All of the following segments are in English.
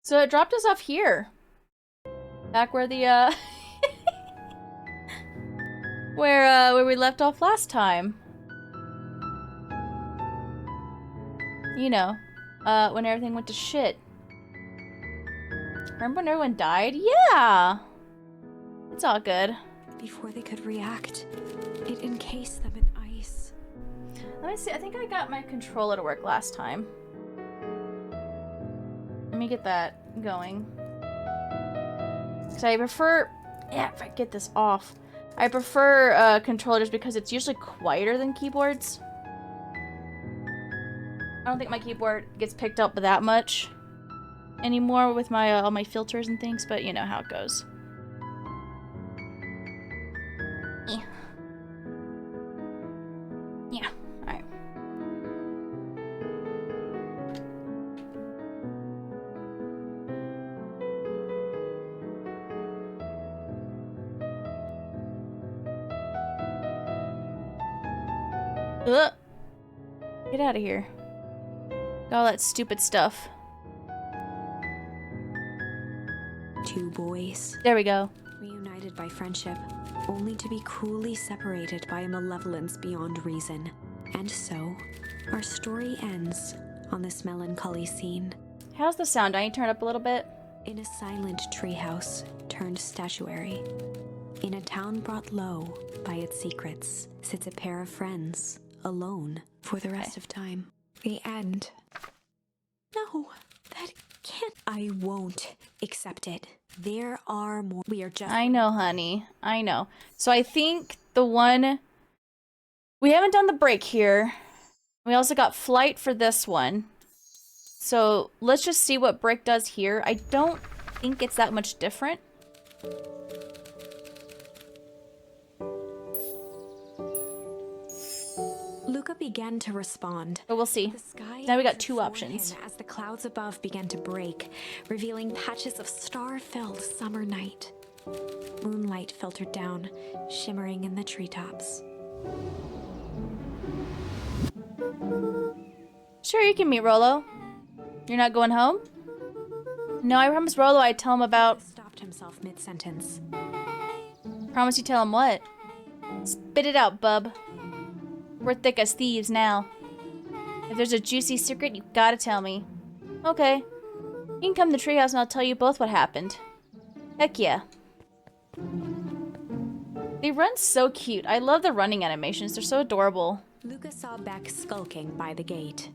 So it dropped us off here. Back where the, where we left off last time. You know, when everything went to shit. Remember when everyone died? Yeah! It's all good. Before they could react, it encased them in ice. Let me see, I think I got my controller to work last time. Let me get that going. Because I prefer... Yeah, if I get this off. I prefer controllers because it's usually quieter than keyboards. I don't think my keyboard gets picked up that much anymore with my all my filters and things, but you know how it goes. Yeah, alright. Ugh. Get out of here. Got all that stupid stuff. Two boys, There we go. reunited by friendship, only to be cruelly separated by a malevolence beyond reason. And so, our story ends on this melancholy scene. How's the sound? I need to turn it up a little bit. In a silent treehouse turned statuary, in a town brought low by its secrets, sits a pair of friends, alone for the rest of time. The end. No, that can't. I won't accept it. There are more. We are just. I know, honey. I know. So I think the one... We haven't done the break here. We also got flight for this one. So let's just see what break does here. I don't think it's that much different. Luca began to respond. But we'll see. The sky Now we got answered two for options. him as the clouds above began to break, revealing patches of star-filled summer night. Moonlight filtered down, shimmering in the treetops. Sure, you can meet Rolo. You're not going home? No, I promised Rolo I'd tell him about... Stopped himself mid-sentence. Promise you tell him what? Spit it out, bub. We're thick as thieves now. If there's a juicy secret, you gotta tell me. Okay. You can come to the treehouse and I'll tell you both what happened. Heck yeah. They run so cute. I love the running animations. They're so adorable. Luca saw Beck skulking by the gate.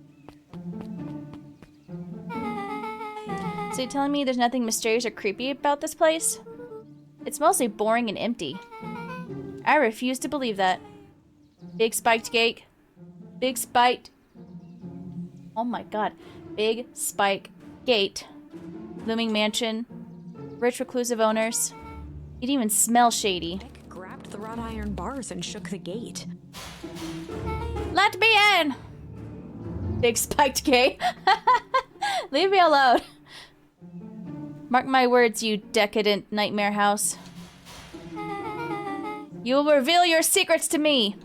So you're telling me there's nothing mysterious or creepy about this place? It's mostly boring and empty. I refuse to believe that. Big spiked gate. Big spiked... Oh my god. Big spike gate. Looming mansion. Rich reclusive owners. You'd even smell shady. Beck grabbed the wrought iron bars and shook the gate. Let me in! Big spiked gate. Leave me alone. Mark my words, you decadent nightmare house. You will reveal your secrets to me.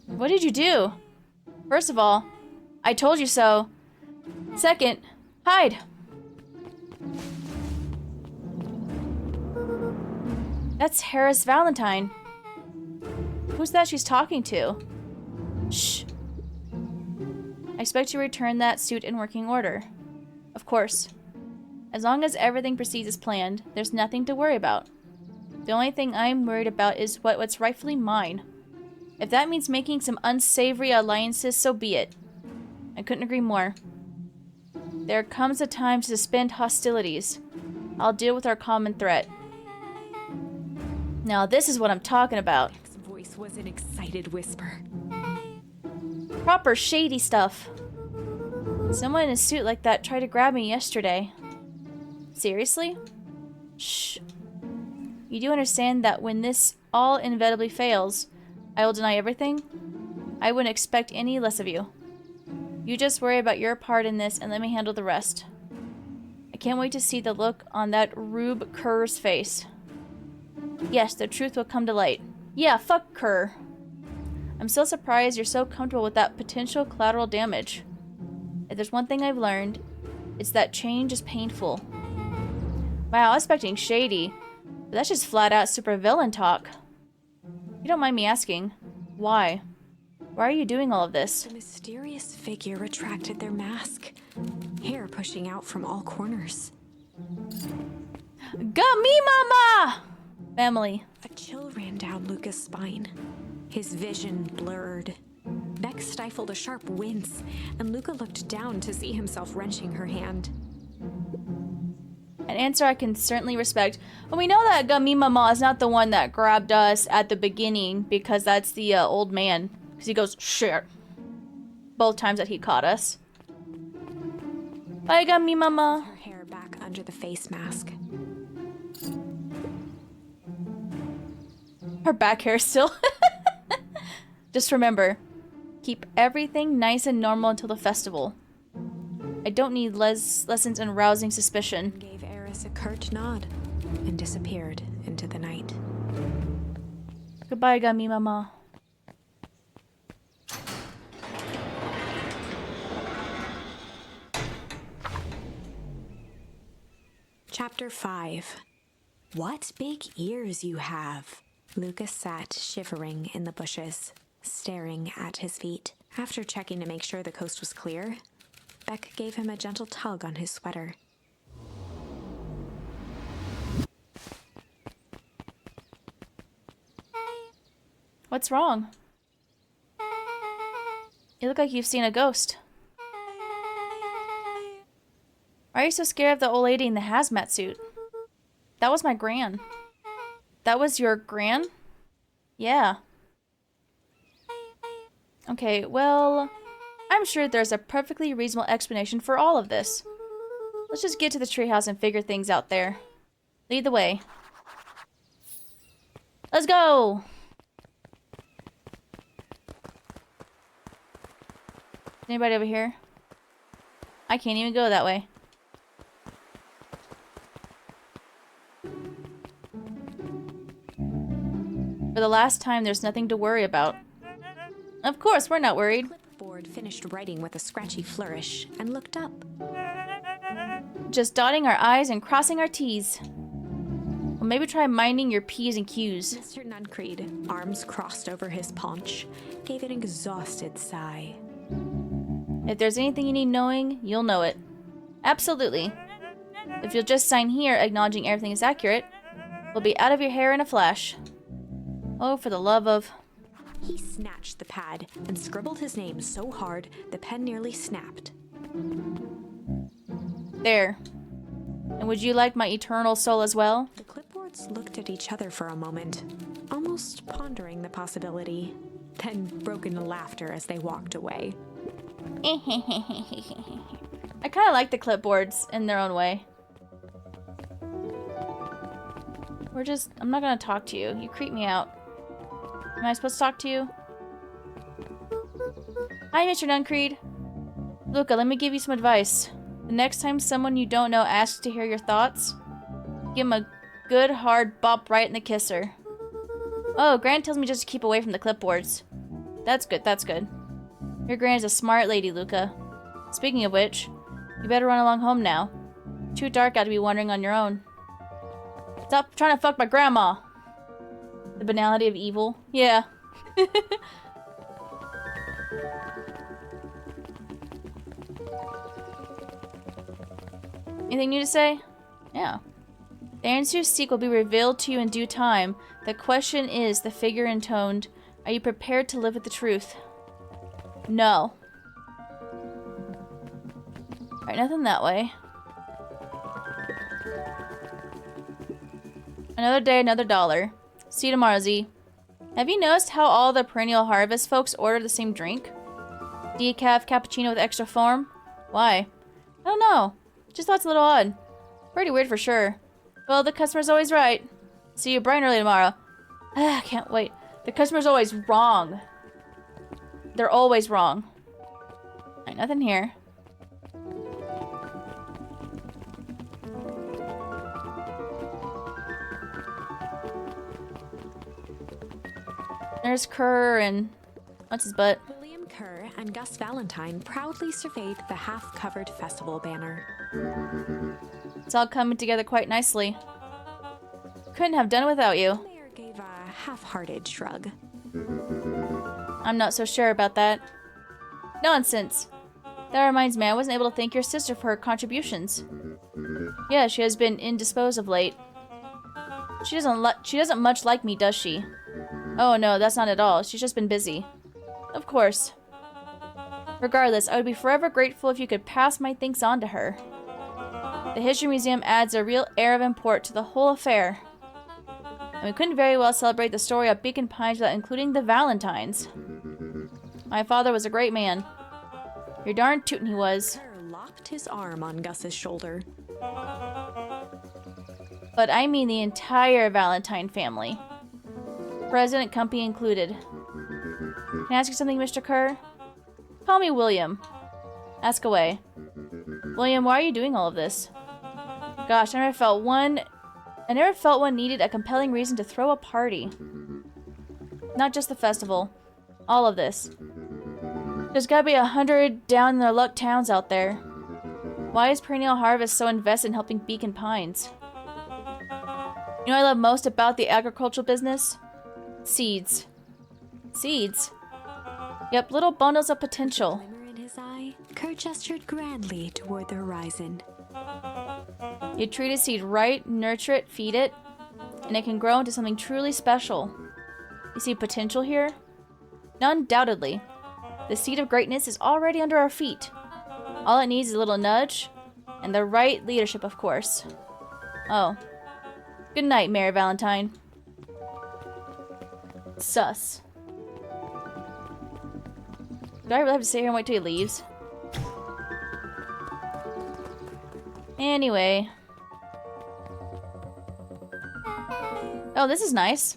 What did you do? First of all, I told you so. Second, hide. That's Harris Valentine. Who's that she's talking to? Shh. I expect you to return that suit in working order. Of course. As long as everything proceeds as planned, there's nothing to worry about. The only thing I'm worried about is what's rightfully mine. If that means making some unsavory alliances, so be it. I couldn't agree more. There comes a time to suspend hostilities. I'll deal with our common threat. Now this is what I'm talking about. Beck's voice was an excited whisper. Proper shady stuff. Someone in a suit like that tried to grab me yesterday. Seriously? Shh. You do understand that when this all inevitably fails, I will deny everything? I wouldn't expect any less of you. You just worry about your part in this and let me handle the rest. I can't wait to see the look on that Rube Kerr's face. Yes, the truth will come to light. Yeah, fuck Kerr. I'm still surprised you're so comfortable with that potential collateral damage. If there's one thing I've learned, it's that change is painful. Wow, I was expecting shady, but that's just flat out supervillain talk. You don't mind me asking, why? Why are you doing all of this? The mysterious figure retracted their mask, hair pushing out from all corners. Got me, mama! Family. A chill ran down Luca's spine. His vision blurred. Beck stifled a sharp wince, and Luca looked down to see himself wrenching her hand. An answer I can certainly respect. Well, we know that Gummy Mama is not the one that grabbed us at the beginning, because that's the old man. Because he goes, shit. Both times that he caught us. Bye, Gummy Mama. Her hair back under the face mask. Her back hair still. Just remember, keep everything nice and normal until the festival. I don't need lessons in rousing suspicion. Gave Eris a curt nod and disappeared into the night. Goodbye, Gummy Mama. Chapter 5. What big ears you have! Lucas sat shivering in the bushes, staring at his feet. After checking to make sure the coast was clear, Beck gave him a gentle tug on his sweater. What's wrong? You look like you've seen a ghost. Why are you so scared of the old lady in the hazmat suit? That was my gran. That was your gran? Yeah. Okay, well, I'm sure there's a perfectly reasonable explanation for all of this. Let's just get to the treehouse and figure things out there. Lead the way. Let's go! Anybody over here? I can't even go that way. For the last time, there's nothing to worry about. Of course, we're not worried. Clipboard finished writing with a scratchy flourish and looked up. Just dotting our I's and crossing our T's. Well, maybe try minding your P's and Q's. Mr. Nuncreed, arms crossed over his paunch, gave an exhausted sigh. If there's anything you need knowing, you'll know it. Absolutely. If you'll just sign here, acknowledging everything is accurate, we'll be out of your hair in a flash. Oh, for the love of... He snatched the pad and scribbled his name so hard the pen nearly snapped. There. And would you like my eternal soul as well? The clipboards looked at each other for a moment, almost pondering the possibility, then broke into laughter as they walked away. I kind of like the clipboards in their own way. I'm not gonna talk to you. You creep me out. Am I supposed to talk to you? Hi, Mr. Nuncreed. Luca, let me give you some advice. The next time someone you don't know asks to hear your thoughts, give him a good hard bop right in the kisser. Oh, Gran tells me just to keep away from the clipboards. That's good, that's good. Your Gran is a smart lady, Luca. Speaking of which, you better run along home now. Too dark out to be wandering on your own. Stop trying to fuck my grandma! The banality of evil. Yeah. Anything new to say? Yeah. The answer you seek will be revealed to you in due time. The question is, the figure intoned, are you prepared to live with the truth? No. Alright, nothing that way. Another day, another dollar. See you tomorrow, Z. Have you noticed how all the perennial harvest folks order the same drink? Decaf cappuccino with extra foam? Why? I don't know. Just thought it's a little odd. Pretty weird for sure. Well, the customer's always right. See you bright and early tomorrow. I can't wait. The customer's always wrong. They're always wrong. Alright, nothing here. There's Kerr and What's his butt? William Kerr and Gus Valentine proudly surveyed the half-covered festival banner. It's all coming together quite nicely. Couldn't have done it without you. The mayor gave a half-hearted shrug. I'm not so sure about that. Nonsense. That reminds me, I wasn't able to thank your sister for her contributions. Yeah, she has been indisposed of late. She doesn't much like me, does she? Oh no, that's not at all. She's just been busy. Of course. Regardless, I would be forever grateful if you could pass my thanks on to her. The History Museum adds a real air of import to the whole affair. And we couldn't very well celebrate the story of Beacon Pines without including the Valentines. My father was a great man. You're darn tootin' he was. Kerr locked his arm on Gus's shoulder. But I mean the entire Valentine family. President company included. Can I ask you something, Mr. Kerr? Call me William. Ask away. William, why are you doing all of this? Gosh, I never felt one needed a compelling reason to throw a party. Not just the festival. All of this. There's gotta be 100 down in their luck towns out there. Why is Perennial Harvest so invested in helping Beacon Pines? You know what I love most about the agricultural business? Seeds. Seeds? Yep, little bundles of potential. Glimmer in his eye, Kerr gestured grandly toward the horizon. You treat a seed right, nurture it, feed it, and it can grow into something truly special. You see potential here? Undoubtedly. The seed of greatness is already under our feet. All it needs is a little nudge, and the right leadership, of course. Oh. Good night, Mayor Valentine. Sus. Do I really have to sit here and wait till he leaves? Anyway. Oh, this is nice.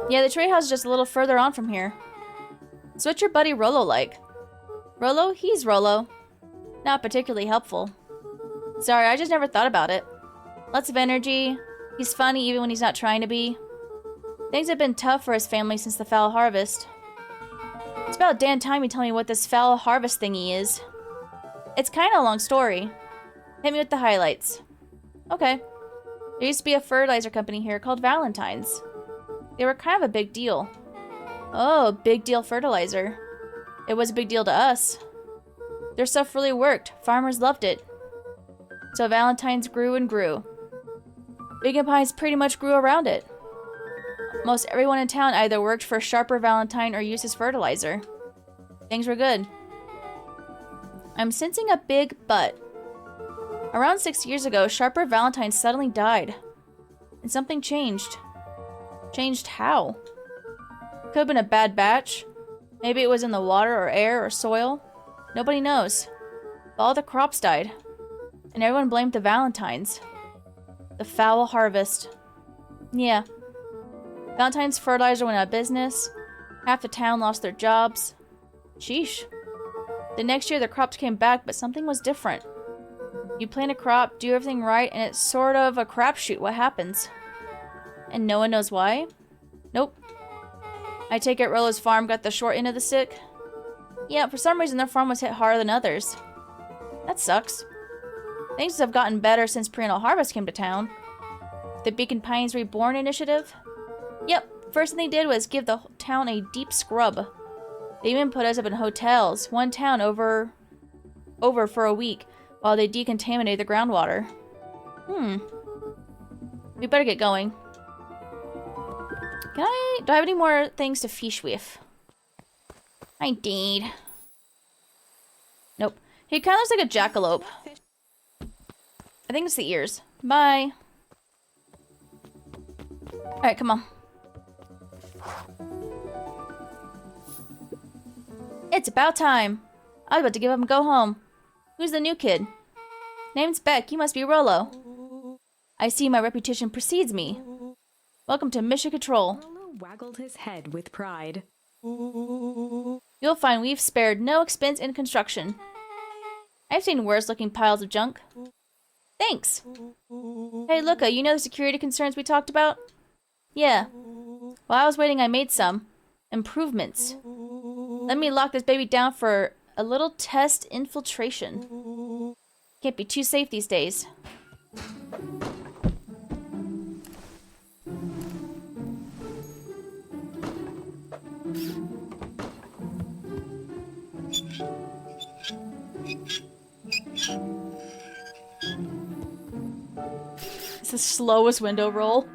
Yeah, the trade house is just a little further on from here. So what's your buddy Rollo like? Rollo? He's Rollo. Not particularly helpful. Sorry, I just never thought about it. Lots of energy. He's funny even when he's not trying to be. Things have been tough for his family since the foul harvest. It's about damn time you tell me what this foul harvest thingy is. It's kinda a long story. Hit me with the highlights. Okay. There used to be a fertilizer company here called Valentine's. They were kind of a big deal. Oh, big deal fertilizer. It was a big deal to us. Their stuff really worked. Farmers loved it. So Valentine's grew and grew. Beacon Pines pretty much grew around it. Most everyone in town either worked for Sharper Valentine or used his fertilizer. Things were good. I'm sensing a big but. Around 6 years ago, Sharper Valentine suddenly died. And something changed. Changed how? Could have been a bad batch. Maybe it was in the water or air or soil. Nobody knows. But all the crops died. And everyone blamed the Valentines. The foul harvest. Yeah. Valentine's fertilizer went out of business. Half the town lost their jobs. Sheesh. The next year the crops came back, but something was different. You plant a crop, do everything right, and it's sort of a crapshoot what happens. And no one knows why? Nope. I take it Rollo's farm got the short end of the stick? Yeah, for some reason their farm was hit harder than others. That sucks. Things have gotten better since Perennial Harvest came to town. The Beacon Pines Reborn initiative? Yep, first thing they did was give the town a deep scrub. They even put us up in hotels, one town over for a week, while they decontaminated the groundwater. We better get going. Do I have any more things to fish with? I did. Nope. He kind of looks like a jackalope. I think it's the ears. Bye. Alright, come on. It's about time. I was about to give up and go home. Who's the new kid? Name's Beck. You must be Rollo. I see my reputation precedes me. Welcome to Mission Control. Rollo waggled his head with pride. You'll find we've spared no expense in construction. I've seen worse looking piles of junk. Thanks. Hey, Luca, you know the security concerns we talked about? Yeah. While I was waiting, I made some. Improvements. Let me lock this baby down for a little test infiltration. Can't be too safe these days. It's the slowest window roll.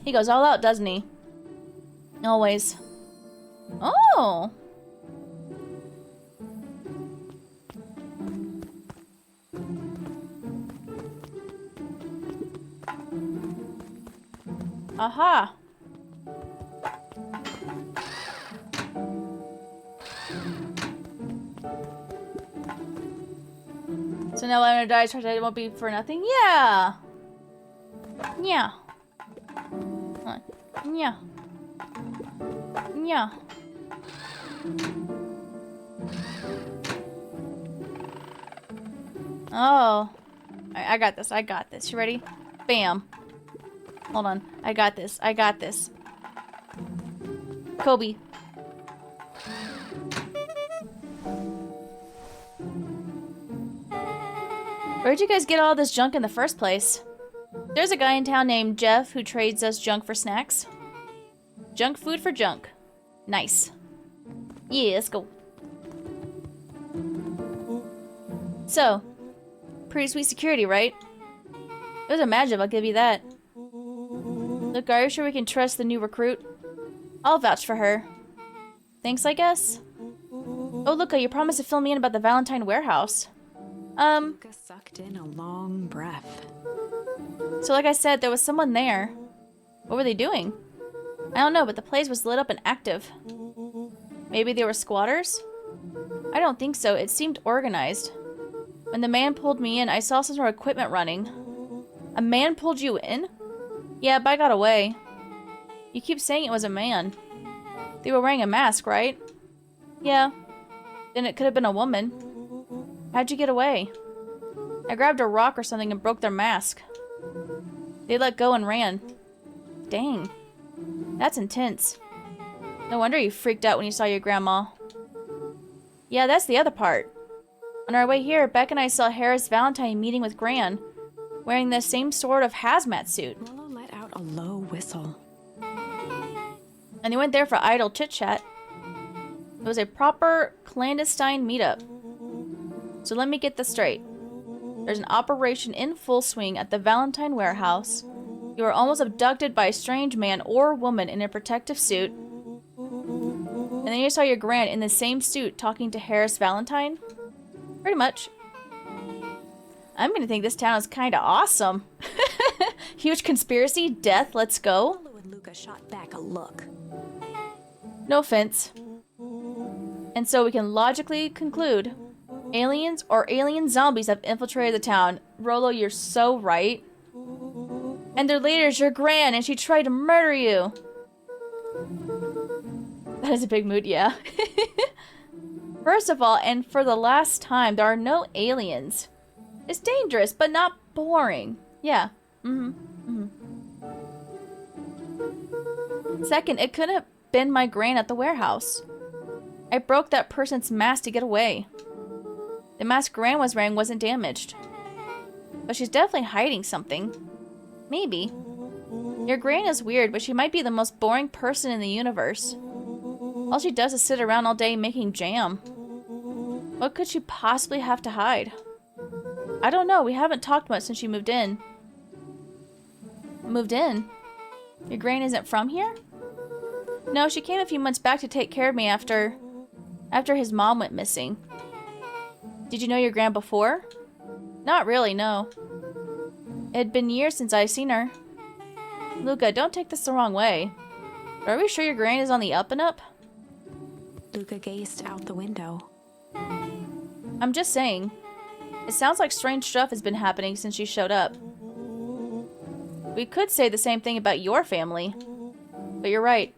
He goes all out, doesn't he? Always. Oh! Aha! So now when I die, it won't be for nothing? Yeah! Yeah. Yeah. Yeah. Oh. I got this. I got this. You ready? Bam. Hold on. I got this. I got this. Kobe. Where'd you guys get all this junk in the first place? There's a guy in town named Jeff who trades us junk for snacks. Junk food for junk. Nice. Yeah, let's go. So, pretty sweet security, right? It was a magic, I'll give you that. Look, are you sure we can trust the new recruit? I'll vouch for her. Thanks, I guess? Oh, Luca, you promised to fill me in about the Valentine warehouse. Luca sucked in a long breath. So like I said, there was someone there. What were they doing? I don't know, but the place was lit up and active. Maybe they were squatters? I don't think so. It seemed organized. When the man pulled me in, I saw some sort of equipment running. A man pulled you in? Yeah, but I got away. You keep saying it was a man. They were wearing a mask, right? Yeah. Then it could have been a woman. How'd you get away? I grabbed a rock or something and broke their mask. They let go and ran. Dang. That's intense. No wonder you freaked out when you saw your grandma. Yeah, that's the other part. On our way here, Beck and I saw Harris Valentine meeting with Gran, wearing the same sort of hazmat suit. Lolo let out a low whistle. And they went there for idle chit-chat. It was a proper clandestine meetup. So let me get this straight. There's an operation in full swing at the Valentine warehouse. You were almost abducted by a strange man or woman in a protective suit. And then you saw your Gran in the same suit talking to Harris Valentine? Pretty much. I'm gonna think this town is kinda awesome. Huge conspiracy, death, let's go. Lolo and Luca shot back a look. No offense. And so we can logically conclude aliens or alien zombies have infiltrated the town. Rolo, you're so right. And their leader is your Gran, and she tried to murder you. That is a big mood, yeah. First of all, and for the last time, there are no aliens. It's dangerous, but not boring. Yeah. Second, it couldn't have been my Gran at the warehouse. I broke that person's mask to get away. The mask Gran was wearing wasn't damaged. But she's definitely hiding something. Maybe. Your Gran is weird, but she might be the most boring person in the universe. All she does is sit around all day making jam. What could she possibly have to hide? I don't know. We haven't talked much since she moved in. Moved in? Your Gran isn't from here? No, she came a few months back to take care of me after his mom went missing. Did you know your Gran before? Not really, no. It had been years since I'd seen her. Luca, don't take this the wrong way. But are we sure your Gran is on the up and up? Luca gazed out the window. I'm just saying. It sounds like strange stuff has been happening since you showed up. We could say the same thing about your family. But you're right.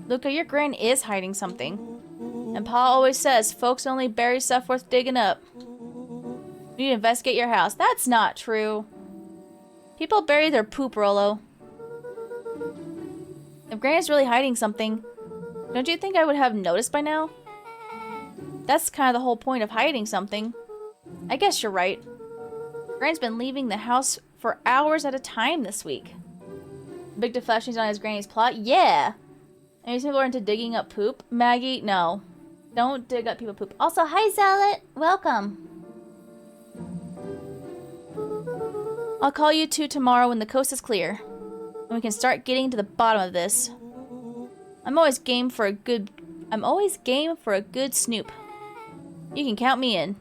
Luca, your Gran is hiding something. And Pa always says folks only bury stuff worth digging up. We We need to investigate your house. That's not true. People bury their poop, Rolo. If Granny's really hiding something, don't you think I would have noticed by now? That's kind of the whole point of hiding something. I guess you're right. Granny's been leaving the house for hours at a time this week. Big Deflection's on his Granny's plot? Yeah! And these people are into digging up poop? Maggie, no. Don't dig up people poop. Also, hi Zealot! Welcome! I'll call you two tomorrow when the coast is clear. And we can start getting to the bottom of this. I'm always game for a good snoop. You can count me in.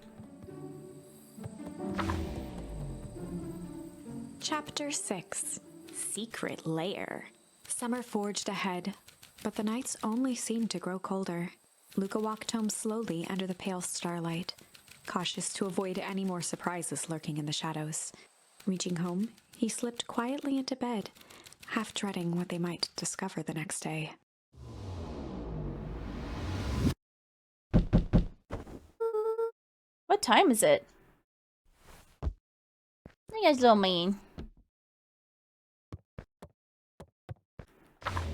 Chapter 6. Secret Lair. Summer forged ahead, but the nights only seemed to grow colder. Luca walked home slowly under the pale starlight, cautious to avoid any more surprises lurking in the shadows. Reaching home, he slipped quietly into bed, half dreading what they might discover the next day. What time is it? You guys don't mean.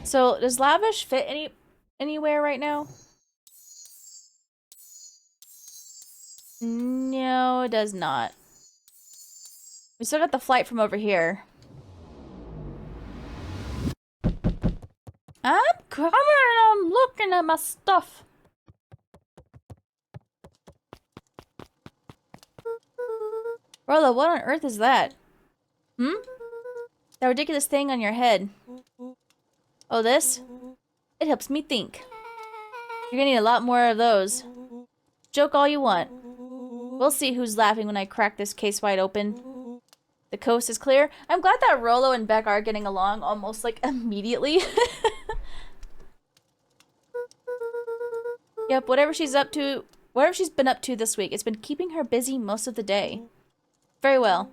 So, does Lavish fit anywhere right now? No, it does not. We still got the flight from over here. I'm coming! I'm looking at my stuff. Rolo, what on earth is that? Hmm? That ridiculous thing on your head. Oh, this? It helps me think. You're gonna need a lot more of those. Joke all you want. We'll see who's laughing when I crack this case wide open. The coast is clear. I'm glad that Rolo and Beck are getting along almost like immediately. Yep, whatever she's been up to this week, it's been keeping her busy most of the day. Very well.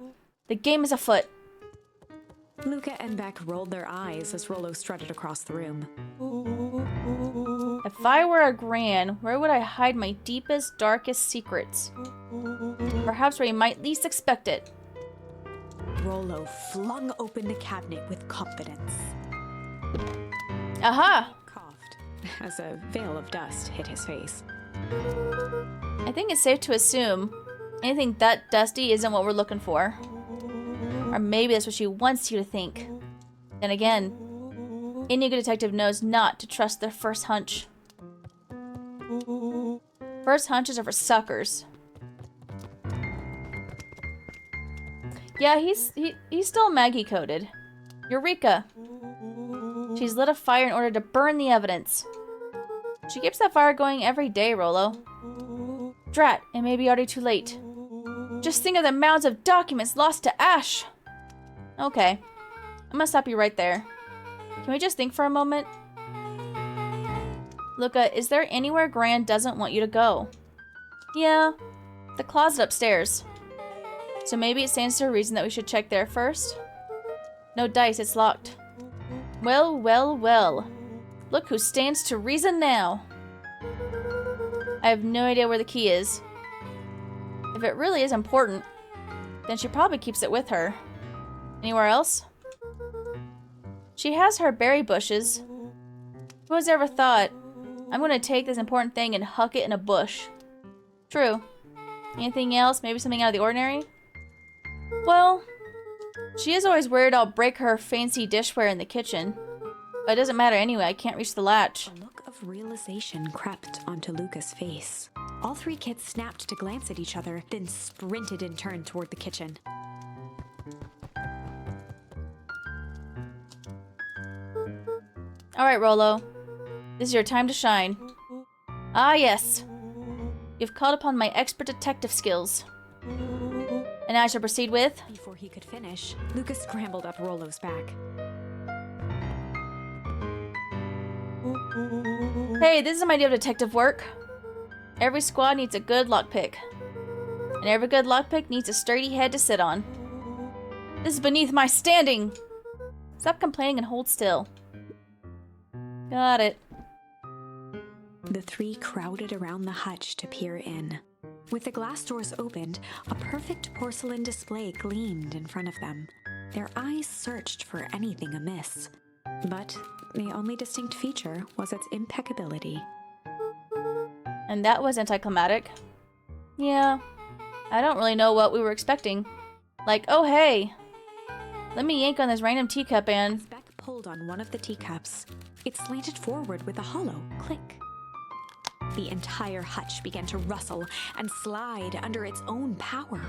The game is afoot. Luca and Beck rolled their eyes as Rolo strutted across the room. If I were a Gran, where would I hide my deepest, darkest secrets? Perhaps where you might least expect it. Rolo flung open the cabinet with confidence. Aha! Coughed as a veil of dust hit his face. I think it's safe to assume anything that dusty isn't what we're looking for. Or maybe that's what she wants you to think. Then again, any good detective knows not to trust their first hunch. First hunches are for suckers. Yeah, he's still Maggie coded. Eureka! She's lit a fire in order to burn the evidence. She keeps that fire going every day, Rolo. Drat, it may be already too late. Just think of the mounds of documents lost to ash! Okay. I'm gonna stop you right there. Can we just think for a moment? Luca, is there anywhere Gran doesn't want you to go? Yeah, the closet upstairs. So maybe it stands to reason that we should check there first? No dice, it's locked. Well, well, well. Look who stands to reason now. I have no idea where the key is. If it really is important, then she probably keeps it with her. Anywhere else? She has her berry bushes. Who has ever thought, I'm gonna take this important thing and huck it in a bush? True. Anything else? Maybe something out of the ordinary? Well, she is always worried I'll break her fancy dishware in the kitchen. But it doesn't matter anyway, I can't reach the latch. A look of realization crept onto Luca's face. All three kids snapped to glance at each other, then sprinted in turn toward the kitchen. Alright, Rolo. This is your time to shine. Ah, yes. You've called upon my expert detective skills. And I shall proceed with... Before he could finish, Luca scrambled up Rolo's back. Hey, this is my idea of detective work. Every squad needs a good lockpick. And every good lockpick needs a sturdy head to sit on. This is beneath my standing! Stop complaining and hold still. Got it. The three crowded around the hutch to peer in. With the glass doors opened, a perfect porcelain display gleamed in front of them. Their eyes searched for anything amiss. But the only distinct feature was its impeccability. And that was anticlimactic. Yeah, I don't really know what we were expecting. Like, oh hey, let me yank on this random teacup and... As Beck pulled on one of the teacups, it slanted forward with a hollow click. The entire hutch began to rustle and slide under its own power.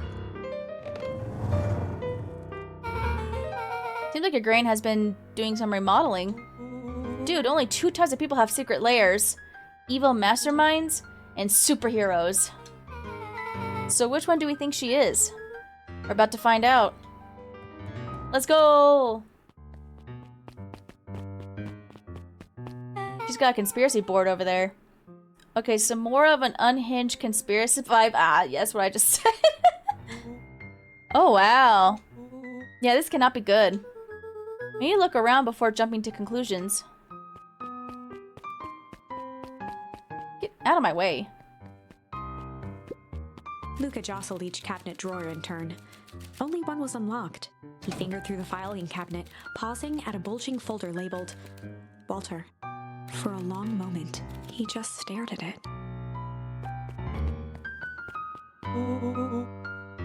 Seems like your grain has been doing some remodeling. Dude, only 2 types of people have secret lairs. Evil masterminds and superheroes. So which one do we think she is? We're about to find out. Let's go! She's got a conspiracy board over there. Okay, some more of an unhinged conspiracy vibe. Ah, yes, what I just said. Oh, wow. Yeah, this cannot be good. We need to look around before jumping to conclusions. Get out of my way. Luca jostled each cabinet drawer in turn. Only one was unlocked. He fingered through the filing cabinet, pausing at a bulging folder labeled Walter. For a long moment, he just stared at it.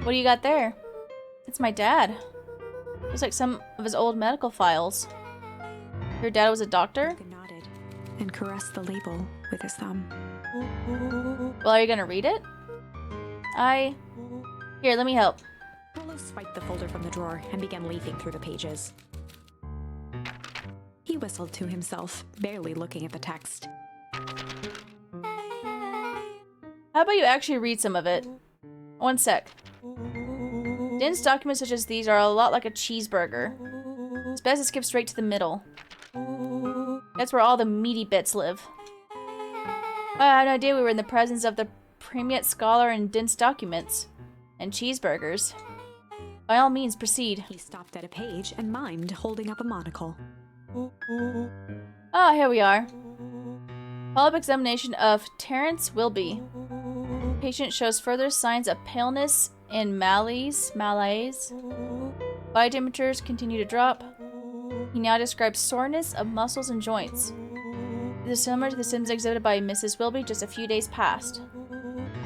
What do you got there? It's my dad. Looks like some of his old medical files. Your dad was a doctor? Luca nodded and caressed the label with his thumb. Well, are you gonna read it? Here, let me help. Rollo swiped the folder from the drawer and began leafing through the pages. He whistled to himself, barely looking at the text. How about you actually read some of it? One sec. Dense documents such as these are a lot like a cheeseburger. It's best to skip straight to the middle. That's where all the meaty bits live. I had no idea we were in the presence of the preeminent scholar in dense documents. And cheeseburgers. By all means, proceed. He stopped at a page and mimed, holding up a monocle. Ah, here we are. Follow-up examination of Terrence Wilby. Patient shows further signs of paleness and malaise. Body temperatures continue to drop. He now describes soreness of muscles and joints. This is similar to the symptoms exhibited by Mrs. Wilby just a few days past.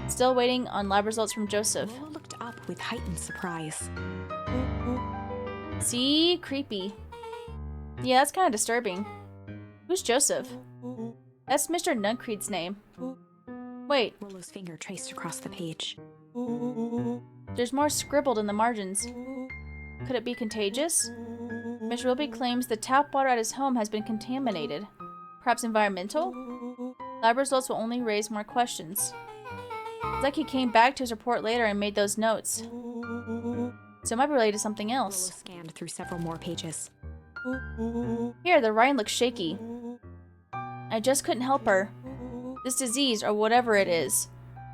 Still waiting on lab results from Joseph. Rollo looked up with heightened surprise. See? Creepy. Yeah, that's kind of disturbing. Who's Joseph? That's Mr. Nuncreed's name. Wait, Rollo's finger traced across the page. there's more scribbled in the margins. Could it be contagious? Mr. Wilby claims the tap water at his home has been contaminated. Perhaps environmental? Lab results will only raise more questions. It's like he came back to his report later and made those notes. So it might be related to something Rollo else. scanned through several more pages. Here, the writing looks shaky. I just couldn't help her. This disease, or whatever it is,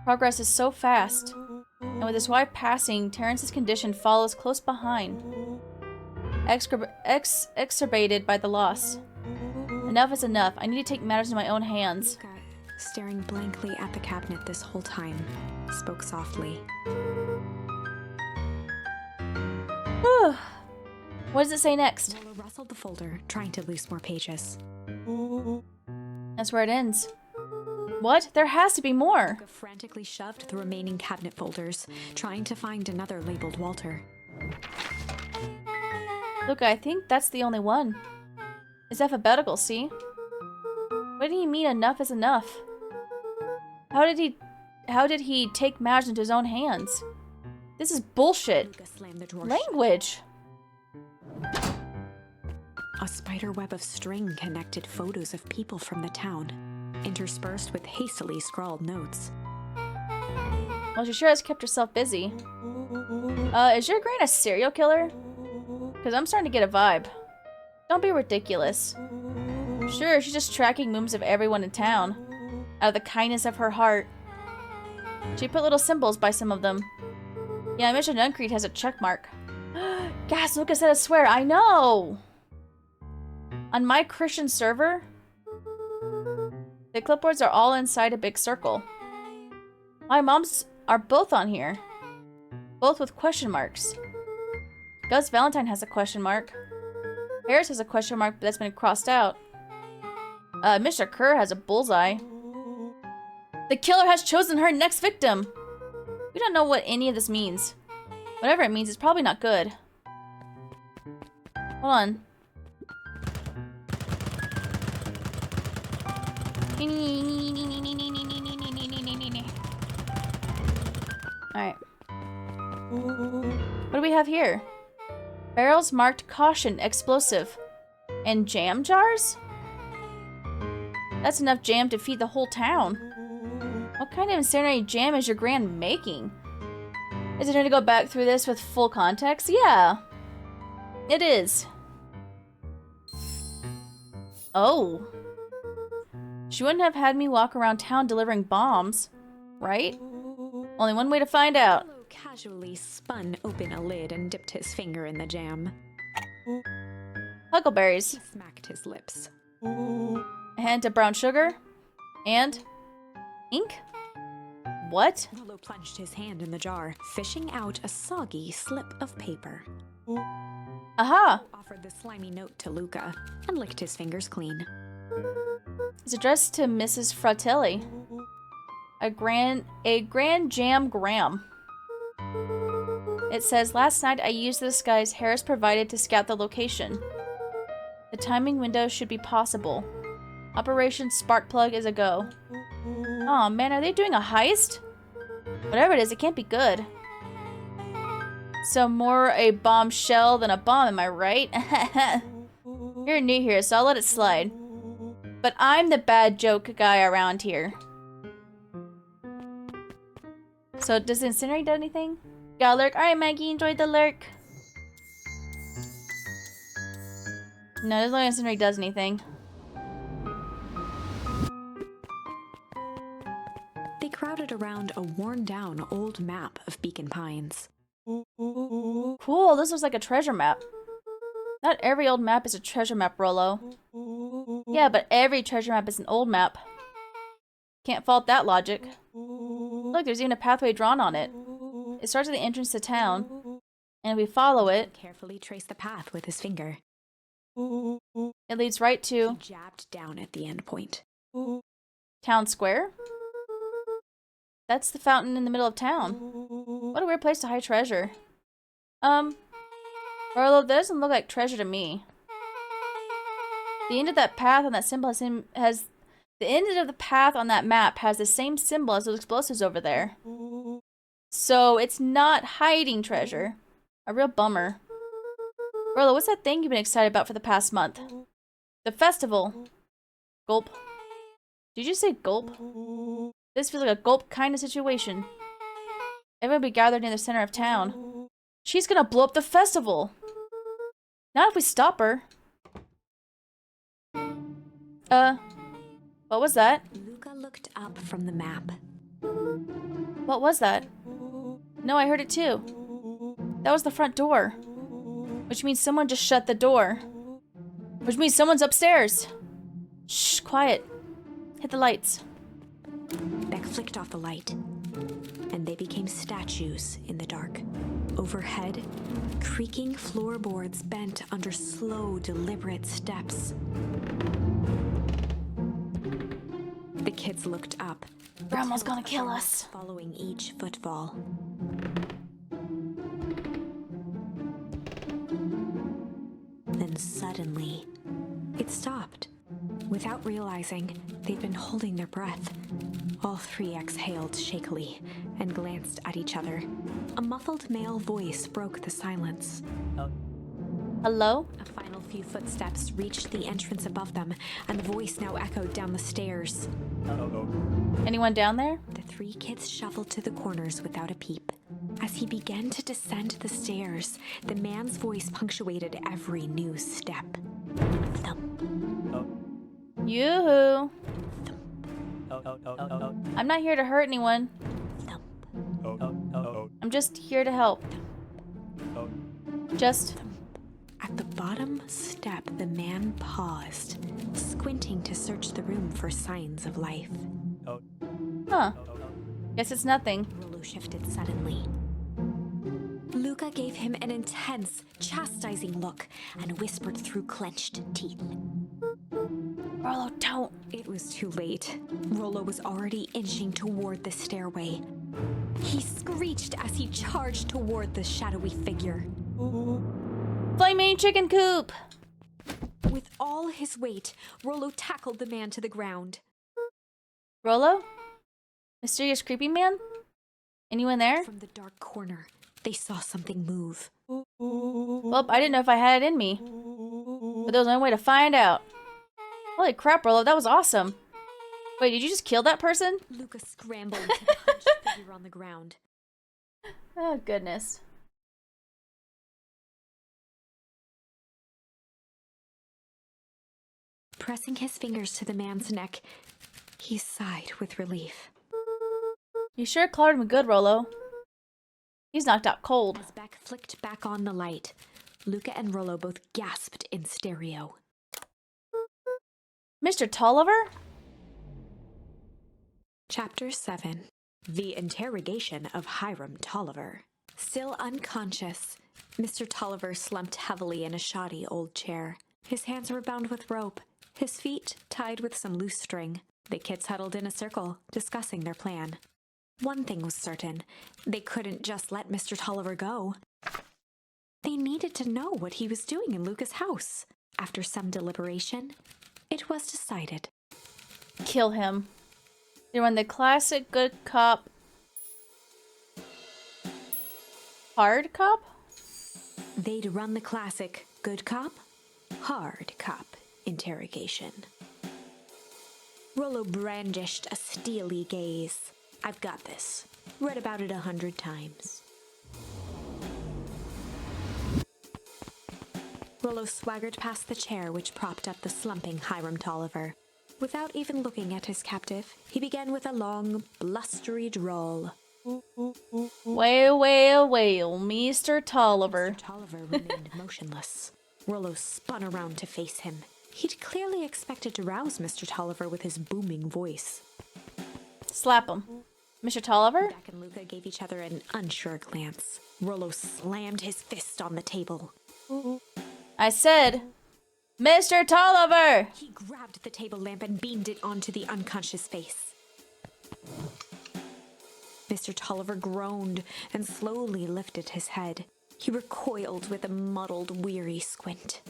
progresses so fast. And with his wife passing, Terrence's condition follows close behind. Exacerbated by the loss. Enough is enough. I need to take matters in my own hands. Luca, staring blankly at the cabinet this whole time, spoke softly. Whew. What does it say next? Rollo rustled the folder, trying to loose more pages. That's where it ends. What? There has to be more. Luca frantically shoved the remaining cabinet folders, trying to find another labeled Walter. Look, I think that's the only one. It's alphabetical, see? What did he mean enough is enough? How did he take matters into his own hands? This is bullshit. Luca slammed the drawer Language. A spider web of string connected photos of people from the town, interspersed with hastily scrawled notes. Well, she sure has kept herself busy. Is your grain a serial killer? Because I'm starting to get a vibe. Don't be ridiculous. Sure, she's just tracking moves of everyone in town. Out of the kindness of her heart. She put little symbols by some of them. Yeah, Mr. Nuncreed has a check mark. Gas, Lucas said I swear, I know! On my Christian server, the clipboards are all inside a big circle. Our mom's are both on here. Both with question marks. Gus Valentine has a question mark. Harris has a question mark, but that's been crossed out. Mr. Kerr has a bullseye. The killer has chosen her next victim. We don't know what any of this means. Whatever it means, it's probably not good. Hold on. Alright. What do we have here? Barrels marked caution, explosive. And jam jars? That's enough jam to feed the whole town. What kind of incendiary jam is your grand making? Is it going to go back through this with full context? Yeah. It is. Oh. She wouldn't have had me walk around town delivering bombs, right? Only one way to find out. Lou casually spun open a lid and dipped his finger in the jam. Huckleberries. He smacked his lips. A hint of brown sugar. And ink? What? Rollo plunged his hand in the jar, fishing out a soggy slip of paper. Aha! Offered the slimy note to Luca and licked his fingers clean. It's addressed to Mrs. Fratelli. A grand jam gram. It says, last night I used the disguise Harris provided to scout the location. The timing window should be possible. Operation Sparkplug is a go. Aw, man, are they doing a heist? Whatever it is, it can't be good. So more a bombshell than a bomb, am I right? You're new here, so I'll let it slide. But I'm the bad joke guy around here. So does the incendiary do anything? Got a lurk? Alright, Maggie, enjoyed the lurk. No, doesn't look like incendiary does anything. They crowded around a worn-down old map of Beacon Pines. Cool, this looks like a treasure map. Not every old map is a treasure map, Rollo. Yeah, but every treasure map is an old map. Can't fault that logic. Look, there's even a pathway drawn on it. It starts at the entrance to town, and if we follow it, Carefully traced the path with his finger. it leads right He to jabbed down at the end point. Town Square. That's the fountain in the middle of town. What a weird place to hide treasure. Rollo, that doesn't look like treasure to me. The end of that path on that symbol has the end of the path on that map has the same symbol as those explosives over there. So it's not hiding treasure. A real bummer. Rollo, what's that thing you've been excited about for the past month? The festival. Gulp. Did you say gulp? This feels like a gulp kind of situation. Everyone will be gathered near the center of town. She's gonna blow up the festival. Not if we stop her. What was that? Luca looked up from the map. What was that? No, I heard it too. That was the front door. Which means someone just shut the door. Which means someone's upstairs. Shh, quiet. Hit the lights. Beck flicked off the light, and they became statues in the dark. Overhead, creaking floorboards bent under slow, deliberate steps. The kids looked up. Grandma's gonna kill us. Following each footfall. Then suddenly, it stopped. Without realizing, they'd been holding their breath. All three exhaled shakily and glanced at each other. A muffled male voice broke the silence. Hello? A final few footsteps reached the entrance above them, and the voice now echoed down the stairs. Anyone down there? The three kids shuffled to the corners without a peep. As he began to descend the stairs, the man's voice punctuated every new step. Thump. Yoo-hoo. I'm not here to hurt anyone. Thump. I'm just here to help. Just... At the bottom step, the man paused, squinting to search the room for signs of life. Huh. Guess it's nothing. Rollo shifted suddenly. Luca gave him an intense, chastising look and whispered through clenched teeth. Rollo, don't. It was too late. Rollo was already inching toward the stairway. He screeched as he charged toward the shadowy figure. Flaming chicken coop! With all his weight, Rollo tackled the man to the ground. Rollo? Mysterious creepy man? Anyone there? From the dark corner, they saw something move. Well, I didn't know if I had it in me. But there was only way to find out. Holy crap, Rollo, that was awesome. Wait, did you just kill that person? Luca scrambled to the hunched figure on the ground. Oh, goodness. Pressing his fingers to the man's neck, he sighed with relief. You sure clawed him good, Rollo. He's knocked out cold. As Beck flicked back on the light, Luca and Rollo both gasped in stereo. Mr. Tolliver? Chapter 7. The Interrogation of Hiram Tolliver. Still unconscious, Mr. Tolliver slumped heavily in a shoddy old chair. His hands were bound with rope, his feet tied with some loose string. The kids huddled in a circle, discussing their plan. One thing was certain, they couldn't just let Mr. Tolliver go. They needed to know what he was doing in Luca's house. After some deliberation, it was decided. Kill him. They run the classic good cop... hard cop? They'd run the classic good cop, hard cop interrogation. Rollo brandished a steely gaze. I've got this. Read about it 100 times. Rollo swaggered past the chair which propped up the slumping Hiram Tolliver. Without even looking at his captive, he began with a long, blustery drawl. Well, well, well, Mr. Tolliver. Mr. Tolliver remained motionless. Rollo spun around to face him. He'd clearly expected to rouse Mr. Tolliver with his booming voice. Slap him. Mr. Tolliver? Beck and Luca gave each other an unsure glance. Rollo slammed his fist on the table. I said, Mr. Tolliver! He grabbed the table lamp and beamed it onto the unconscious face. Mr. Tolliver groaned and slowly lifted his head. He recoiled with a muddled, weary squint.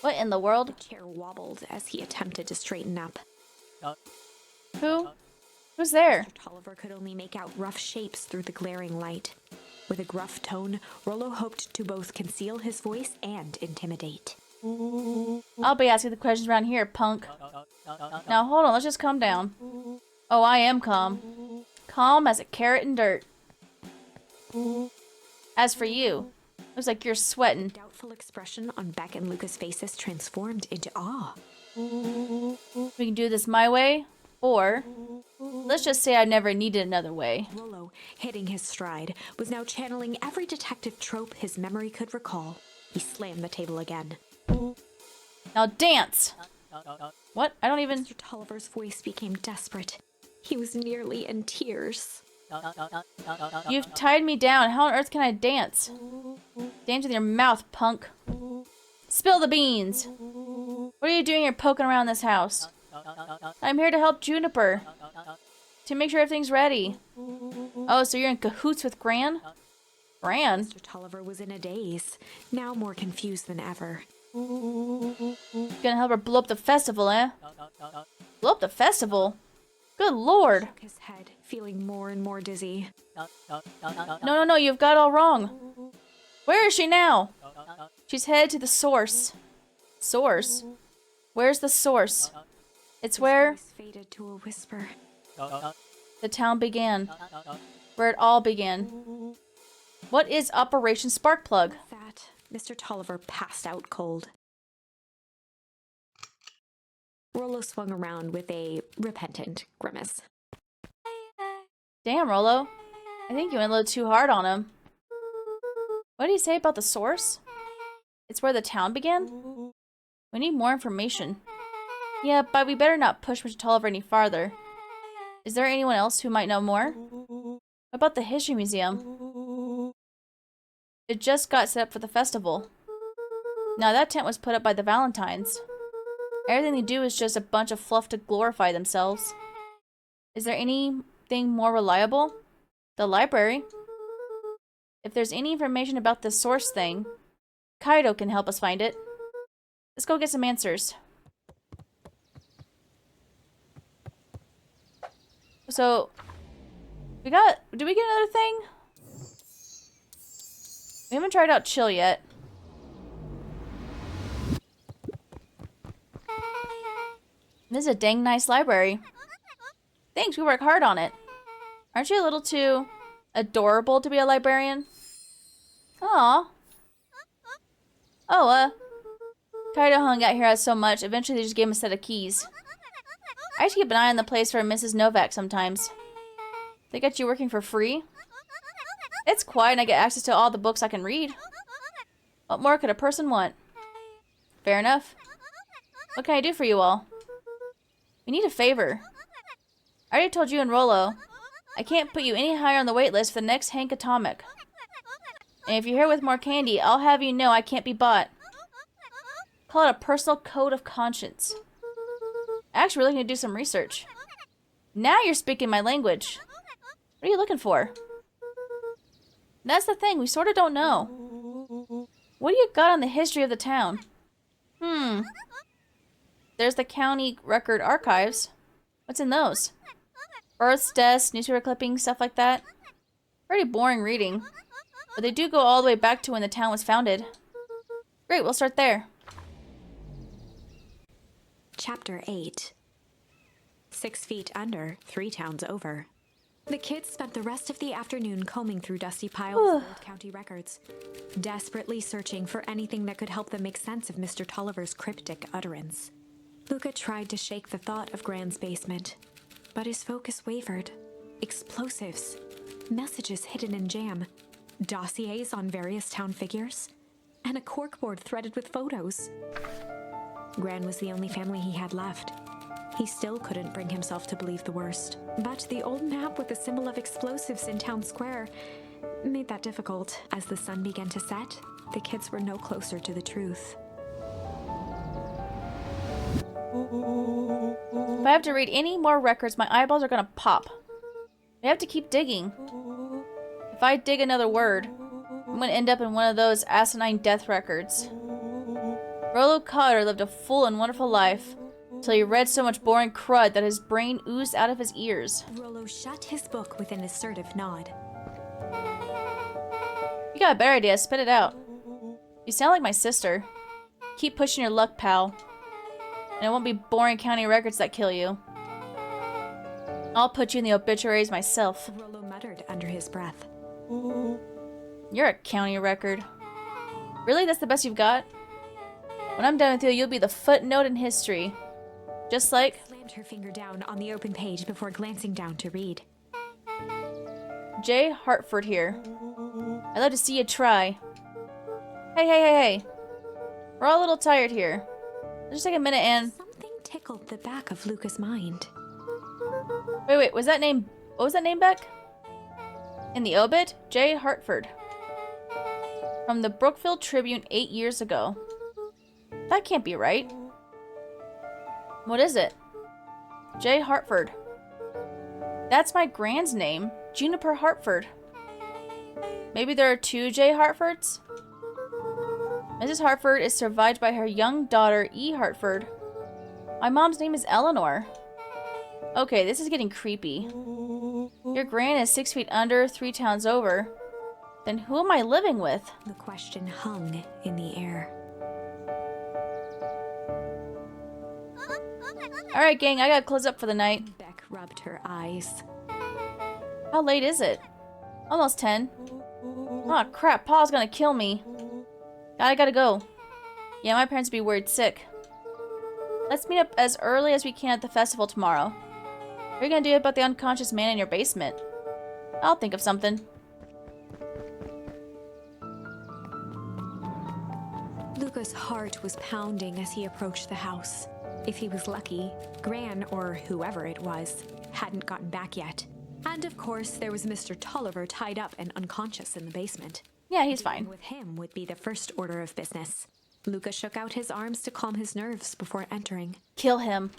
What in the world? The chair wobbled as he attempted to straighten up. Who? Who's there? Mr. Tolliver could only make out rough shapes through the glaring light. With a gruff tone, Rollo hoped to both conceal his voice and intimidate. I'll be asking the questions around here, punk. Now hold on, let's just calm down. Oh, I am calm. Calm as a carrot in dirt. As for you, looks like you're sweating. The doubtful expression on Beck and Luca's faces transformed into awe. We can do this my way, or let's just say I never needed another way. Rollo, hitting his stride, was now channeling every detective trope his memory could recall. He slammed the table again. Now dance! What? I don't even... Mr. Tolliver's voice became desperate. He was nearly in tears. You've tied me down. How on earth can I dance? Dance with your mouth, punk. Spill the beans. What are you doing here poking around this house? I'm here to help Juniper. To make sure everything's ready. Oh, so you're in cahoots with Gran? Gran? Mr. Tolliver was in a daze, now more confused than ever. Gonna help her blow up the festival, eh? Blow up the festival? Good lord. Shook his head, feeling more and more dizzy. No, you've got it all wrong. Where is she now? She's headed to the source. Source? Where's the source? It's where His voice faded to a whisper. the town began. Where it all began. What is Operation Sparkplug? With that, Mr. Tolliver passed out cold. Rollo swung around with a repentant grimace. Damn, Rollo. I think you went a little too hard on him. What did he say about the source? It's where the town began? We need more information. Yeah, but we better not push Mr. Tolliver any farther. Is there anyone else who might know more? What about the History Museum? It just got set up for the festival. Now that tent was put up by the Valentines. Everything they do is just a bunch of fluff to glorify themselves. Is there anything more reliable? The library. If there's any information about the source thing, Kaido can help us find it. Let's go get some answers. So, did we get another thing? We haven't tried out chill yet. This is a dang nice library. Thanks, we work hard on it. Aren't you a little too adorable to be a librarian? Aw. Oh, Kaido hung out here so much, eventually they just gave him a set of keys. I used to keep an eye on the place for Mrs. Novak sometimes. They got you working for free? It's quiet and I get access to all the books I can read. What more could a person want? Fair enough. What can I do for you all? We need a favor. I already told you and Rollo. I can't put you any higher on the wait list for the next Hank Atomic. And if you're here with more candy, I'll have you know I can't be bought. Call it a personal code of conscience. I'm actually really going to do some research. Now you're speaking my language. What are you looking for? That's the thing, we sort of don't know. What do you got on the history of the town? There's the county record archives. What's in those? Births, deaths, newspaper clippings, stuff like that. Pretty boring reading. But they do go all the way back to when the town was founded. Great, we'll start there. Chapter 8. 6 feet under, 3 towns over. The kids spent the rest of the afternoon combing through dusty piles of old county records, desperately searching for anything that could help them make sense of Mr. Tolliver's cryptic utterance. Luca tried to shake the thought of Gran's basement, but his focus wavered. Explosives, messages hidden in jam, dossiers on various town figures, and a corkboard threaded with photos. Gran was the only family he had left. He still couldn't bring himself to believe the worst. But the old map with the symbol of explosives in town square made that difficult. As the sun began to set, the kids were no closer to the truth. If I have to read any more records, my eyeballs are gonna pop. I have to keep digging. If I dig another word, I'm gonna end up in one of those asinine death records. Rollo Cotter lived a full and wonderful life until he read so much boring crud that his brain oozed out of his ears. Rollo shut his book with an assertive nod. You got a better idea, spit it out. You sound like my sister. Keep pushing your luck, pal. And it won't be boring county records that kill you. I'll put you in the obituaries myself. Rollo muttered under his breath. You're a county record. Really? That's the best you've got? When I'm done with you, you'll be the footnote in history. Just like... Slammed her finger down on the open page before glancing down to read. J. Hartford here. I'd love to see you try. Hey. We're all a little tired here. Let's just take a minute and... Something tickled the back of Luca's mind. Wait, was that name... What was that name, Beck? In the obit? J. Hartford. From the Brookfield Tribune 8 years ago. That can't be right. What is it? J. Hartford. That's my grand's name. Juniper Hartford. Maybe there are 2 J. Hartfords? Mrs. Hartford is survived by her young daughter, E. Hartford. My mom's name is Eleanor. Okay, this is getting creepy. Your gran is 6 feet under, 3 towns over. Then who am I living with? The question hung in the air. Alright, gang, I gotta close up for the night. Beck rubbed her eyes. How late is it? Almost 10. Aw, crap, Paul's gonna kill me. I gotta go. Yeah, my parents would be worried sick. Let's meet up as early as we can at the festival tomorrow. What are you gonna do about the unconscious man in your basement? I'll think of something. Luca's heart was pounding as he approached the house. If he was lucky, Gran, or whoever it was, hadn't gotten back yet. And of course, there was Mr. Tolliver tied up and unconscious in the basement. Yeah, he's Dealing fine. with him would be the first order of business. Luca shook out his arms to calm his nerves before entering. Kill him.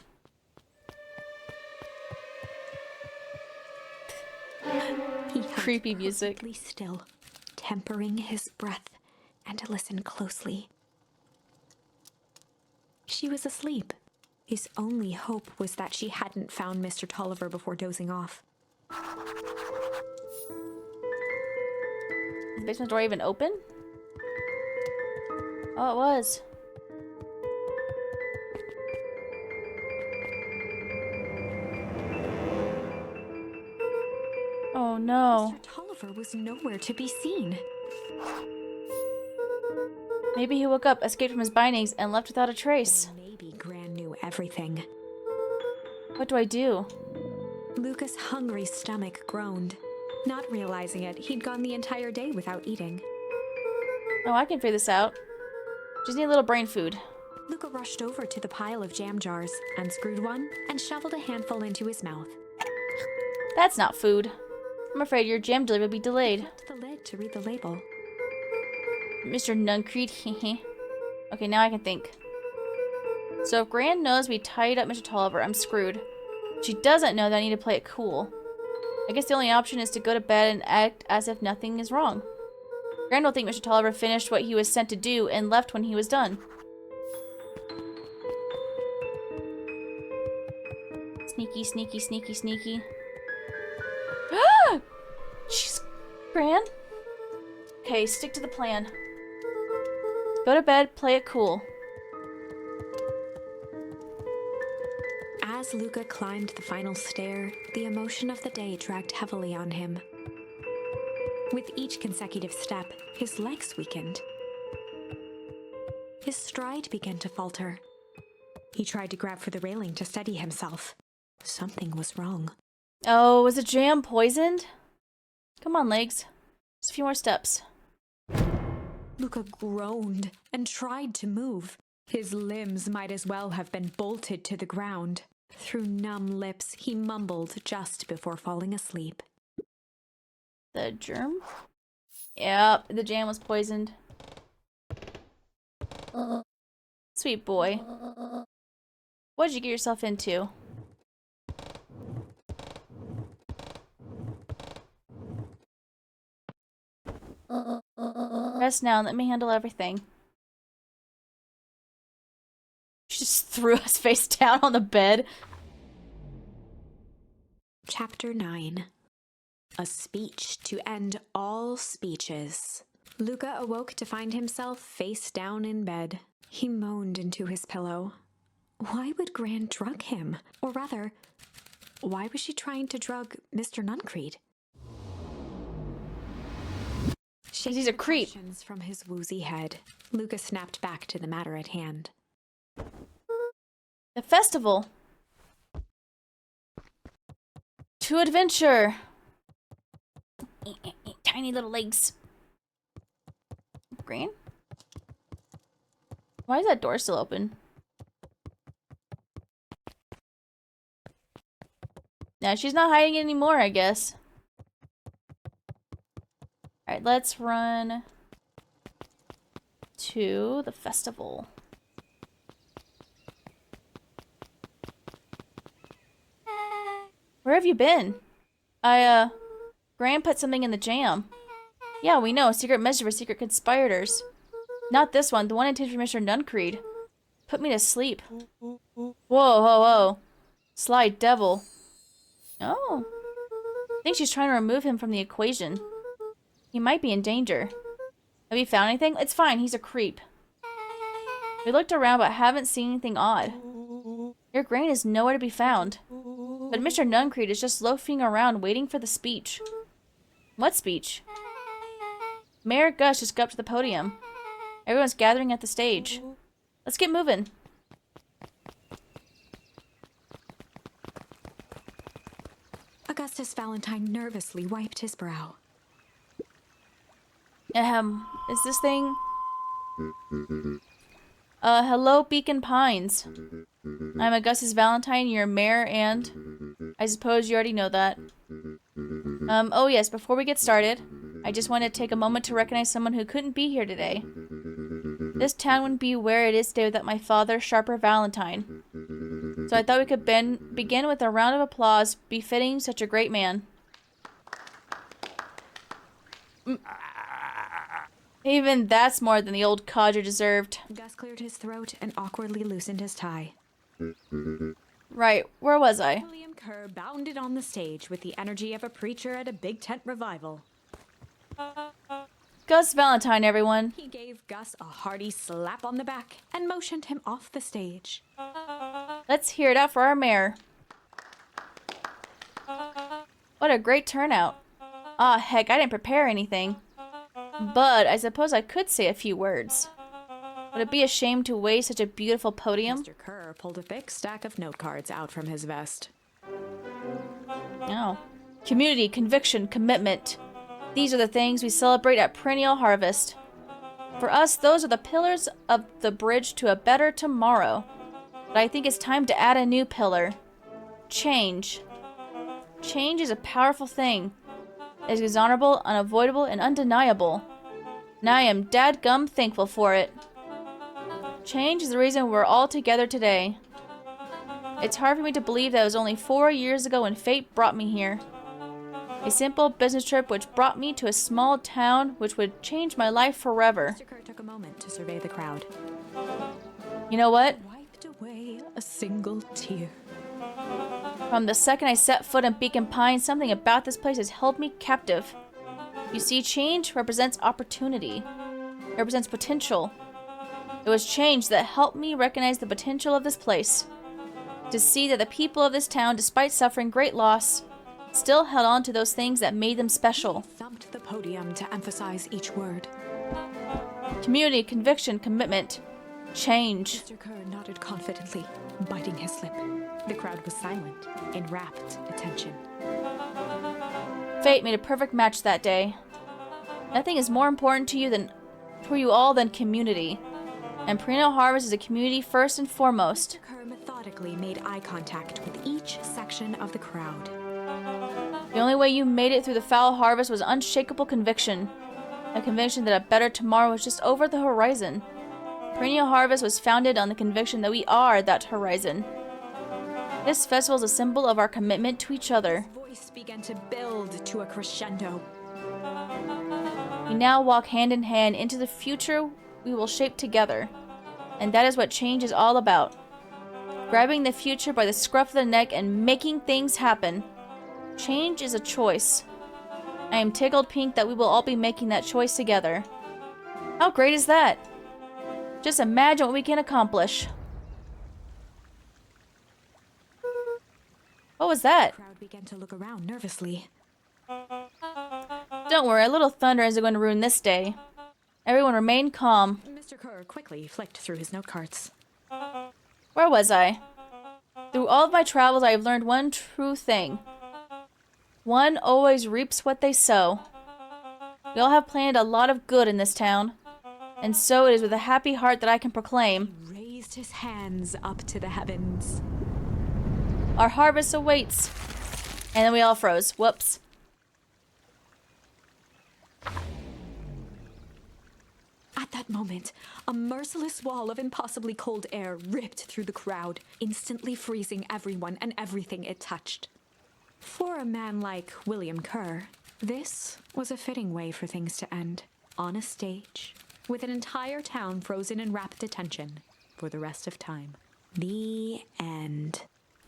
He held Creepy music. perfectly still, tempering his breath, and listened closely. She was asleep. His only hope was that she hadn't found Mr. Tolliver before dozing off. Is the basement door even open? Oh, it was. Oh no. Mr. Tolliver was nowhere to be seen. Maybe he woke up, escaped from his bindings, and left without a trace. Maybe Gran knew everything. What do I do? Luca's hungry stomach groaned. Not realizing it, he'd gone the entire day without eating. Oh, I can figure this out. Just need a little brain food. Luca rushed over to the pile of jam jars, unscrewed one, and shoveled a handful into his mouth. That's not food. I'm afraid your jam delivery will be delayed. Flipped the lid to read the label. Mr. Nuncreed, hehe. Okay, now I can think. So if Gran knows we tied up Mr. Tolliver, I'm screwed. She doesn't know that I need to play it cool. I guess the only option is to go to bed and act as if nothing is wrong. Gran will think Mr. Tolliver finished what he was sent to do and left when he was done. Sneaky, sneaky, sneaky, sneaky. Ah! She's... Gran? Okay, stick to the plan. Go to bed, play it cool. As Luca climbed the final stair, the emotion of the day dragged heavily on him. With each consecutive step, his legs weakened. His stride began to falter. He tried to grab for the railing to steady himself. Something was wrong. Oh, was the jam poisoned? Come on, legs. Just a few more steps. Luca groaned and tried to move. His limbs might as well have been bolted to the ground. Through numb lips, he mumbled just before falling asleep. The germ? Yep, the jam was poisoned. Sweet boy. What did you get yourself into? Rest now and let me handle everything. She just threw us face down on the bed. Chapter 9. A speech to end all speeches. Luca awoke to find himself face down in bed. He moaned into his pillow. Why would Gran drug him? Or rather, why was she trying to drug Mr. Nuncreed? He's a creep. Questions from his woozy head, Luca snapped back to the matter at hand. The festival. To adventure. Tiny little legs. Green? Why is that door still open? No, she's not hiding it anymore, I guess. Alright, let's run to the festival. Where have you been? Gran put something in the jam. Yeah, we know. A secret measure for secret conspirators. Not this one. The one intended for Mr. Nuncreed. Put me to sleep. Whoa, whoa, whoa. Sly devil. Oh. I think she's trying to remove him from the equation. He might be in danger. Have you found anything? It's fine. He's a creep. We looked around but haven't seen anything odd. Your Gran is nowhere to be found. But Mr. Nuncreed is just loafing around waiting for the speech. What speech? Mayor Gus just got up to the podium. Everyone's gathering at the stage. Let's get moving. Augustus Valentine nervously wiped his brow. Is this thing? Hello, Beacon Pines. I'm Augustus Valentine, your mayor, and... I suppose you already know that. Oh yes, before we get started, I just want to take a moment to recognize someone who couldn't be here today. This town wouldn't be where it is today without my father, Sharper Valentine. So I thought we could begin with a round of applause befitting such a great man. Even that's more than the old codger deserved. Gus cleared his throat and awkwardly loosened his tie. Right, where was I? William Kerr bounded on the stage with the energy of a preacher at a big tent revival. Gus Valentine, everyone. He gave Gus a hearty slap on the back and motioned him off the stage. Let's hear it out for our mayor. What a great turnout. Ah, heck, I didn't prepare anything. But I suppose I could say a few words. Would it be a shame to waste such a beautiful podium? Mr. Kerr pulled a thick stack of note cards out from his vest. No. Community, conviction, commitment. These are the things we celebrate at Perennial Harvest. For us, those are the pillars of the bridge to a better tomorrow. But I think it's time to add a new pillar. Change. Change is a powerful thing. It is honorable, unavoidable, and undeniable. And I am dadgum thankful for it. Change is the reason we're all together today. It's hard for me to believe that it was only 4 years ago when fate brought me here. A simple business trip which brought me to a small town which would change my life forever. Mr. Kerr took a moment to survey the crowd. You know what? Wiped away a single tear. From the second I set foot in Beacon Pine, something about this place has held me captive. You see, change represents opportunity. It represents potential. It was change that helped me recognize the potential of this place. To see that the people of this town, despite suffering great loss, still held on to those things that made them special. He thumped the podium to emphasize each word. Community, conviction, commitment. Change. Mr. Kerr nodded confidently, biting his lip. The crowd was silent, in rapt attention. Fate made a perfect match that day. Nothing is more important to you all than community. And Perennial Harvest is a community first and foremost. Mr. Kerr methodically made eye contact with each section of the crowd. The only way you made it through the foul harvest was unshakable conviction. A conviction that a better tomorrow was just over the horizon. Perennial Harvest was founded on the conviction that we are that horizon. This festival is a symbol of our commitment to each other. His voice began to build to a crescendo. We now walk hand in hand into the future we will shape together. And that is what change is all about. Grabbing the future by the scruff of the neck and making things happen. Change is a choice. I am tickled pink that we will all be making that choice together. How great is that? Just imagine what we can accomplish. What was that? The crowd began to look around nervously. Don't worry, a little thunder isn't going to ruin this day. Everyone remain calm. Mr. Kerr quickly flicked through his note cards. Where was I? Through all of my travels, I have learned one true thing. One always reaps what they sow. We all have planted a lot of good in this town. And so it is with a happy heart that I can proclaim, He raised his hands up to the heavens. our harvest awaits. And then we all froze. Whoops. At that moment, a merciless wall of impossibly cold air ripped through the crowd, instantly freezing everyone and everything it touched. For a man like William Kerr, this was a fitting way for things to end. On a stage, with an entire town frozen in rapt attention for the rest of time. The end.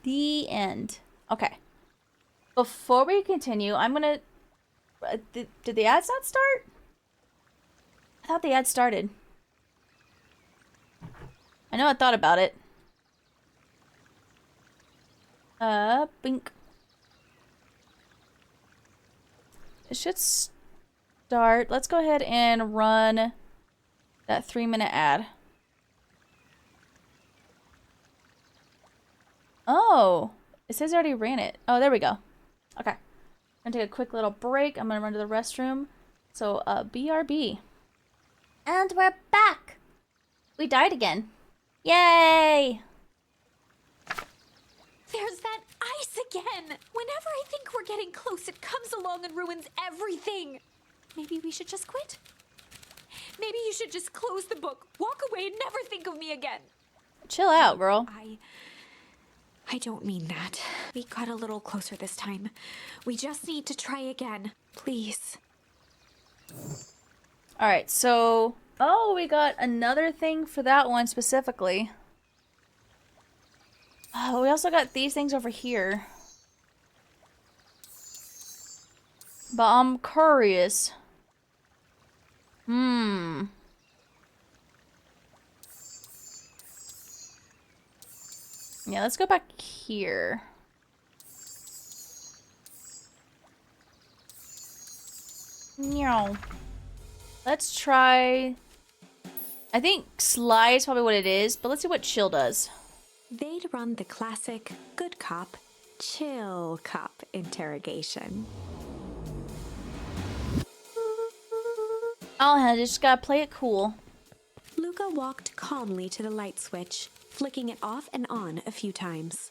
The end. Okay. Before we continue, I'm gonna... did the ads not start? I thought the ad started. I know I thought about it. Bink. It should start. Let's go ahead and run that 3-minute ad. Oh, it says I already ran it. Oh, there we go. Okay. I'm gonna take a quick little break. I'm gonna run to the restroom. So, BRB. And we're back! We died again. Yay! There's that Ice again! Whenever I think we're getting close, it comes along and ruins everything. Maybe we should just quit? Maybe you should just close the book, walk away, and never think of me again. Chill out, girl. I don't mean that. We got a little closer this time. We just need to try again. Please. Alright, so... Oh, we got another thing for that one specifically. Oh, we also got these things over here. But I'm curious. Yeah, let's go back here. No. Let's try... I think slide is probably what it is, but let's see what chill does. They'd run the classic good cop, chill cop interrogation. Oh, I just gotta play it cool. Luca walked calmly to the light switch, flicking it off and on a few times.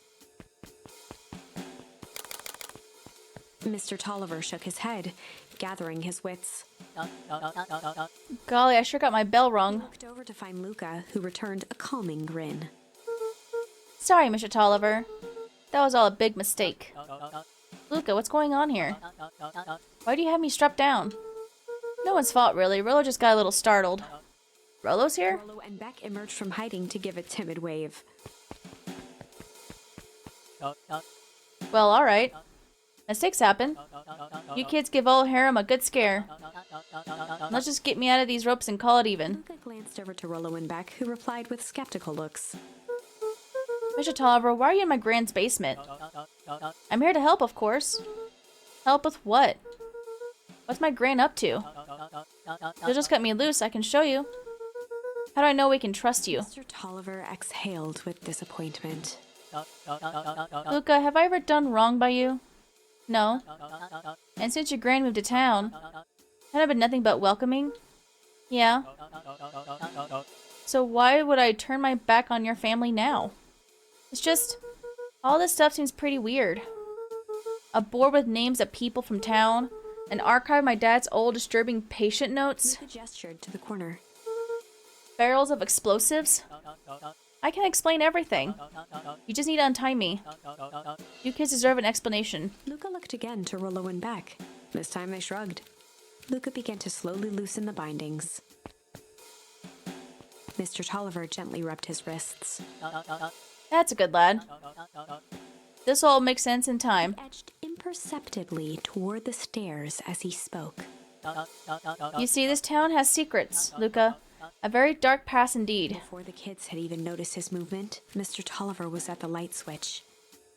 Mr. Tolliver shook his head, gathering his wits. Golly, I sure got my bell rung. He looked over to find Luca, who returned a calming grin. Sorry, Mr. Tolliver. That was all a big mistake. Luca, what's going on here? Why do you have me strapped down? No one's fault, really. Rollo just got a little startled. Rollo's here? Rollo and Beck emerged from hiding to give a timid wave. Well, alright. Mistakes happen. You kids give old Harem a good scare. Let's just get me out of these ropes and call it even. Luca glanced over to Rollo and Beck, who replied with skeptical looks. Mr. Tolliver, why are you in my grand's basement? I'm here to help, of course. Help with what? What's my gran up to? You'll just cut me loose, I can show you. How do I know we can trust you? Mr. Tolliver exhaled with disappointment. Luca, have I ever done wrong by you? No. And since your gran moved to town, had I been nothing but welcoming? Yeah. So why would I turn my back on your family now? It's just, all this stuff seems pretty weird. A board with names of people from town, an archive of my dad's old disturbing patient notes, Luca gestured to the corner. barrels of explosives. I can explain everything. You just need to untie me. You kids deserve an explanation. Luca looked again to Rollo and Beck. This time they shrugged. Luca began to slowly loosen the bindings. Mr. Tolliver gently rubbed his wrists. That's a good lad. This'll all make sense in time. He edged imperceptibly toward the stairs as he spoke. You see, this town has secrets, Luca. A very dark past indeed. Before the kids had even noticed his movement, Mr. Tolliver was at the light switch.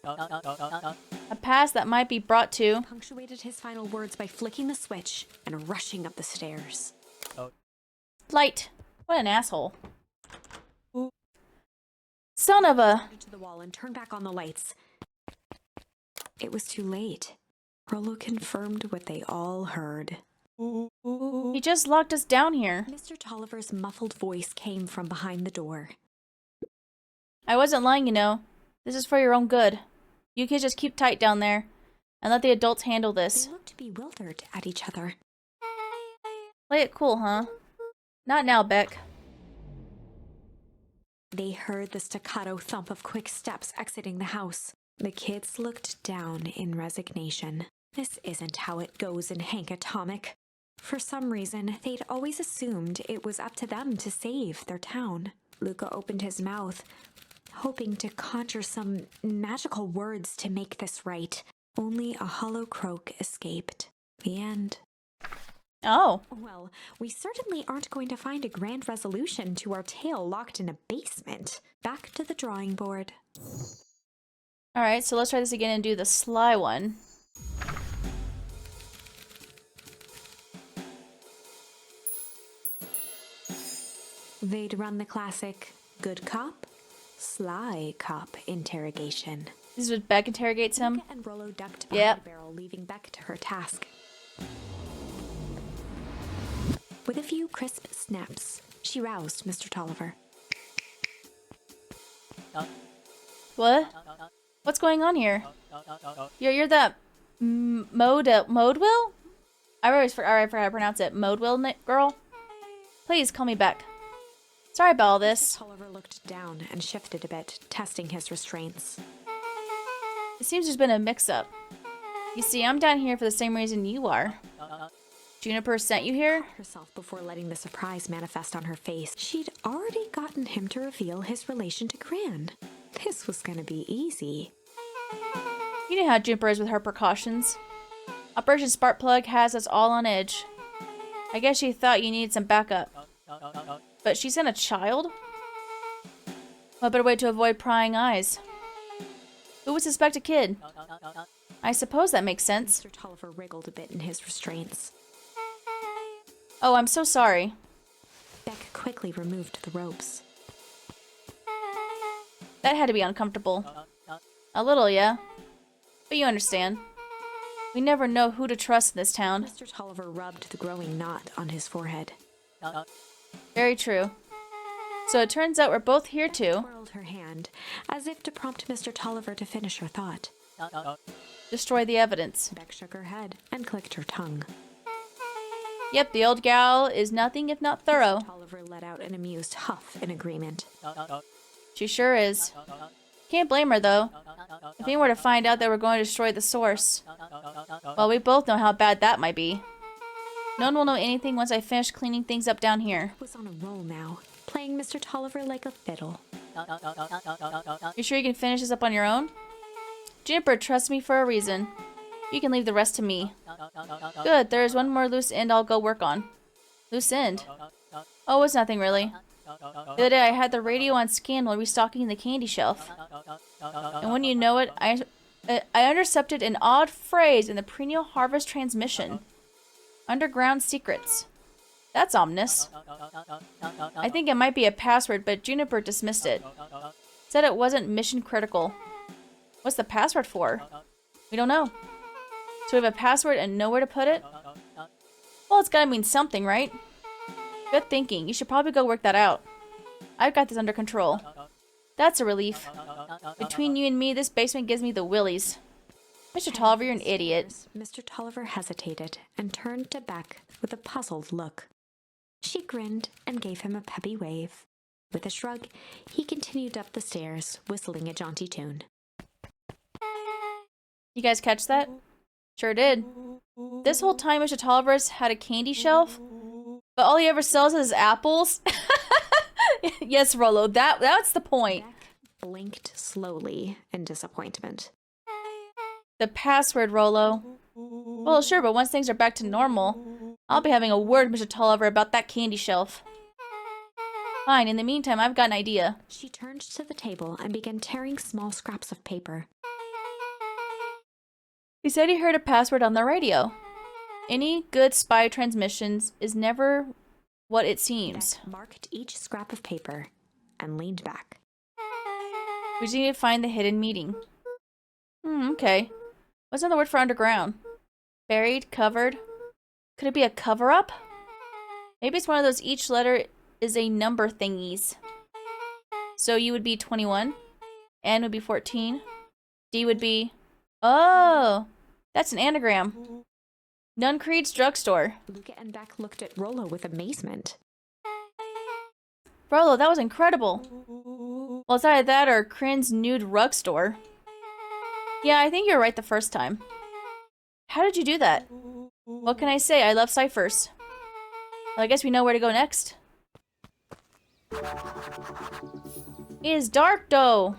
A past that might be brought to... Punctuated his final words by flicking the switch and rushing up the stairs. Light. What an asshole. Son of a... To the wall and turned back on the lights. It was too late. Rollo confirmed what they all heard. He just locked us down here. Mr. Tolliver's muffled voice came from behind the door. I wasn't lying, you know. This is for your own good. You kids just keep tight down there, and let the adults handle this. They looked bewildered at each other. Play it cool, huh? Not now, Beck. They heard the staccato thump of quick steps exiting the house. The kids looked down in resignation. This isn't how it goes in Hank Atomic. For some reason, they'd always assumed it was up to them to save their town. Luca opened his mouth, hoping to conjure some magical words to make this right. Only a hollow croak escaped. The end. Oh. Well, we certainly aren't going to find a grand resolution to our tale locked in a basement. Back to the drawing board. Alright, so let's try this again and do the sly one. They'd run the classic good cop, sly cop interrogation. This is what Beck interrogates him? Luca and Rollo ducked behind Yep. the barrel, leaving Beck to her task. With a few crisp snaps, she roused Mr. Tolliver. What? What's going on here? You're that Modewell? I forgot how to pronounce it. Modewell girl? Please call me Beck. Sorry about all this. Tolliver looked down and shifted a bit, testing his restraints. It seems there's been a mix-up. You see, I'm down here for the same reason you are. Juniper sent you here? Herself before letting the surprise manifest on her face. She'd already gotten him to reveal his relation to Gran. This was gonna be easy. You know how Juniper is with her precautions. Operation Sparkplug has us all on edge. I guess she thought you needed some backup. But she sent a child? What better way to avoid prying eyes? Who would suspect a kid? I suppose that makes sense. Mr. Tolliver wriggled a bit in his restraints. Oh, I'm so sorry. Beck quickly removed the ropes. That had to be uncomfortable. A little, yeah. But you understand. We never know who to trust in this town. Mr. Tolliver rubbed the growing knot on his forehead. Very true. So it turns out we're both here too. Twirled her hand, as if to prompt Mr. Tolliver to finish her thought. Destroy the evidence. Beck shook her head and clicked her tongue. Yep, the old gal is nothing if not thorough. Mr. Tolliver let out an amused huff in agreement. She sure is. Can't blame her though. If anyone were to find out that we're going to destroy the source, well, we both know how bad that might be. No one will know anything once I finish cleaning things up down here. Was on a roll now, playing Mr. Tolliver like a fiddle. You sure you can finish this up on your own? Juniper trusts me for a reason. You can leave the rest to me. Good, there is one more loose end I'll go work on. Loose end? Oh, it's nothing really. The other day I had the radio on scan while restocking the candy shelf. And when you know it, I intercepted an odd phrase in the perennial harvest transmission. Underground secrets. That's ominous. I think it might be a password, but Juniper dismissed it. Said it wasn't mission critical. What's the password for? We don't know. So we have a password and nowhere to put it? Well, it's gotta mean something, right? Good thinking. You should probably go work that out. I've got this under control. That's a relief. Between you and me, this basement gives me the willies. Mr. Tolliver, you're an idiot. Mr. Tolliver hesitated and turned to Beck with a puzzled look. She grinned and gave him a peppy wave. With a shrug, he continued up the stairs, whistling a jaunty tune. You guys catch that? Sure did. This whole time Mr. Tolliver's had a candy shelf, but all he ever sells is apples? Yes, Rollo, that's the point. Beck blinked slowly in disappointment. The password, Rollo. Well, sure, but once things are back to normal, I'll be having a word with Mr. Tolliver about that candy shelf. Fine, in the meantime, I've got an idea. She turned to the table and began tearing small scraps of paper. He said he heard a password on the radio. Any good spy transmissions is never what it seems. Beck marked each scrap of paper and leaned back. We just need to find the hidden meeting. Okay. What's another word for underground? Buried? Covered? Could it be a cover-up? Maybe it's one of those each letter is a number thingies. So you would be 21. N would be 14. D would be... Oh! That's an anagram. Nuncreed's drugstore. Luca and Beck looked at Rollo with amazement. Rollo, that was incredible. Well, it's either that or Crin's nude rug store. Yeah, I think you're right the first time. How did you do that? What can I say? I love ciphers. Well, I guess we know where to go next. It is dark, though.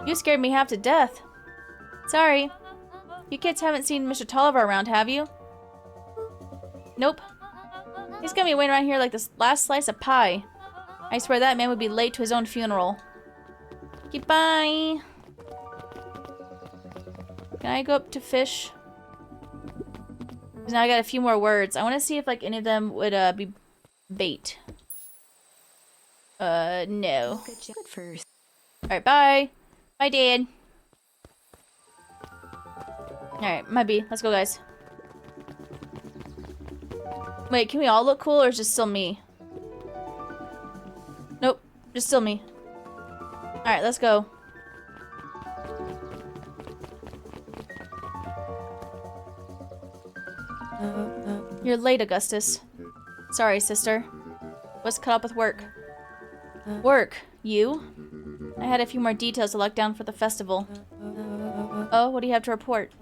You scared me half to death. Sorry. You kids haven't seen Mr. Tolliver around, have you? Nope. He's gonna be waiting around here like the last slice of pie. I swear that man would be late to his own funeral. Goodbye. Can I go up to fish? 'Cause now I got a few more words. I want to see if like any of them would be bait. No. Good job first. Alright, bye. Bye, Dad. Alright, might be. Let's go, guys. Wait, can we all look cool or is it just still me? Just still me. Alright, let's go. You're late, Augustus. Sorry, sister. Was caught up with work. Work? You? I had a few more details to lock down for the festival. Oh, what do you have to report?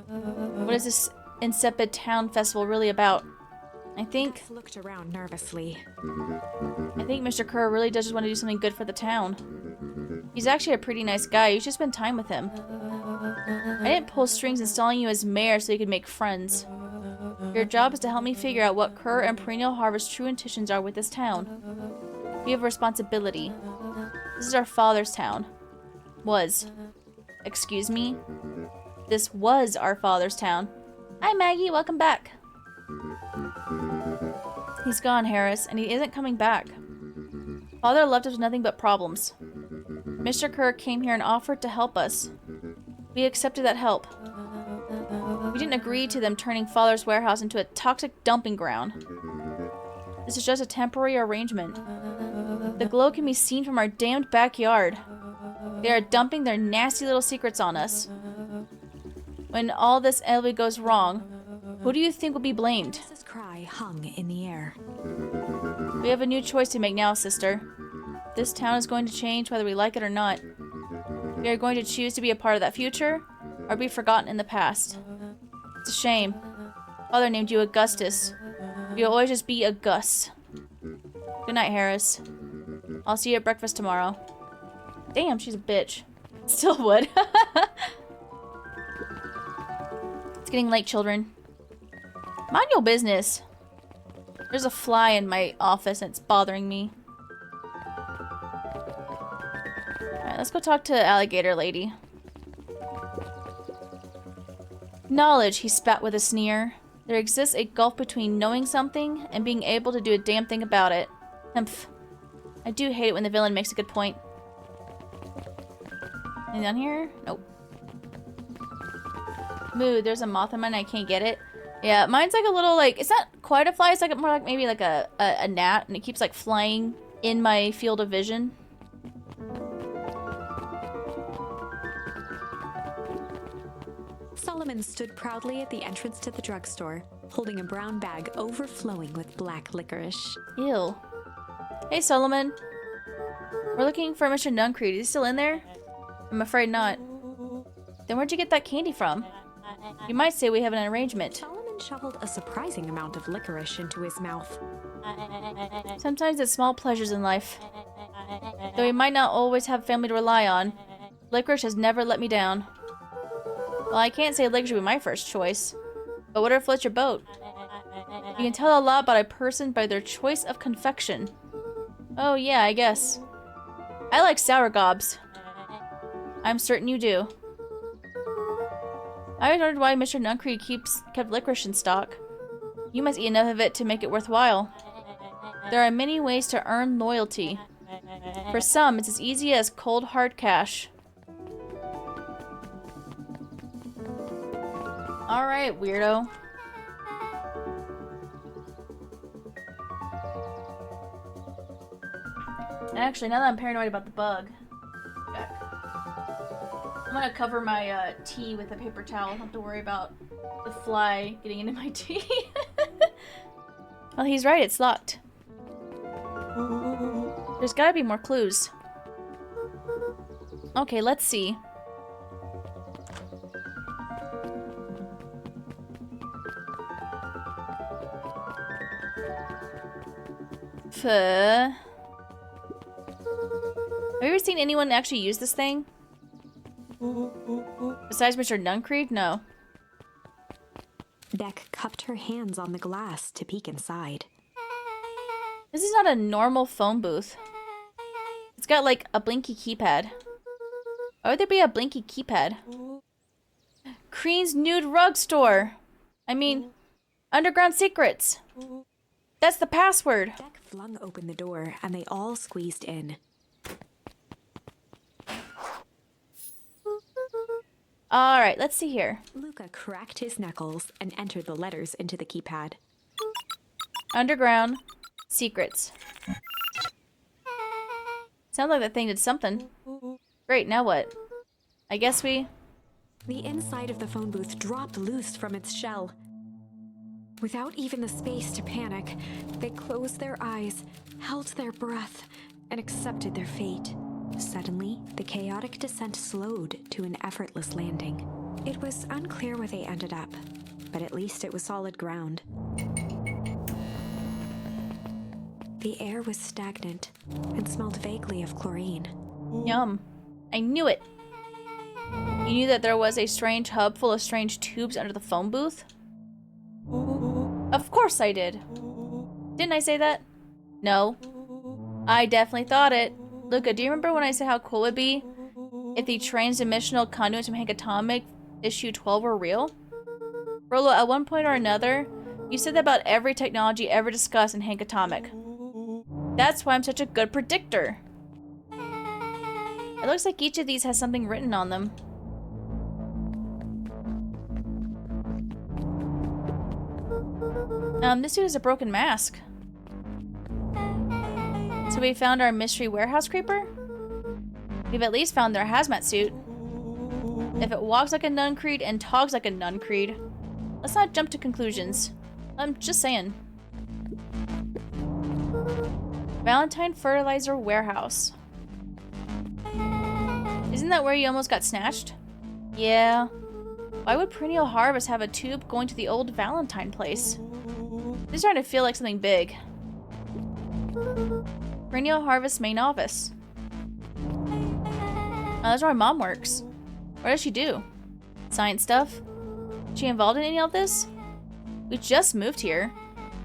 What is this insipid town festival really about? I think Looked around nervously. Mr. Kerr really does just want to do something good for the town. He's actually a pretty nice guy. You should spend time with him. I didn't pull strings installing you as mayor so you could make friends. Your job is to help me figure out what Kerr and Perennial Harvest's true intentions are with this town. We have a responsibility. This is our father's town. Was. Excuse me? This was our father's town. Hi, Maggie. Welcome back. He's gone, Harris, and he isn't coming back. Father left us with nothing but problems. Mr. Kerr came here and offered to help us. We accepted that help. We didn't agree to them turning Father's warehouse into a toxic dumping ground. This is just a temporary arrangement. The glow can be seen from our damned backyard. They are dumping their nasty little secrets on us. When all this inevitably goes wrong, who do you think will be blamed? This cry hung in the air. We have a new choice to make now, sister. This town is going to change whether we like it or not. We are going to choose to be a part of that future, or be forgotten in the past. It's a shame. Father named you Augustus. You'll always just be a Gus. Good night, Harris. I'll see you at breakfast tomorrow. Damn, she's a bitch. Still would. It's getting late, children. Mind your business. There's a fly in my office and it's bothering me. Alright, let's go talk to Alligator Lady. Knowledge, he spat with a sneer. There exists a gulf between knowing something and being able to do a damn thing about it. Humph. I do hate it when the villain makes a good point. Anything down here? Nope. Mood, there's a moth in mine, I can't get it. Yeah, mine's like a little, like, it's not quite a fly, it's like more like maybe like a gnat, and it keeps like flying in my field of vision. Solomon stood proudly at the entrance to the drugstore, holding a brown bag overflowing with black licorice. Ew. Hey, Solomon. We're looking for Mr. Nuncreed. Is he still in there? I'm afraid not. Then where'd you get that candy from? You might say we have an arrangement. Solomon shoveled a surprising amount of licorice into his mouth. Sometimes it's small pleasures in life. Though we might not always have family to rely on, licorice has never let me down. Well, I can't say licorice would be my first choice. But whatever floats your boat. You can tell a lot about a person by their choice of confection. Oh yeah, I guess. I like sour gobs. I'm certain you do. I always wondered why Mr. Nuncreed kept licorice in stock. You must eat enough of it to make it worthwhile. There are many ways to earn loyalty. For some, it's as easy as cold hard cash. Alright, weirdo. Actually, now that I'm paranoid about the bug, I'm gonna cover my tea with a paper towel. I don't have to worry about the fly getting into my tea. Well, he's right, it's locked. There's gotta be more clues. Okay, let's see. Have you ever seen anyone actually use this thing? Besides Mr. Nuncreed? No. Beck cupped her hands on the glass to peek inside. This is not a normal phone booth. It's got like a blinky keypad. Why would there be a blinky keypad? Crean's Nude Rug Store. I mean, Underground Secrets. That's the password. Beck flung open the door and they all squeezed in. Alright, let's see here. Luca cracked his knuckles and entered the letters into the keypad. Underground Secrets. Sounds like that thing did something. Great, now what? I guess we... The inside of the phone booth dropped loose from its shell. Without even the space to panic, they closed their eyes, held their breath, and accepted their fate. Suddenly, the chaotic descent slowed to an effortless landing. It was unclear where they ended up, but at least it was solid ground. The air was stagnant and smelled vaguely of chlorine. Yum. I knew it. You knew that there was a strange hub full of strange tubes under the phone booth? Of course I did. Didn't I say that? No. I definitely thought it. Luca, do you remember when I said how cool it would be if the transdimensional conduits from Hank Atomic issue 12 were real? Rolo, at one point or another, you said that about every technology ever discussed in Hank Atomic. That's why I'm such a good predictor. It looks like each of these has something written on them. This suit has a broken mask. So we found our mystery warehouse creeper? We've at least found their hazmat suit. If it walks like a nun creed and talks like a nun creed, let's not jump to conclusions. I'm just saying. Valentine Fertilizer Warehouse. Isn't that where you almost got snatched? Yeah. Why would Perennial Harvest have a tube going to the old Valentine place? This is starting to feel like something big. Perennial Harvest main office. Oh, that's where my mom works. What does she do? Science stuff? Is she involved in any of this? We just moved here.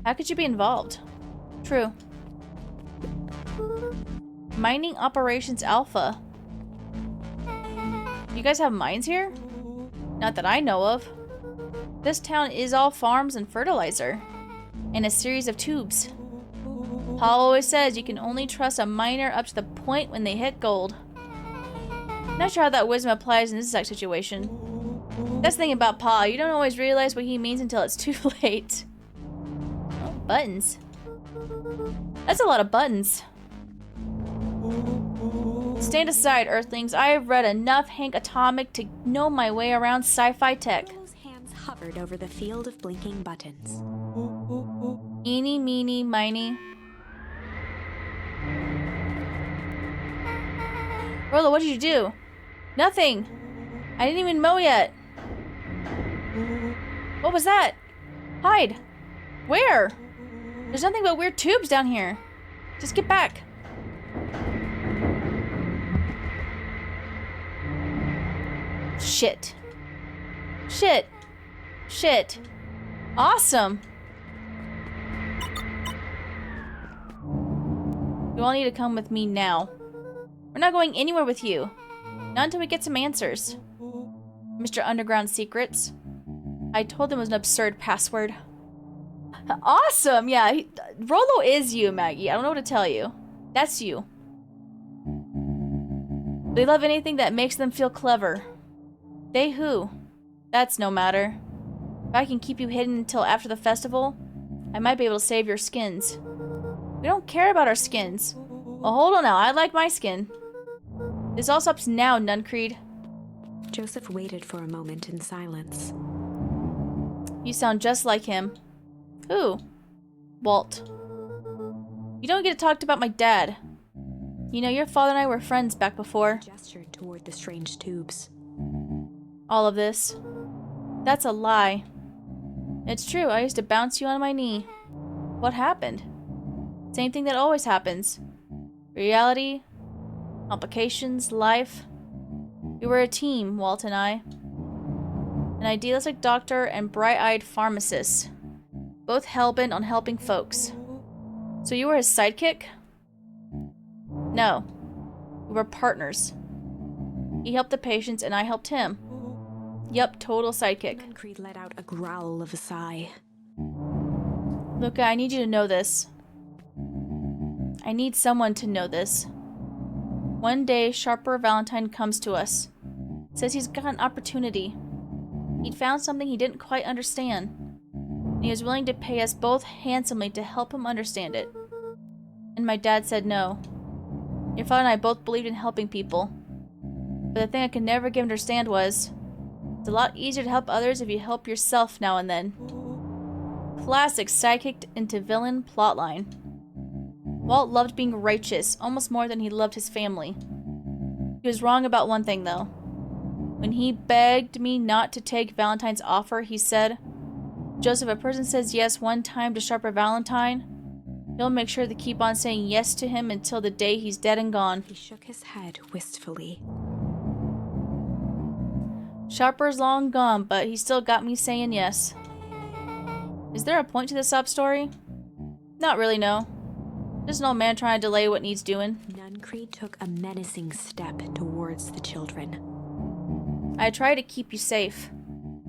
How could you be involved? True. Mining Operations Alpha. You guys have mines here? Not that I know of. This town is all farms and fertilizer. And a series of tubes. Paul always says you can only trust a miner up to the point when they hit gold. Not sure how that wisdom applies in this exact situation. That's the thing about Paul, you don't always realize what he means until it's too late. Oh, buttons. That's a lot of buttons. Stand aside, Earthlings. I have read enough Hank Atomic to know my way around sci-fi tech. Rolo's hands hovered over the field of blinking buttons. Eeny, meeny, miny. Rolo, what did you do? Nothing. I didn't even mow yet. What was that? Hide. Where? There's nothing but weird tubes down here. Just get back. Shit. Shit. Shit. Awesome. You all need to come with me now. We're not going anywhere with you. Not until we get some answers. Mr. Underground Secrets. I told them it was an absurd password. Awesome! Yeah, Rolo is you, Maggie. I don't know what to tell you. That's you. They love anything that makes them feel clever. They who? That's no matter. If I can keep you hidden until after the festival, I might be able to save your skins. We don't care about our skins. Well, hold on now. I like my skin. This all stops now, Nuncreed. Joseph waited for a moment in silence. You sound just like him. Who? Walt. You don't get to talk about my dad. You know, your father and I were friends back before. He gestured toward the strange tubes. All of this. That's a lie. It's true, I used to bounce you on my knee. What happened? Same thing that always happens. Reality, complications, life. We were a team, Walt and I. An idealistic doctor and bright-eyed pharmacist. Both hell-bent on helping folks. So you were his sidekick? No. We were partners. He helped the patients and I helped him. Yup, total sidekick. Creed let out a growl of a sigh. Luca, I need you to know this. I need someone to know this. One day, Sharper Valentine comes to us. Says he's got an opportunity. He'd found something he didn't quite understand. And he was willing to pay us both handsomely to help him understand it. And my dad said no. Your father and I both believed in helping people. But the thing I could never get him to understand was, it's a lot easier to help others if you help yourself now and then. Classic sidekick into villain plotline. Walt loved being righteous, almost more than he loved his family. He was wrong about one thing, though. When he begged me not to take Valentine's offer, he said, Joseph, if a person says yes one time to Sharper Valentine, he'll make sure to keep on saying yes to him until the day he's dead and gone. He shook his head wistfully. Sharper's long gone, but he still got me saying yes. Is there a point to this sub-story? Not really, no. Just an old man trying to delay what needs doing. Nuncreed took a menacing step towards the children. I try to keep you safe.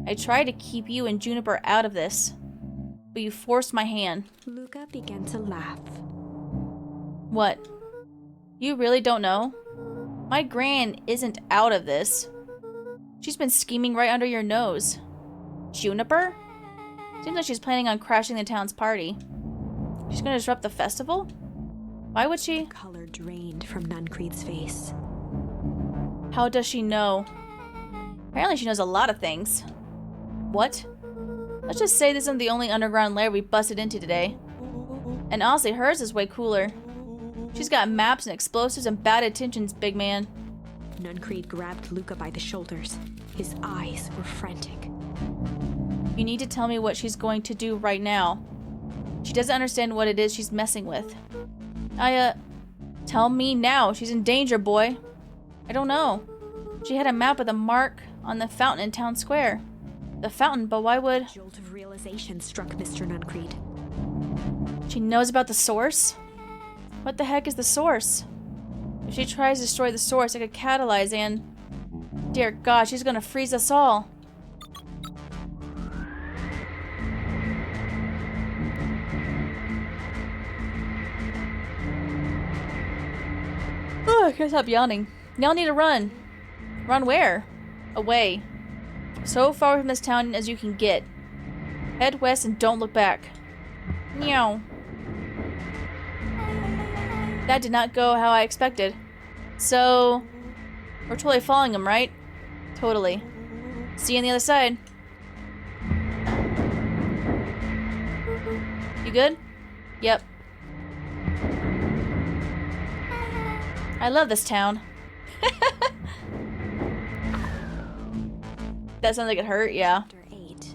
I try to keep you and Juniper out of this. But you forced my hand. Luca began to laugh. What? You really don't know? My gran isn't out of this. She's been scheming right under your nose. Juniper? Seems like she's planning on crashing the town's party. She's gonna disrupt the festival? Why would she? Color drained from Nuncreed's face. How does she know? Apparently she knows a lot of things. What? Let's just say this isn't the only underground lair we busted into today. And honestly, hers is way cooler. She's got maps and explosives and bad intentions, big man. Nuncreed grabbed Luca by the shoulders. His eyes were frantic. You need to tell me what she's going to do right now. She doesn't understand what it is she's messing with. Tell me now. She's in danger, boy. I don't know. She had a map with a mark on the fountain in town square. The fountain, but why would... A jolt of realization struck Mr. Nuncreed. She knows about the source? What the heck is the source? If she tries to destroy the source, it could catalyze and... Dear God, she's gonna freeze us all. Oh, I can't stop yawning. Y'all need to run. Run where? Away. So far from this town as you can get. Head west and don't look back. Meow. That did not go how I expected. So, we're totally following him, right? Totally. See you on the other side. You good? Yep. I love this town. That sounds like it hurt, yeah. Chapter 8.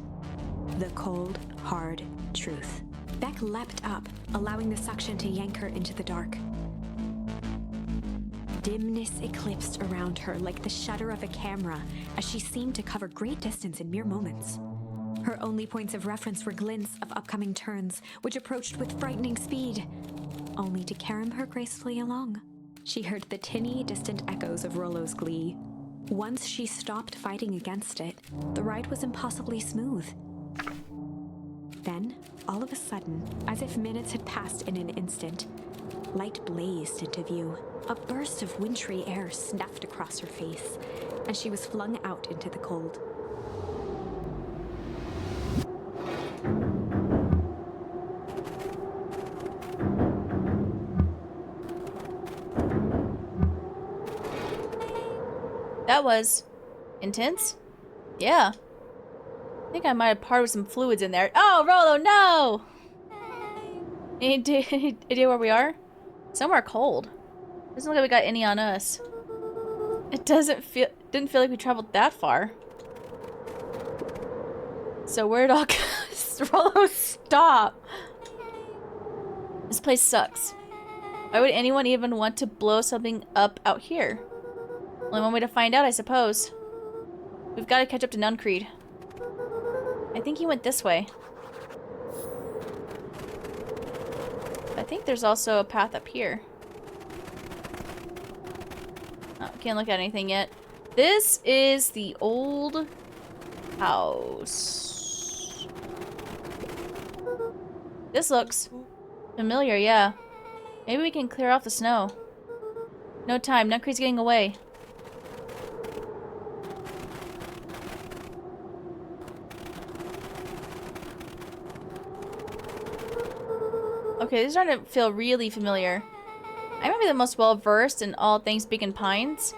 The cold, hard truth. Beck leapt up, allowing the suction to yank her into the dark. Dimness eclipsed around her like the shutter of a camera as she seemed to cover great distance in mere moments. Her only points of reference were glints of upcoming turns, which approached with frightening speed, only to carom her gracefully along. She heard the tinny, distant echoes of Rollo's glee. Once she stopped fighting against it, the ride was impossibly smooth. Then, all of a sudden, as if minutes had passed in an instant, light blazed into view. A burst of wintry air snuffed across her face, and she was flung out into the cold. That was intense? Yeah. I think I might have parted with some fluids in there. Oh, Rollo, no! Any idea where we are? Somewhere cold. Doesn't look like we got any on us. It didn't feel like we traveled that far. So where'd all Rollo, stop! This place sucks. Why would anyone even want to blow something up out here? Only one way to find out, I suppose. We've got to catch up to Nuncreed. I think he went this way. I think there's also a path up here. Oh, can't look at anything yet. This is the old house. This looks familiar, yeah. Maybe we can clear off the snow. No time, Nuncreed's getting away. Okay, this is starting to feel really familiar. I might be the most well-versed in all things Beacon Pines,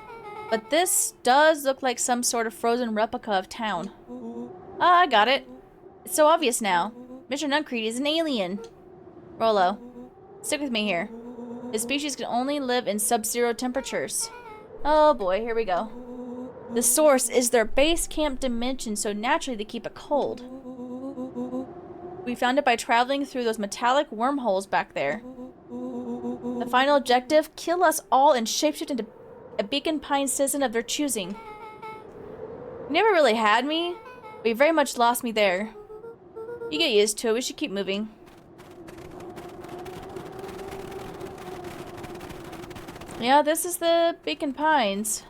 but this does look like some sort of frozen replica of town. Ah, I got it. It's so obvious now. Mr. Nuncreed is an alien. Rolo, stick with me here. His species can only live in sub-zero temperatures. Oh boy, here we go. The source is their base camp dimension, so naturally they keep it cold. We found it by traveling through those metallic wormholes back there. The final objective, kill us all and shapeshift into a Beacon Pine citizen of their choosing. You never really had me, but you very much lost me there. You get used to it, we should keep moving. Yeah, this is the Beacon Pines.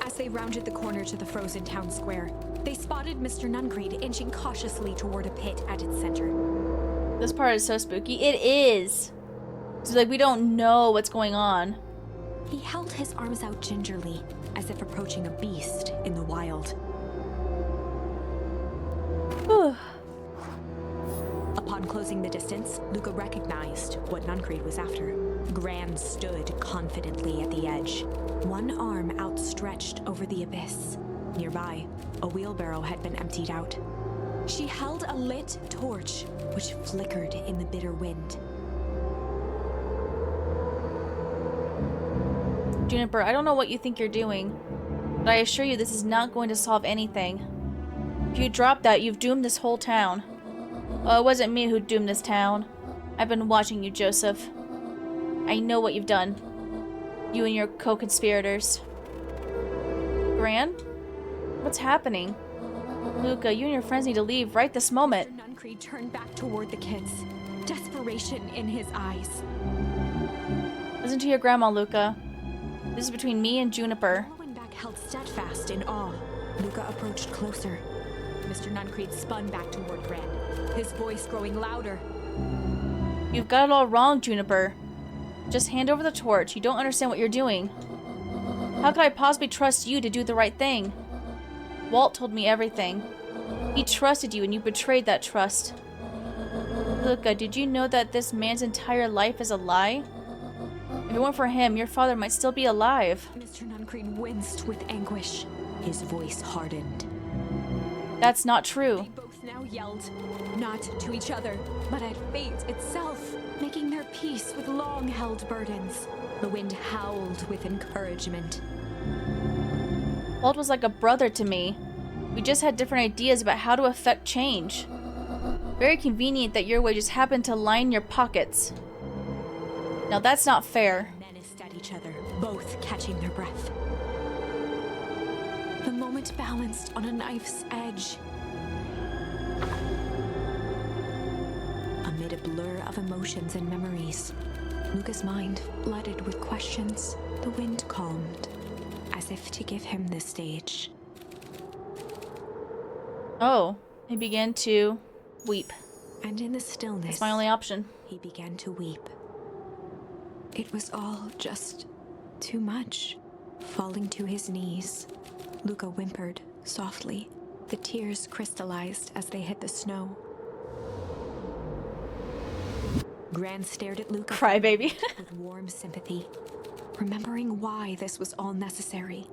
As they rounded the corner to the frozen town square, they spotted Mr. Nuncreed inching cautiously toward a pit at its center. This part is so spooky. It is. It's like we don't know what's going on. He held his arms out gingerly, as if approaching a beast in the wild. Whew. Upon closing the distance, Luca recognized what Nuncreed was after. Gran stood confidently at the edge, one arm outstretched over the abyss. Nearby, a wheelbarrow had been emptied out. She held a lit torch, which flickered in the bitter wind. Juniper, I don't know what you think you're doing, but I assure you this is not going to solve anything. If you drop that, you've doomed this whole town. Oh, it wasn't me who doomed this town. I've been watching you, Joseph. I know what you've done. You and your co-conspirators. Gran? What's happening? Luca, you and your friends need to leave right this moment. Nuncreed turned back toward the kids, desperation in his eyes. Listen to your grandma, Luca. This is between me and Juniper. Back held steadfast in awe. Luca approached closer. Mr. Nuncreed spun back toward Gran, his voice growing louder. You've got it all wrong, Juniper. Just hand over the torch. You don't understand what you're doing. How could I possibly trust you to do the right thing? Walt told me everything. He trusted you and you betrayed that trust. Luca, did you know that this man's entire life is a lie? If it weren't for him, your father might still be alive. Mr. Nuncreed winced with anguish. His voice hardened. That's not true. They both now yelled, not to each other, but at fate itself, making their peace with long-held burdens. The wind howled with encouragement. Walt was like a brother to me. We just had different ideas about how to effect change. Very convenient that your way just happened to line your pockets. Now that's not fair. Menaced at each other, both catching their breath. The moment balanced on a knife's edge. Amid a blur of emotions and memories, Luca's mind flooded with questions. The wind calmed, as if to give him the stage. Oh, he began to weep. And in the stillness, That's my only option. he began to weep. It was all just too much. Falling to his knees, Luca whimpered softly. The tears crystallized as they hit the snow. Gran stared at Luca Crybaby. with warm sympathy, remembering why this was all necessary.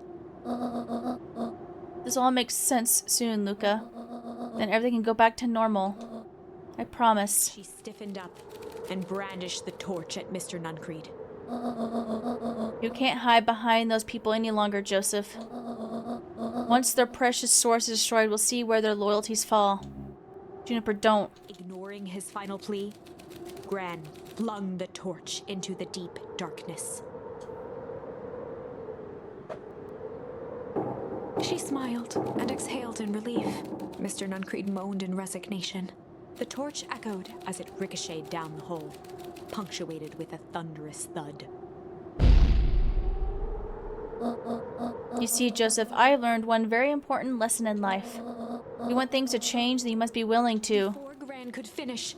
This all makes sense soon, Luca. Then everything can go back to normal. I promise. She stiffened up and brandished the torch at Mr. Nuncreed. You can't hide behind those people any longer, Joseph. Once their precious source is destroyed, we'll see where their loyalties fall. Juniper, don't. Ignoring his final plea, Gran flung the torch into the deep darkness. She smiled and exhaled in relief. Mr. Nuncreed moaned in resignation. The torch echoed as it ricocheted down the hole, punctuated with a thunderous thud. You see, Joseph, I learned one very important lesson in life. If you want things to change, then you must be willing to. Before Gran could finish,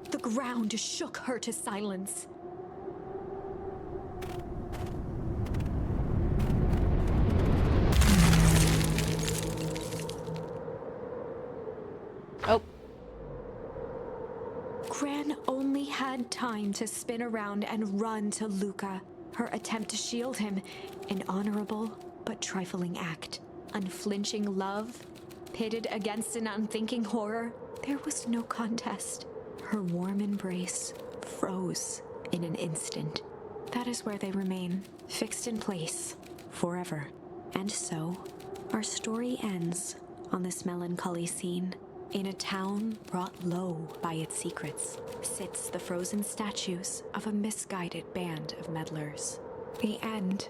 the ground shook her to silence. Oh. Gran only had time to spin around and run to Luca. Her attempt to shield him, an honorable but trifling act. Unflinching love, pitted against an unthinking horror, there was no contest. Her warm embrace froze in an instant. That is where they remain, fixed in place, forever. And so, our story ends on this melancholy scene. In a town brought low by its secrets, sits the frozen statues of a misguided band of meddlers. The end.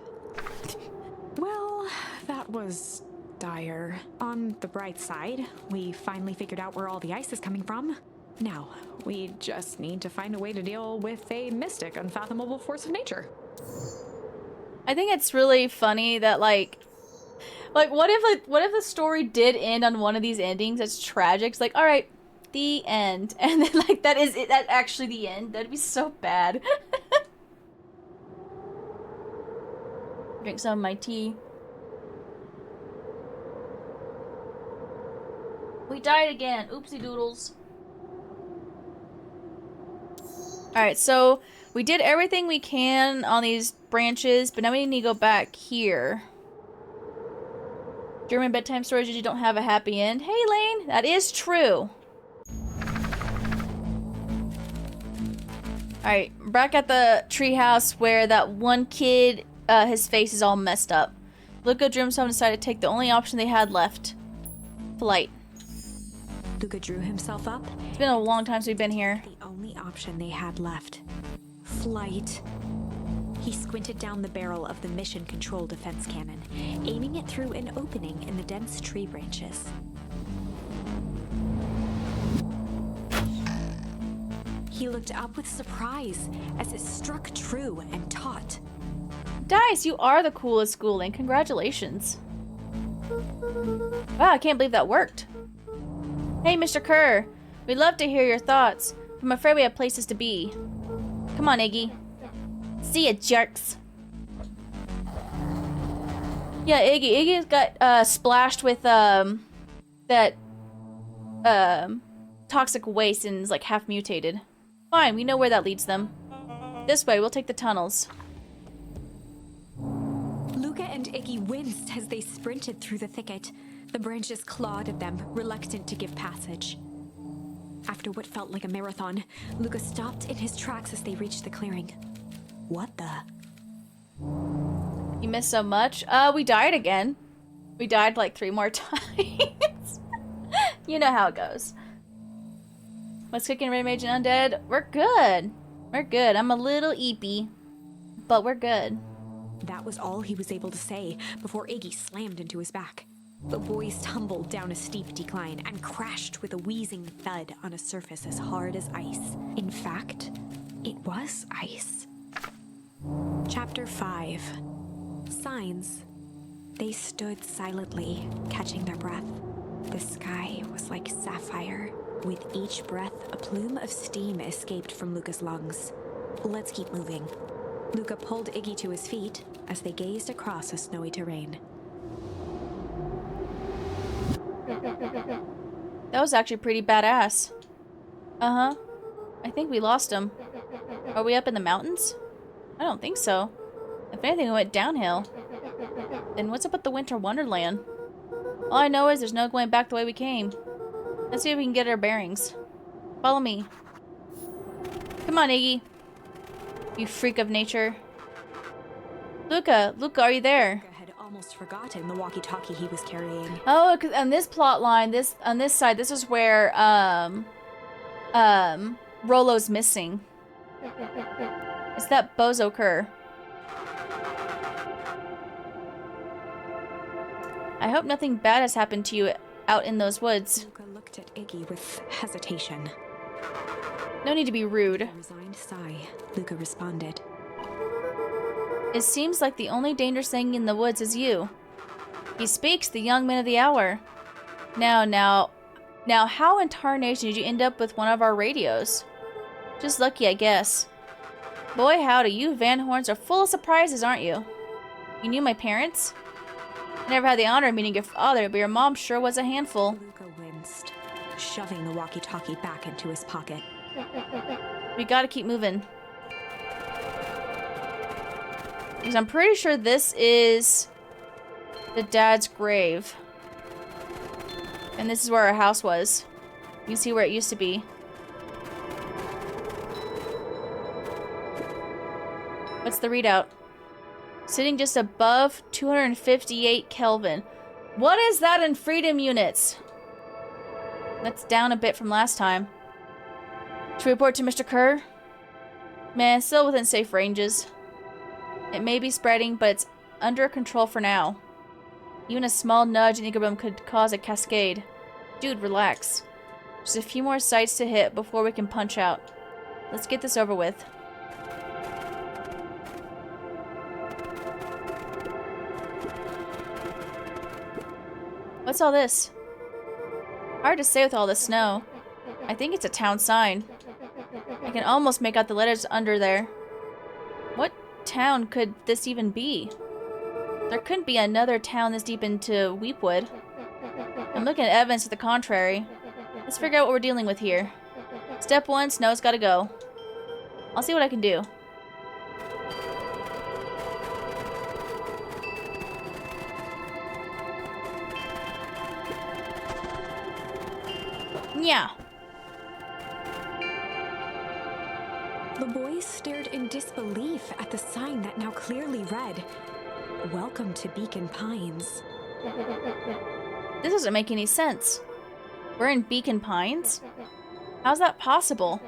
Well, that was dire. On the bright side, we finally figured out where all the ice is coming from. Now, we just need to find a way to deal with a mystic, unfathomable force of nature. I think it's really funny that like what if the story did end on one of these endings that's tragic? It's like, all right, the end, and then like that is it, that actually the end. That'd be so bad. Drink some of my tea. We died again. Oopsie doodles. Alright, so we did everything we can on these branches, but now we need to go back here. German bedtime stories usually don't have a happy end. Hey, Lane, that is true. Alright, back at the treehouse where that one kid, his face is all messed up. Luca, Dreamstone decided to take the only option they had left. Flight. Luca drew himself up. It's been a long time since we've been here. The only option they had left. Flight. He squinted down the barrel of the mission control defense cannon, aiming it through an opening in the dense tree branches. He looked up with surprise as it struck true and taut. Dice, you are the coolest schooling. Congratulations. Wow, I can't believe that worked. Hey, Mr. Kerr. We'd love to hear your thoughts. I'm afraid we have places to be. Come on, Iggy. See ya, jerks. Yeah, Iggy's got splashed with that toxic waste and is like half mutated. Fine, we know where that leads them. This way, we'll take the tunnels. Luca and Iggy winced as they sprinted through the thicket. The branches clawed at them, reluctant to give passage. After what felt like a marathon, Luca stopped in his tracks as they reached the clearing. What the? You missed so much. We died again. We died like 3 more times. You know how it goes. What's cooking, Ray Mage and Undead? We're good. We're good. I'm a little eepy, but we're good. That was all he was able to say before Iggy slammed into his back. The boys tumbled down a steep decline and crashed with a wheezing thud on a surface as hard as ice. In fact, it was ice. Chapter 5. Signs. They stood silently, catching their breath. The sky was like sapphire. With each breath, a plume of steam escaped from Luca's lungs. Let's keep moving. Luca pulled Iggy to his feet as they gazed across a snowy terrain. That was actually pretty badass. Uh-huh. I think we lost him. Are we up in the mountains? I don't think so. If anything, we went downhill. Then what's up with the Winter Wonderland? All I know is there's no going back the way we came. Let's see if we can get our bearings. Follow me. Come on, Iggy. You freak of nature. Luca, are you there? Luca had almost forgotten the walkie-talkie he was carrying. Oh, 'cause on this plot line, on this side, this is where Rollo's missing. It's that bozo Kerr. I hope nothing bad has happened to you out in those woods. Luca looked at Iggy with hesitation. No need to be rude. A resigned sigh, Luca responded. It seems like the only dangerous thing in the woods is you. He speaks, the young man of the hour. Now, how in tarnation did you end up with one of our radios? Just lucky, I guess. Boy, howdy, you Van Horns are full of surprises, aren't you? You knew my parents? I never had the honor of meeting your father, but your mom sure was a handful. Luca winced, shoving the walkie-talkie back into his pocket. We gotta keep moving. Because I'm pretty sure this is the dad's grave. And this is where our house was. You can see where it used to be. What's the readout? Sitting just above 258 Kelvin. What is that in freedom units? That's down a bit from last time. Should we report to Mr. Kerr? Man, still within safe ranges. It may be spreading, but it's under control for now. Even a small nudge in equilibrium could cause a cascade. Dude, relax. Just a few more sites to hit before we can punch out. Let's get this over with. What's all this? Hard to say with all the snow. I think it's a town sign. I can almost make out the letters under there. What town could this even be? There couldn't be another town this deep into Weepwood. I'm looking at evidence to the contrary. Let's figure out what we're dealing with here. Step 1, snow's gotta go. I'll see what I can do. Yeah. The boys stared in disbelief at the sign that now clearly read, "Welcome to Beacon Pines." This doesn't make any sense. We're in Beacon Pines? How's that possible?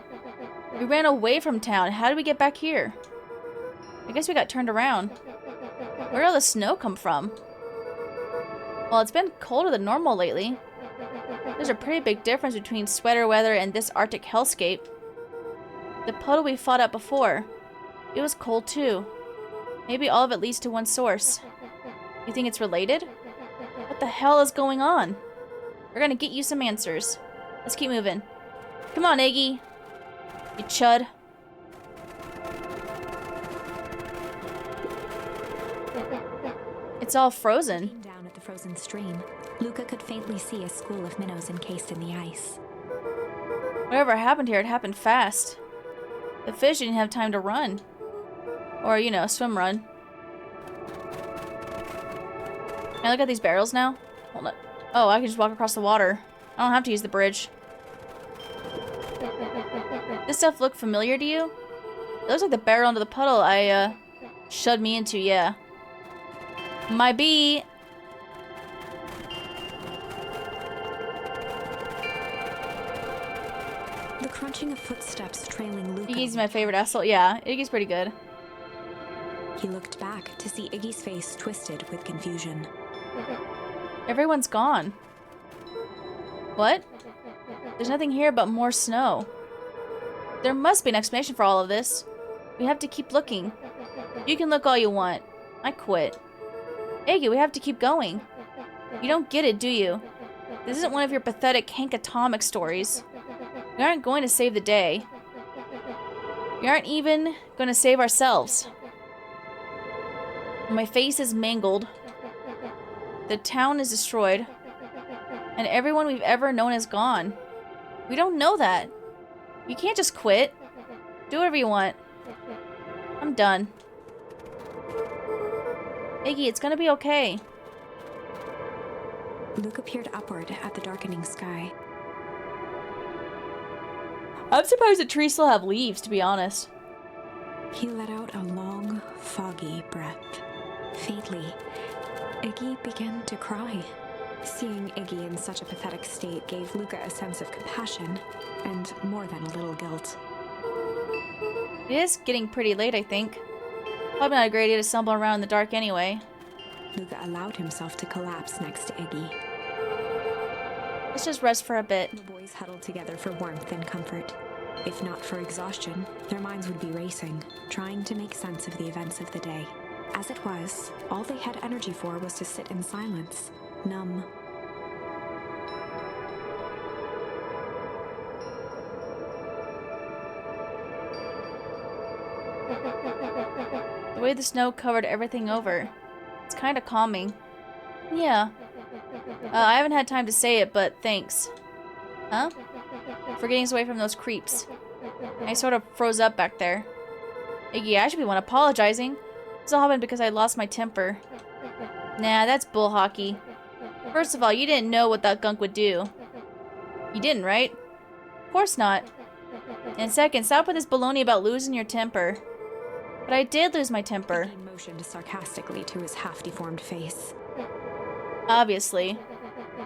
We ran away from town. How did we get back here? I guess we got turned around. Where did all the snow come from? Well, it's been colder than normal lately. There's a pretty big difference between sweater weather and this Arctic hellscape. The puddle we fought at before. It was cold too. Maybe all of it leads to one source. You think it's related? What the hell is going on? We're gonna get you some answers. Let's keep moving. Come on, Iggy. You chud. It's all frozen. Looking down at the frozen stream, Luca could faintly see a school of minnows encased in the ice. Whatever happened here, it happened fast. The fish didn't have time to run. Or, you know, swim run. Can I look at these barrels now? Hold on. Oh, I can just walk across the water. I don't have to use the bridge. This stuff look familiar to you? It looks like the barrel under the puddle I, shoved me into, yeah. Might be. The crunching of footsteps trailing Luca. Iggy's my favorite asshole. Yeah, Iggy's pretty good. He looked back to see Iggy's face twisted with confusion. Everyone's gone. What? There's nothing here but more snow. There must be an explanation for all of this. We have to keep looking. You can look all you want. I quit. Iggy, we have to keep going. You don't get it, do you? This isn't one of your pathetic Hank Atomic stories. We aren't going to save the day. We aren't even going to save ourselves. My face is mangled. The town is destroyed. And everyone we've ever known is gone. We don't know that. You can't just quit. Do whatever you want. I'm done. Iggy, it's gonna be okay. Luca peered upward at the darkening sky. I'm surprised the trees still have leaves, to be honest. He let out a long, foggy breath. Faintly, Iggy began to cry. Seeing Iggy in such a pathetic state gave Luca a sense of compassion, and more than a little guilt. It is getting pretty late, I think. Probably not a great idea to stumble around in the dark anyway. Luca allowed himself to collapse next to Iggy. Let's just rest for a bit. The boys huddled together for warmth and comfort. If not for exhaustion, their minds would be racing, trying to make sense of the events of the day. As it was, all they had energy for was to sit in silence, numb. The way the snow covered everything over. It's kind of calming. Yeah. I haven't had time to say it, but thanks. Huh? For getting us away from those creeps. I sort of froze up back there. Iggy, I should be one apologizing. This all happened because I lost my temper. Nah, that's bull hockey. First of all, you didn't know what that gunk would do. You didn't, right? Of course not. And second, stop with this baloney about losing your temper. But I did lose my temper. He motioned sarcastically to his half-deformed face. Obviously.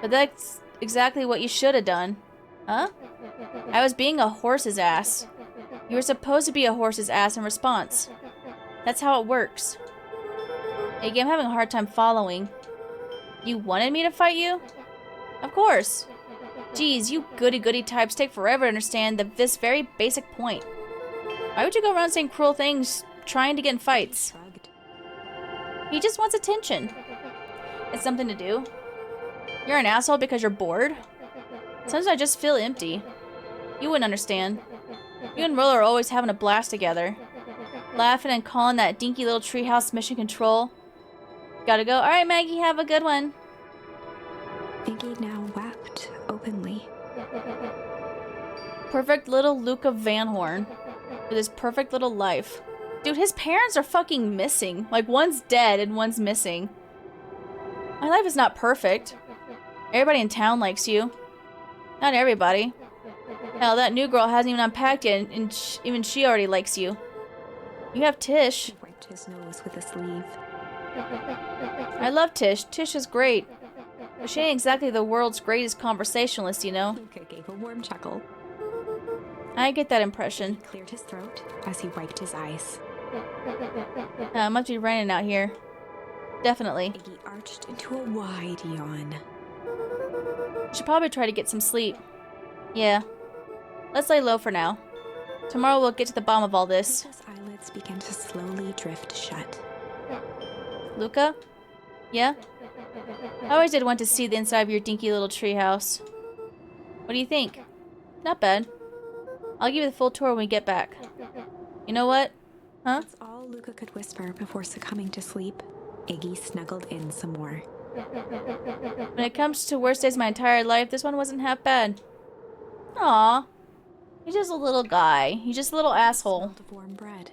But that's exactly what you should have done. Huh? I was being a horse's ass. You were supposed to be a horse's ass in response. That's how it works. Iggy, I'm having a hard time following. You wanted me to fight you? Of course. Geez, you goody-goody types take forever to understand this very basic point. Why would you go around saying cruel things, trying to get in fights? He just wants attention. It's something to do. You're an asshole because you're bored? Sometimes I just feel empty. You wouldn't understand. You and Roller are always having a blast together. Laughing and calling that dinky little treehouse mission control. Gotta go. Alright, Maggie, have a good one. Iggy now wept openly. Perfect little Luca Van Horn. With his perfect little life. Dude, his parents are fucking missing. Like, one's dead and one's missing. My life is not perfect. Everybody in town likes you. Not everybody. Hell, that new girl hasn't even unpacked yet, and even she already likes you. You have Tish. He wiped his nose with a sleeve. I love Tish. Tish is great. But she ain't exactly the world's greatest conversationalist, you know? Luca gave a warm chuckle. I get that impression. He cleared his throat as he wiped his eyes. It must be raining out here. Definitely. Iggy arched into a wide yawn. Should probably try to get some sleep. Yeah. Let's lay low for now. Tomorrow we'll get to the bottom of all this. Luca's eyelids began to slowly drift shut. Luca? Yeah? I always did want to see the inside of your dinky little treehouse. What do you think? Not bad. I'll give you the full tour when we get back. You know what? Huh? That's all Luca could whisper before succumbing to sleep. Iggy snuggled in some more. When it comes to worst days of my entire life, this one wasn't half bad. Aw. He's just a little guy. He's just a little asshole. Smelled of warm bread.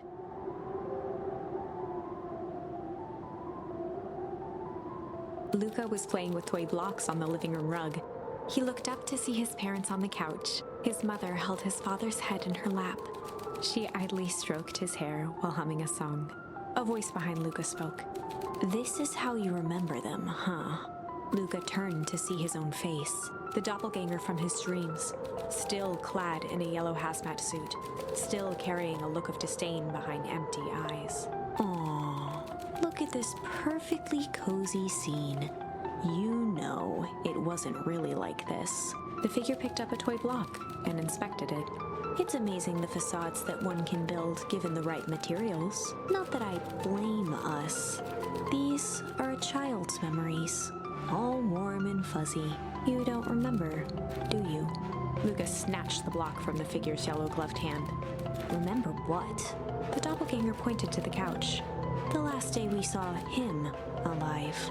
Luca was playing with toy blocks on the living room rug. He looked up to see his parents on the couch. His mother held his father's head in her lap. She idly stroked his hair while humming a song. A voice behind Luca spoke. "This is how you remember them, huh?" Luca turned to see his own face, the doppelganger from his dreams, still clad in a yellow hazmat suit, still carrying a look of disdain behind empty eyes. Aww, look at this perfectly cozy scene. You know it wasn't really like this. The figure picked up a toy block and inspected it. It's amazing the facades that one can build given the right materials. Not that I blame us. These are a child's memories, all warm and fuzzy. You don't remember, do you? Luca snatched the block from the figure's yellow-gloved hand. Remember what? The doppelganger pointed to the couch. The last day we saw him alive.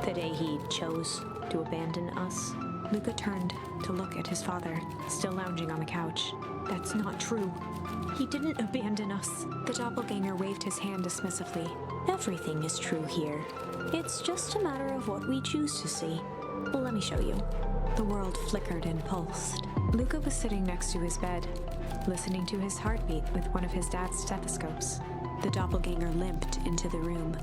The day he chose to abandon us. Luca turned to look at his father, still lounging on the couch. That's not true. He didn't abandon us. The doppelganger waved his hand dismissively. Everything is true here. It's just a matter of what we choose to see. Well, let me show you. The world flickered and pulsed. Luca was sitting next to his bed, listening to his heartbeat with one of his dad's stethoscopes. The doppelganger limped into the room.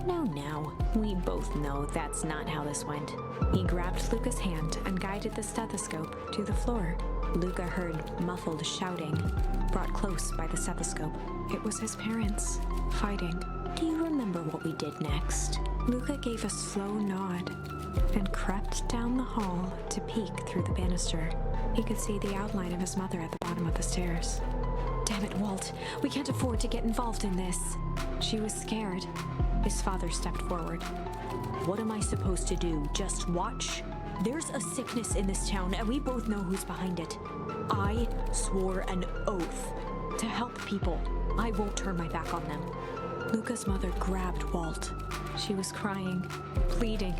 No, we both know that's not how this went. He grabbed Luca's hand and guided the stethoscope to the floor. Luca heard muffled shouting, brought close by the stethoscope. It was his parents, fighting. Do you remember what we did next? Luca gave a slow nod and crept down the hall to peek through the banister. He could see the outline of his mother at the bottom of the stairs. Damn it, Walt. We can't afford to get involved in this. She was scared. His father stepped forward. What am I supposed to do? Just watch? There's a sickness in this town, and we both know who's behind it. I swore an oath to help people. I won't turn my back on them. Luca's mother grabbed Walt. She was crying, pleading.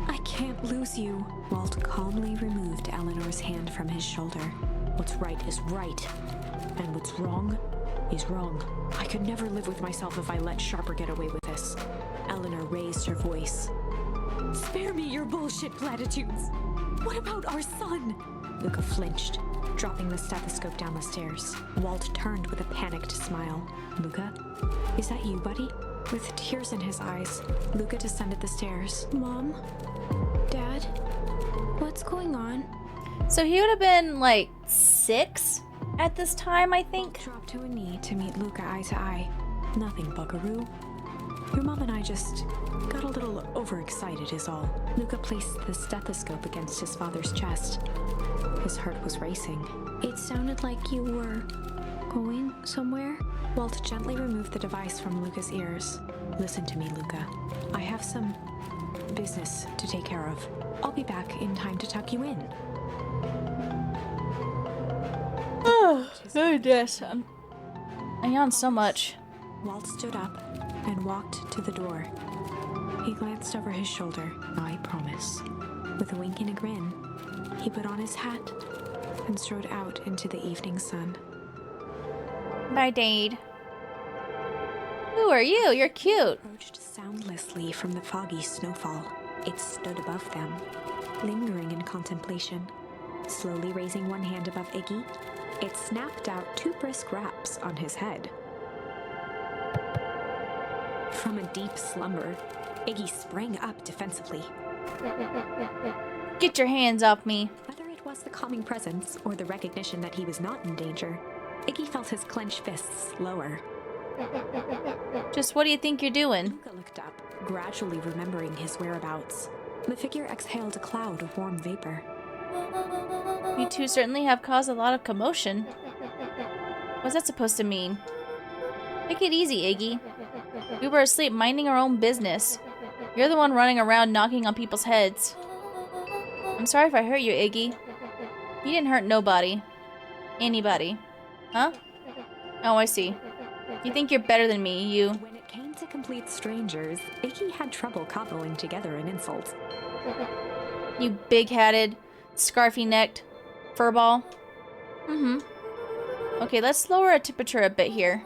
I can't lose you. Walt calmly removed Eleanor's hand from his shoulder. What's right is right. And what's wrong is wrong. I could never live with myself if I let Sharper get away with this. Eleanor raised her voice. Spare me your bullshit platitudes. What about our son? Luca flinched, dropping the stethoscope down the stairs. Walt turned with a panicked smile. Luca, is that you, buddy? With tears in his eyes, Luca descended the stairs. Mom? Dad? What's going on? So he would have been like 6 at this time, I think. Dropped to a knee to meet Luca eye to eye. Nothing, buckaroo. Your mom and I just got a little overexcited is all. Luca placed the stethoscope against his father's chest. His heart was racing. It sounded like you were going somewhere. Walt gently removed the device from Luca's ears. Listen to me, Luca. I have some business to take care of. I'll be back in time to tuck you in. Oh, goodness. I yawn so much. Walt stood up and walked to the door. He glanced over his shoulder. I promise. With a wink and a grin, he put on his hat and strode out into the evening sun. Bye, Dade. Who are you? You're cute. Approached soundlessly from the foggy snowfall. It stood above them, lingering in contemplation. Slowly raising one hand above Iggy, it snapped out 2 brisk raps on his head. From a deep slumber, Iggy sprang up defensively. Get your hands off me. Whether it was the calming presence or the recognition that he was not in danger, Iggy felt his clenched fists lower. Just what do you think you're doing? Luca looked up, gradually remembering his whereabouts. The figure exhaled a cloud of warm vapor. You two certainly have caused a lot of commotion. What's that supposed to mean? Take it easy, Iggy. We were asleep minding our own business. You're the one running around knocking on people's heads. I'm sorry if I hurt you, Iggy. You didn't hurt nobody. Anybody. Huh? Oh, I see. You think you're better than me, you. When it came to complete strangers, Iggy had trouble cobbling together an insult. You big-hatted, scarfy-necked furball. Mm-hmm. Okay, let's lower our temperature a bit here.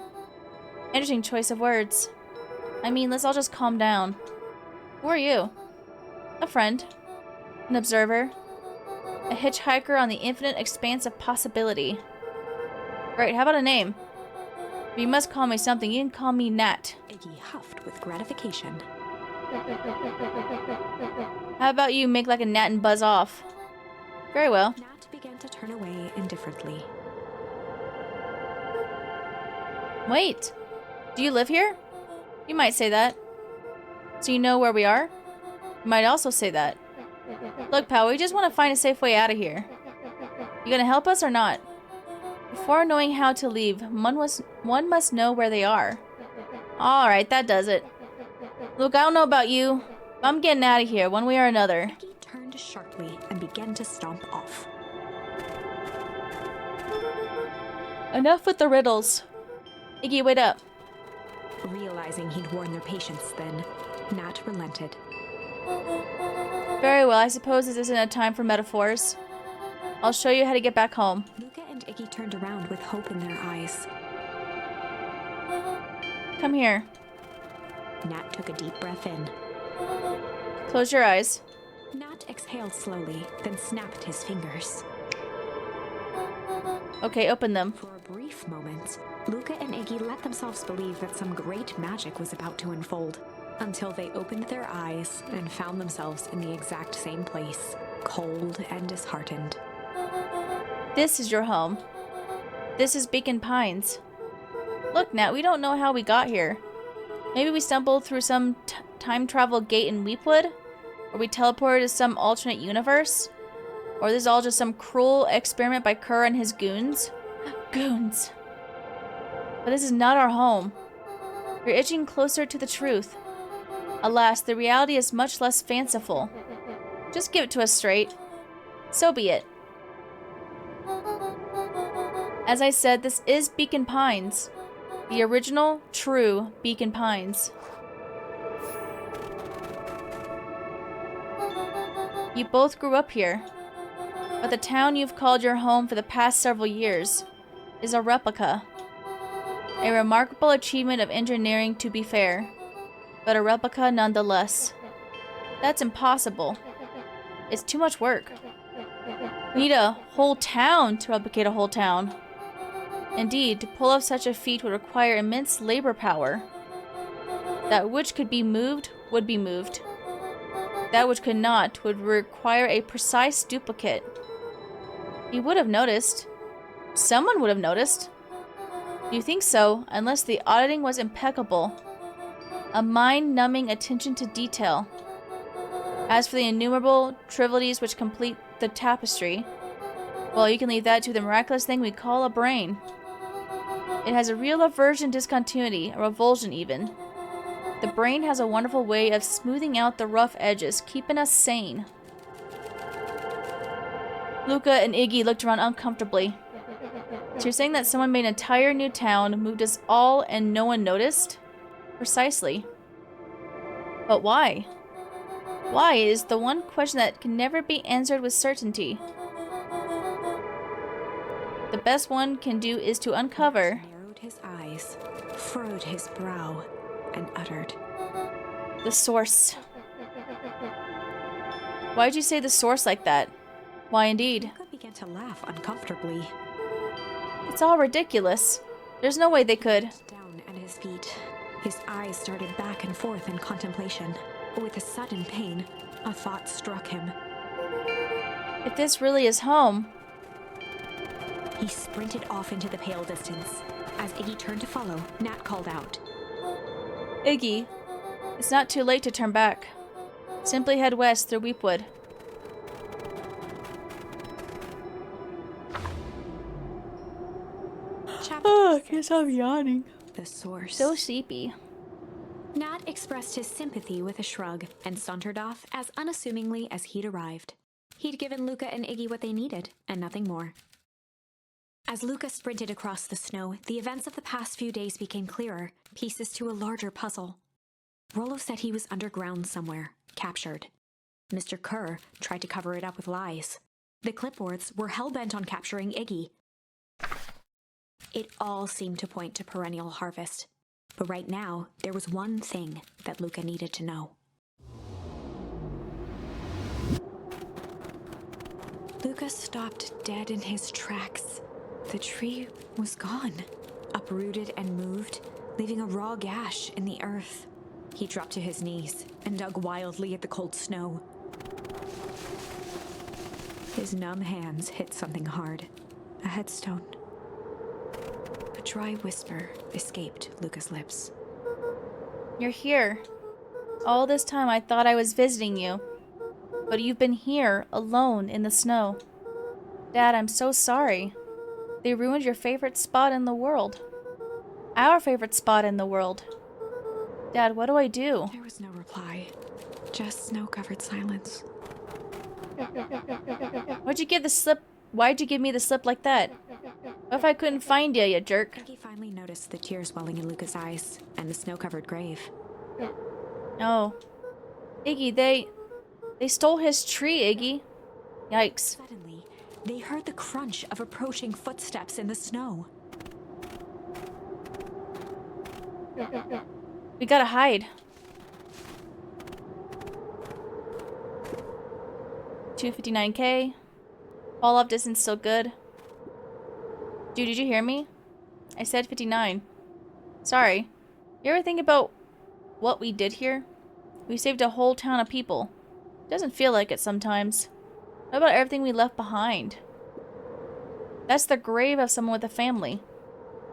Interesting choice of words. I mean, let's all just calm down. Who are you? A friend. An observer. A hitchhiker on the infinite expanse of possibility. Right, how about a name? If you must call me something, you can call me Nat. Iggy huffed with gratification. How about you make like a gnat and buzz off? Very well. Nat began to turn away indifferently. Wait. Do you live here? You might say that. So you know where we are? You might also say that. Look, pal, we just want to find a safe way out of here. You gonna help us or not? Before knowing how to leave, one must know where they are. Alright, that does it. Look, I don't know about you, but I'm getting out of here one way or another. Iggy turned sharply and began to stomp off. Enough with the riddles. Iggy, wait up. Realizing he'd worn their patience then, Nat relented. Very well, I suppose this isn't a time for metaphors. I'll show you how to get back home. Luca and Iggy turned around with hope in their eyes. Come here. Nat took a deep breath in. Close your eyes. Nat exhaled slowly, then snapped his fingers. Okay, open them. For a brief moment, Luca and Iggy let themselves believe that some great magic was about to unfold, until they opened their eyes and found themselves in the exact same place, cold and disheartened. This is your home. This is Beacon Pines. Look, Nat, we don't know how we got here. Maybe we stumbled through some time travel gate in Weepwood? Or we teleported to some alternate universe? Or this is all just some cruel experiment by Kerr and his goons? Goons. But this is not our home. You're itching closer to the truth. Alas, the reality is much less fanciful. Just give it to us straight. So be it. As I said, this is Beacon Pines. The original, true Beacon Pines. You both grew up here. But the town you've called your home for the past several years, is a replica. A remarkable achievement of engineering, to be fair, but a replica nonetheless. That's impossible. It's too much work. We need a whole town to replicate a whole town. Indeed, to pull off such a feat would require immense labor power. That which could be moved would be moved. That which could not would require a precise duplicate. He would have noticed. Someone would have noticed. You think so, unless the auditing was impeccable. A mind-numbing attention to detail. As for the innumerable trivialities which complete the tapestry, well, you can leave that to the miraculous thing we call a brain. It has a real aversion to discontinuity, a revulsion even. The brain has a wonderful way of smoothing out the rough edges, keeping us sane. Luca and Iggy looked around uncomfortably. So you're saying that someone made an entire new town, moved us all, and no one noticed? Precisely. But why? Why is the one question that can never be answered with certainty. The best one can do is to uncover. He narrowed his eyes, furrowed his brow, and uttered, The source. Why'd you say the source like that? Why indeed? Luca began to laugh uncomfortably. It's all ridiculous. There's no way they could. Down at his feet, his eyes started back and forth in contemplation. With a sudden pain, a thought struck him. If this really is home. He sprinted off into the pale distance. As Iggy turned to follow, Nat called out, Iggy, it's not too late to turn back. Simply head west through Weepwood. I guess I'm yawning. The source. So sleepy. Nat expressed his sympathy with a shrug and sauntered off as unassumingly as he'd arrived. He'd given Luca and Iggy what they needed, and nothing more. As Luca sprinted across the snow, the events of the past few days became clearer, pieces to a larger puzzle. Rollo said he was underground somewhere, captured. Mr. Kerr tried to cover it up with lies. The clipboards were hell-bent on capturing Iggy. It all seemed to point to perennial harvest. But right now, there was one thing that Luca needed to know. Luca stopped dead in his tracks. The tree was gone, uprooted and moved, leaving a raw gash in the earth. He dropped to his knees and dug wildly at the cold snow. His numb hands hit something hard, a headstone. A dry whisper escaped Luca's lips. You're here. All this time I thought I was visiting you. But you've been here, alone, in the snow. Dad, I'm so sorry. They ruined your favorite spot in the world. Our favorite spot in the world. Dad, what do I do? There was no reply, just snow-covered silence. Why'd you give me the slip like that? What if I couldn't find you, you jerk? Iggy finally noticed the tears welling in Luca's eyes and the snow-covered grave. Oh. Iggy, they stole his tree, Iggy. Yikes. Suddenly, they heard the crunch of approaching footsteps in the snow. We gotta hide. 259K. Fall off distance still good. Dude, did you hear me? I said 59. Sorry. You ever think about what we did here? We saved a whole town of people. Doesn't feel like it sometimes. What about everything we left behind? That's the grave of someone with a family.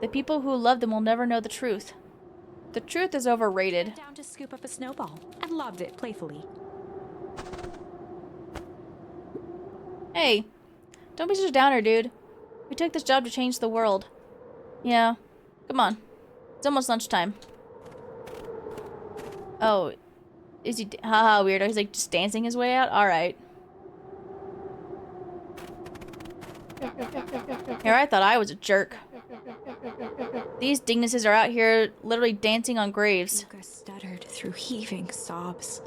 The people who loved them will never know the truth. The truth is overrated. Down to scoop up a snowball and lobbed it playfully. Hey, don't be such a downer, dude. We took this job to change the world. Yeah, come on. It's almost lunchtime. Oh, is he... Haha, weirdo. He's like just dancing his way out? Alright. Here, I thought I was a jerk. These dignities are out here literally dancing on graves. Luca stuttered through heaving sobs.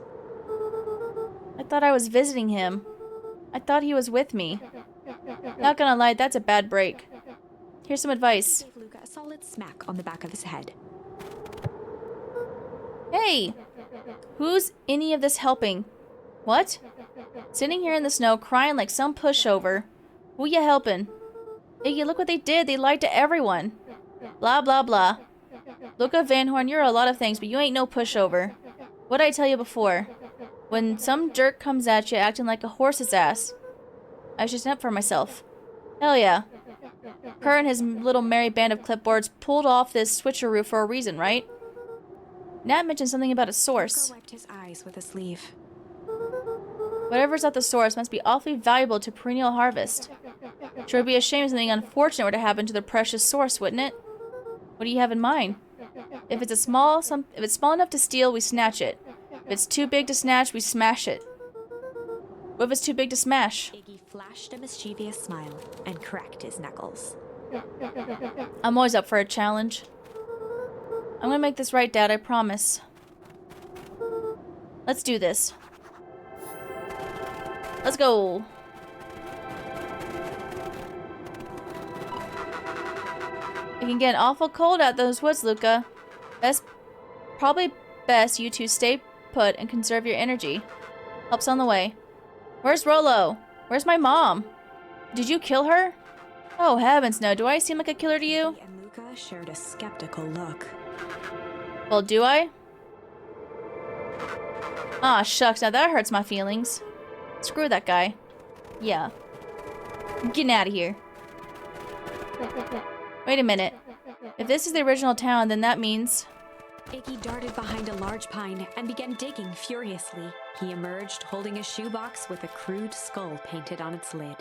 I thought I was visiting him. I thought he was with me. Not gonna lie, that's a bad break. Here's some advice. Gave Luca a solid smack on the back of his head. Hey! Who's any of this helping? What? Sitting here in the snow crying like some pushover. Who ya helping? Iggy, look what they did. They lied to everyone. Blah, blah, blah. Luca Van Horn, you're a lot of things, but you ain't no pushover. What'd I tell you before? When some jerk comes at you acting like a horse's ass, I should stand up for myself. Hell yeah. Kerr and his little merry band of clipboards pulled off this switcheroo for a reason, right? Nat mentioned something about a source. Luca wiped his eyes with a sleeve. Whatever's at the source must be awfully valuable to perennial harvest. Sure would be a shame if something unfortunate were to happen to the precious source, wouldn't it? What do you have in mind? If it's small enough to steal, we snatch it. If it's too big to snatch, we smash it. What if it's too big to smash? Iggy flashed a mischievous smile and cracked his knuckles. I'm always up for a challenge. I'm gonna make this right, Dad, I promise. Let's do this. Let's go. It can get awful cold out those woods, Luca. Probably best you two stay put and conserve your energy. Help's on the way. Where's Rolo? Where's my mom? Did you kill her? Oh, heavens no. Do I seem like a killer to you? Iggy and Luca shared a skeptical look. Well, do I? Aw, shucks. Now that hurts my feelings. Screw that guy. Yeah. I'm getting out of here. Wait a minute. If this is the original town, then that means... Iggy darted behind a large pine and began digging furiously. He emerged holding a shoebox with a crude skull painted on its lid.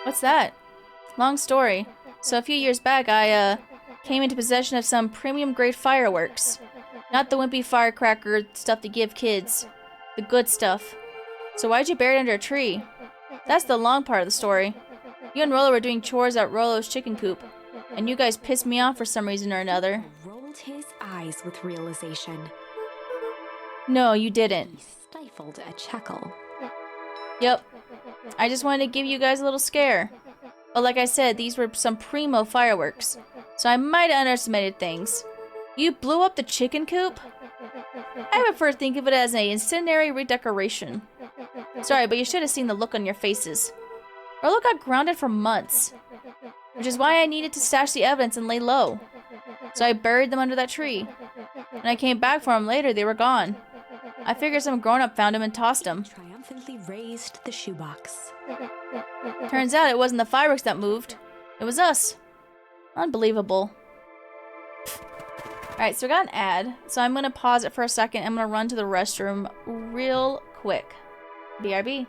What's that? Long story. So a few years back, I, came into possession of some premium-grade fireworks. Not the wimpy firecracker stuff to give kids. The good stuff. So why'd you bury it under a tree? That's the long part of the story. You and Rolo were doing chores at Rolo's chicken coop. And you guys pissed me off for some reason or another. Rolled his eyes with realization. No, you didn't. He stifled a chuckle. Yep. I just wanted to give you guys a little scare. But like I said, these were some primo fireworks. So I might have underestimated things. You blew up the chicken coop? I prefer to think of it as an incendiary redecoration. Sorry, but you should have seen the look on your faces. Rolo got grounded for months. Which is why I needed to stash the evidence and lay low. So I buried them under that tree. When I came back for them later, they were gone. I figured some grown-up found them and tossed them. Triumphantly raised the shoebox. Turns out it wasn't the fireworks that moved. It was us. Unbelievable. Alright, so we got an ad. So I'm going to pause it for a second. I'm going to run to the restroom real quick. BRB.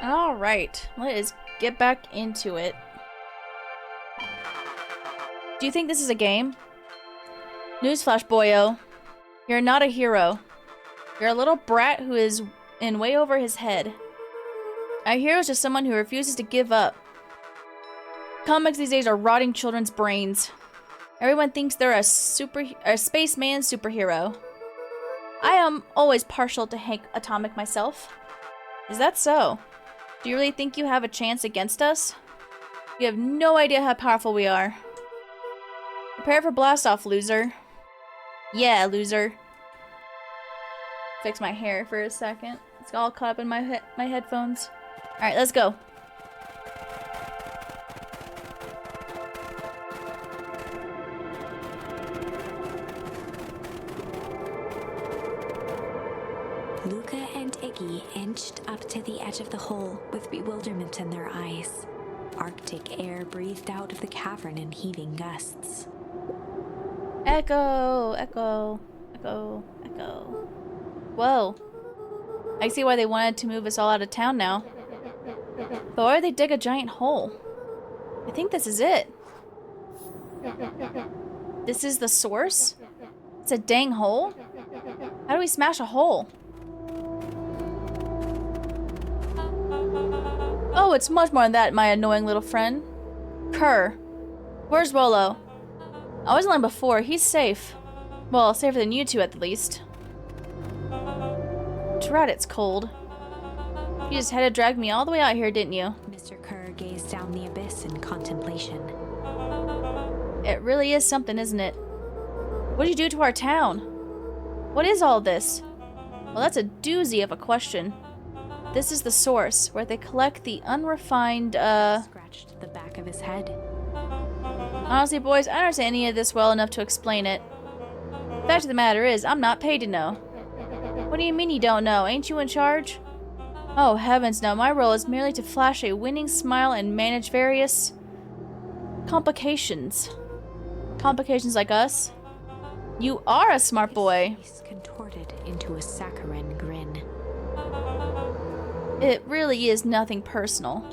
Alright, let us get back into it. Do you think this is a game? Newsflash, boyo. You're not a hero. You're a little brat who is in way over his head. A hero is just someone who refuses to give up. Comics these days are rotting children's brains. Everyone thinks they're a spaceman superhero. I am always partial to Hank Atomic myself. Is that so? Do you really think you have a chance against us? You have no idea how powerful we are. Prepare for blast-off, loser. Yeah, loser. Fix my hair for a second. It's all caught up in my headphones. Alright, let's go. Luca and Iggy inched up to the edge of the hole with bewilderment in their eyes. Arctic air breathed out of the cavern in heaving gusts. Echo, echo, echo, echo. Whoa. I see why they wanted to move us all out of town now. But why would they dig a giant hole? I think this is it. This is the source? It's a dang hole? How do we smash a hole? Oh, it's much more than that, my annoying little friend. Kerr. Where's Rolo? I was lying before. He's safe. Well, safer than you two at the least. Drat, it's cold. You just had to drag me all the way out here, didn't you? Mr. Kerr gazed down the abyss in contemplation. It really is something, isn't it? What'd you do to our town? What is all this? Well, that's a doozy of a question. This is the source, where they collect the unrefined, Scratched the back of his head. Honestly, boys, I don't understand any of this well enough to explain it. The fact of the matter is, I'm not paid to know. What do you mean you don't know? Ain't you in charge? Oh, heavens no. My role is merely to flash a winning smile and manage various complications. Complications like us? You are a smart boy. His face contorted into a saccharine grin. It really is nothing personal.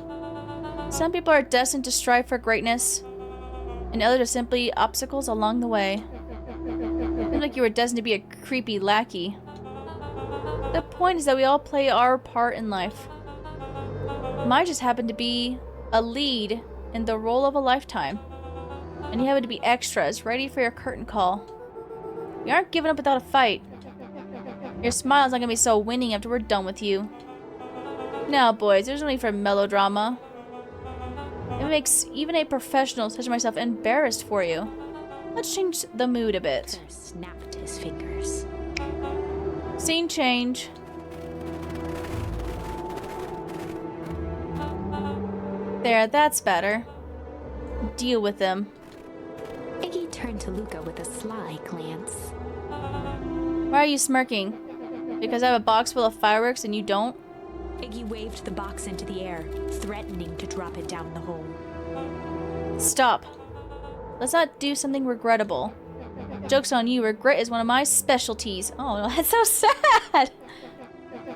Some people are destined to strive for greatness, and others are simply obstacles along the way. Seems like you were destined to be a creepy lackey. The point is that we all play our part in life. Mine just happened to be a lead in the role of a lifetime, and you happen to be extras ready for your curtain call. We aren't giving up without a fight. Your smile's not gonna be so winning after we're done with you. Now, boys, there's no need for melodrama. It makes even a professional such as myself embarrassed for you. Let's change the mood a bit. Kerr snapped his fingers. Scene change. There, that's better. Deal with them. Iggy turned to Luca with a sly glance. Why are you smirking? Because I have a box full of fireworks and you don't? Iggy waved the box into the air, threatening to drop it down the hole. Stop. Let's not do something regrettable. Joke's on you, regret is one of my specialties. Oh, that's so sad!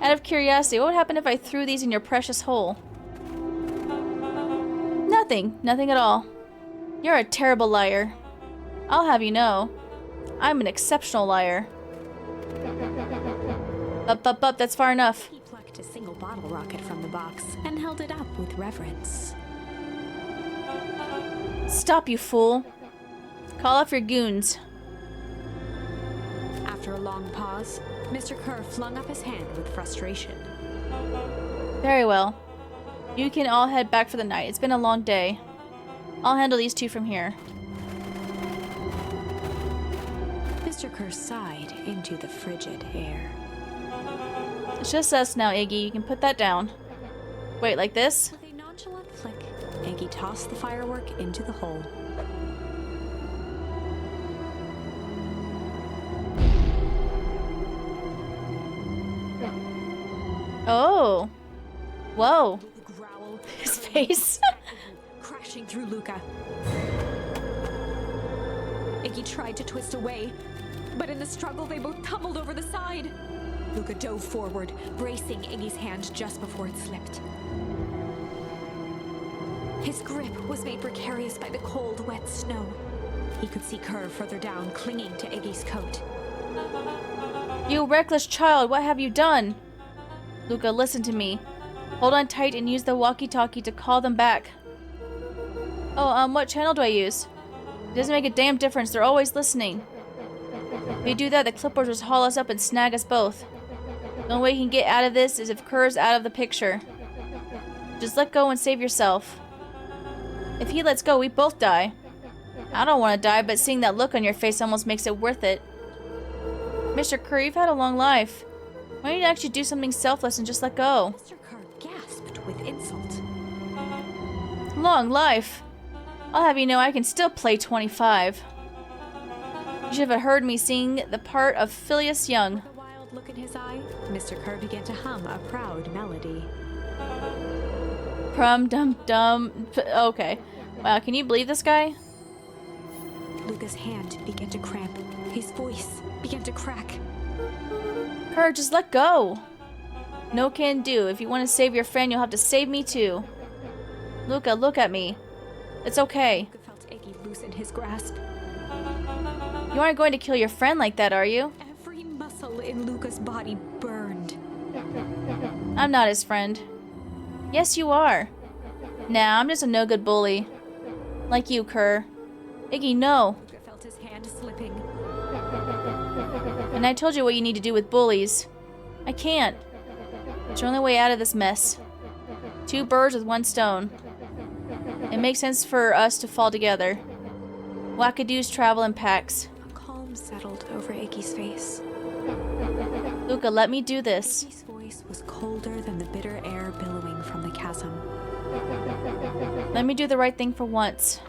Out of curiosity, what would happen if I threw these in your precious hole? Nothing. Nothing at all. You're a terrible liar. I'll have you know, I'm an exceptional liar. Up, that's far enough. He plucked a single bottle rocket from the box and held it up with reverence. Stop, you fool. Call off your goons. After a long pause, Mr. Kerr flung up his hand with frustration. Very well. You can all head back for the night. It's been a long day. I'll handle these two from here. Mr. Kerr sighed into the frigid air. It's just us now, Iggy. You can put that down. Wait, like this? With a nonchalant flick, Iggy tossed the firework into the hole. Oh. Whoa. The growl, His face. Crashing through Luca. Iggy tried to twist away, but in the struggle they both tumbled over the side. Luca dove forward, bracing Iggy's hand just before it slipped. His grip was made precarious by the cold, wet snow. He could see Kerr further down, clinging to Iggy's coat. You reckless child, what have you done? Luca, listen to me. Hold on tight and use the walkie-talkie to call them back. Oh, what channel do I use? It doesn't make a damn difference, they're always listening. If you do that, the clipboard will haul us up and snag us both. The only way you can get out of this is if Kerr's out of the picture. Just let go and save yourself. If he lets go, we both die. I don't want to die, but seeing that look on your face almost makes it worth it. Mr. Kerr, you've had a long life. Why don't you actually do something selfless and just let go? Mr. Kerr gasped with insult. Long life? I'll have you know I can still play 25. You should have heard me sing the part of Phileas Young. With a wild look in his eye, Mr. Kerr began to hum a proud melody. Prum dum dum. Okay. Wow, can you believe this guy? Luca's hand began to cramp. His voice began to crack. Kerr, just let go. No can do. If you want to save your friend, you'll have to save me too. Luca, look at me. It's okay. Luca felt Iggy loosen his grasp. You aren't going to kill your friend like that, are you? Every muscle in Luca's body burned. I'm not his friend. Yes, you are. Nah, I'm just a no-good bully. Like you, Kerr. Iggy, no. Luca felt his hand slipping. And I told you what you need to do with bullies. I can't. It's your only way out of this mess. 2 birds with 1 stone. It makes sense for us to fall together. Wackadoos travel in packs. A calm settled over Iggy's face. Luca, let me do this. Iggy's voice was colder than the bitter air billowing from the chasm. Let me do the right thing for once.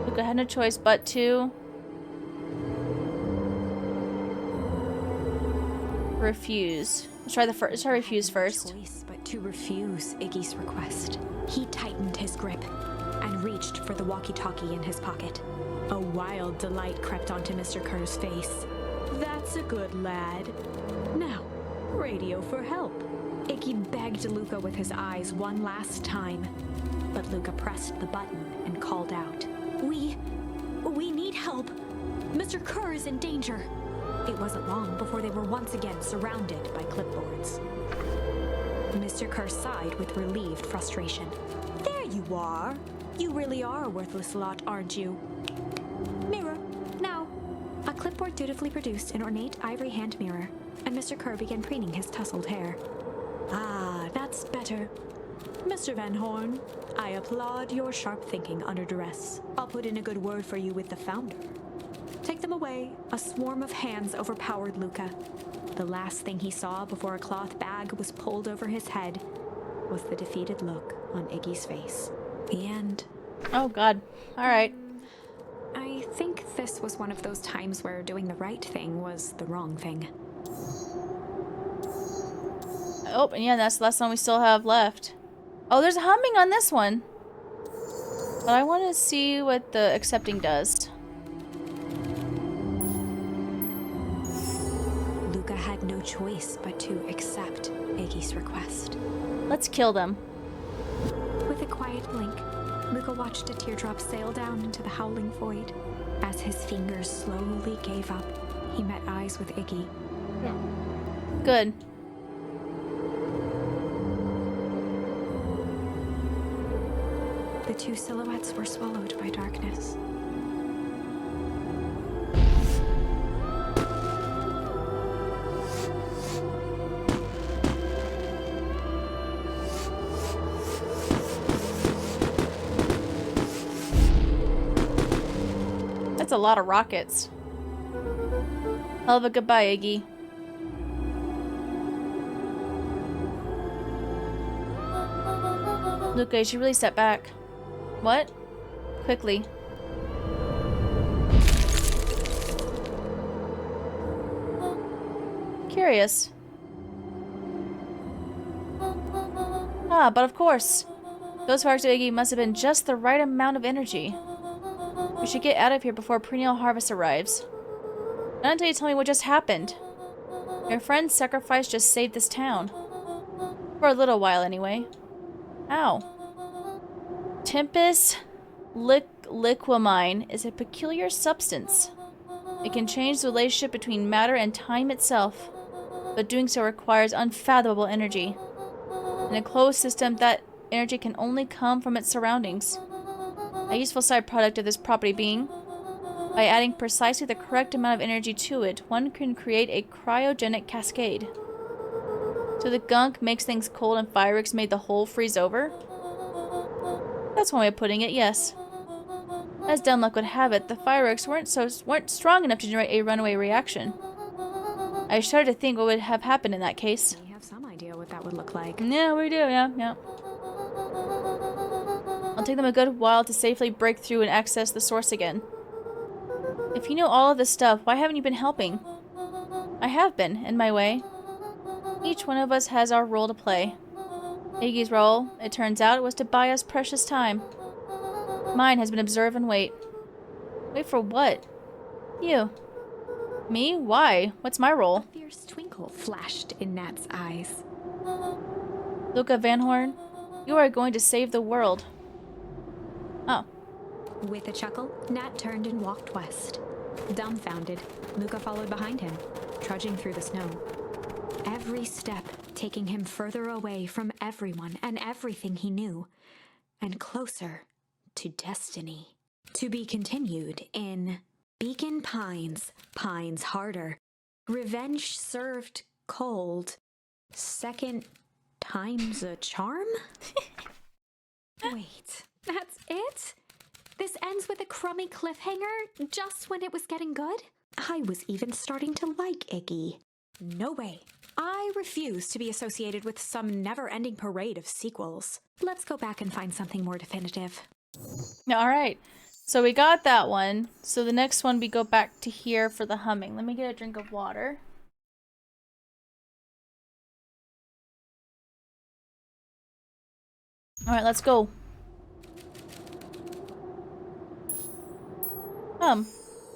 Luca had no choice but to refuse. Let's try refuse first. Choice but to refuse Iggy's request. He tightened his grip and reached for the walkie-talkie in his pocket. A wild delight crept onto Mr. Kerr's face. That's a good lad. Now, radio for help. Iggy begged Luca with his eyes one last time, but Luca pressed the button and called out. We need help. Mr. Kerr is in danger. It wasn't long before they were once again surrounded by clipboards. Mr. Kerr sighed with relieved frustration. There you are. You really are a worthless lot, aren't you? Mirror, now. A clipboard dutifully produced an ornate ivory hand mirror, and Mr. Kerr began preening his tousled hair. Ah, that's better. Mr. Van Horn, I applaud your sharp thinking under duress. I'll put in a good word for you with the founder. Take them away. A swarm of hands overpowered Luca. The last thing he saw before a cloth bag was pulled over his head was the defeated look on Iggy's face. The end. Oh, God. All right. I think this was one of those times where doing the right thing was the wrong thing. Oh, and yeah, that's the last one we still have left. Oh, there's humming on this one. But I want to see what the accepting does. Luca had no choice but to accept Iggy's request. Let's kill them. With a quiet blink, Luca watched a teardrop sail down into the howling void. As his fingers slowly gave up, he met eyes with Iggy. Good. The 2 silhouettes were swallowed by darkness. That's a lot of rockets. Hell of a goodbye, Iggy. Luca, you should really step back. What? Quickly. Curious. Ah, but of course. Those sparks to Iggy must have been just the right amount of energy. We should get out of here before perennial harvest arrives. Not until you tell me what just happened. Your friend's sacrifice just saved this town. For a little while, anyway. Ow. Tempest liquamine is a peculiar substance. It can change the relationship between matter and time itself, but doing so requires unfathomable energy. In a closed system, that energy can only come from its surroundings. A useful side product of this property being, by adding precisely the correct amount of energy to it, one can create a cryogenic cascade. So the gunk makes things cold and fireworks made the whole freeze over? That's one way of putting it, yes. As dumb luck would have it, the fireworks weren't strong enough to generate a runaway reaction. I shudder to think what would have happened in that case. We have some idea what that would look like. Yeah, we do, yeah. It'll take them a good while to safely break through and access the source again. If you know all of this stuff, why haven't you been helping? I have been, in my way. Each one of us has our role to play. Iggy's role, it turns out, was to buy us precious time. Mine has been observe and wait. Wait for what? You. Me? Why? What's my role? A fierce twinkle flashed in Nat's eyes. Luca Van Horn, you are going to save the world. Oh. With a chuckle, Nat turned and walked west. Dumbfounded, Luca followed behind him, trudging through the snow. Every step taking him further away from everyone and everything he knew, and closer to destiny. To be continued in Beacon Pines, Pines Harder. Revenge served cold. Second time's a charm? Wait, that's it? This ends with a crummy cliffhanger just when it was getting good? I was even starting to like Iggy. No way. I refuse to be associated with some never-ending parade of sequels. Let's go back and find something more definitive. Alright. So we got that one. So the next one we go back to here for the humming. Let me get a drink of water. Alright, let's go.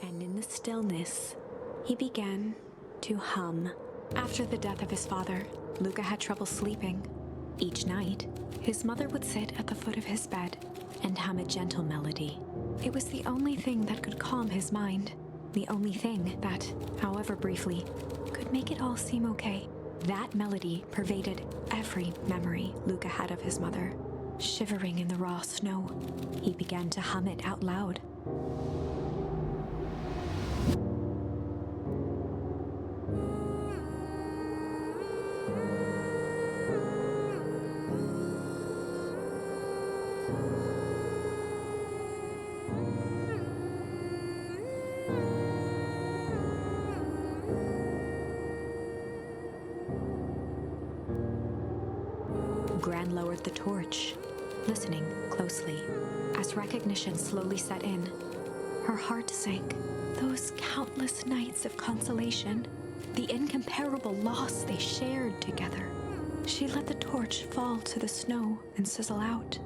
And in the stillness, he began to hum. After the death of his father, Luca had trouble sleeping. Each night, his mother would sit at the foot of his bed and hum a gentle melody. It was the only thing that could calm his mind. The only thing that, however briefly, could make it all seem okay. That melody pervaded every memory Luca had of his mother. Shivering in the raw snow, he began to hum it out loud. Gran lowered the torch, listening closely. As recognition slowly set in, her heart sank. Those countless nights of consolation, the incomparable loss they shared together. She let the torch fall to the snow and sizzle out.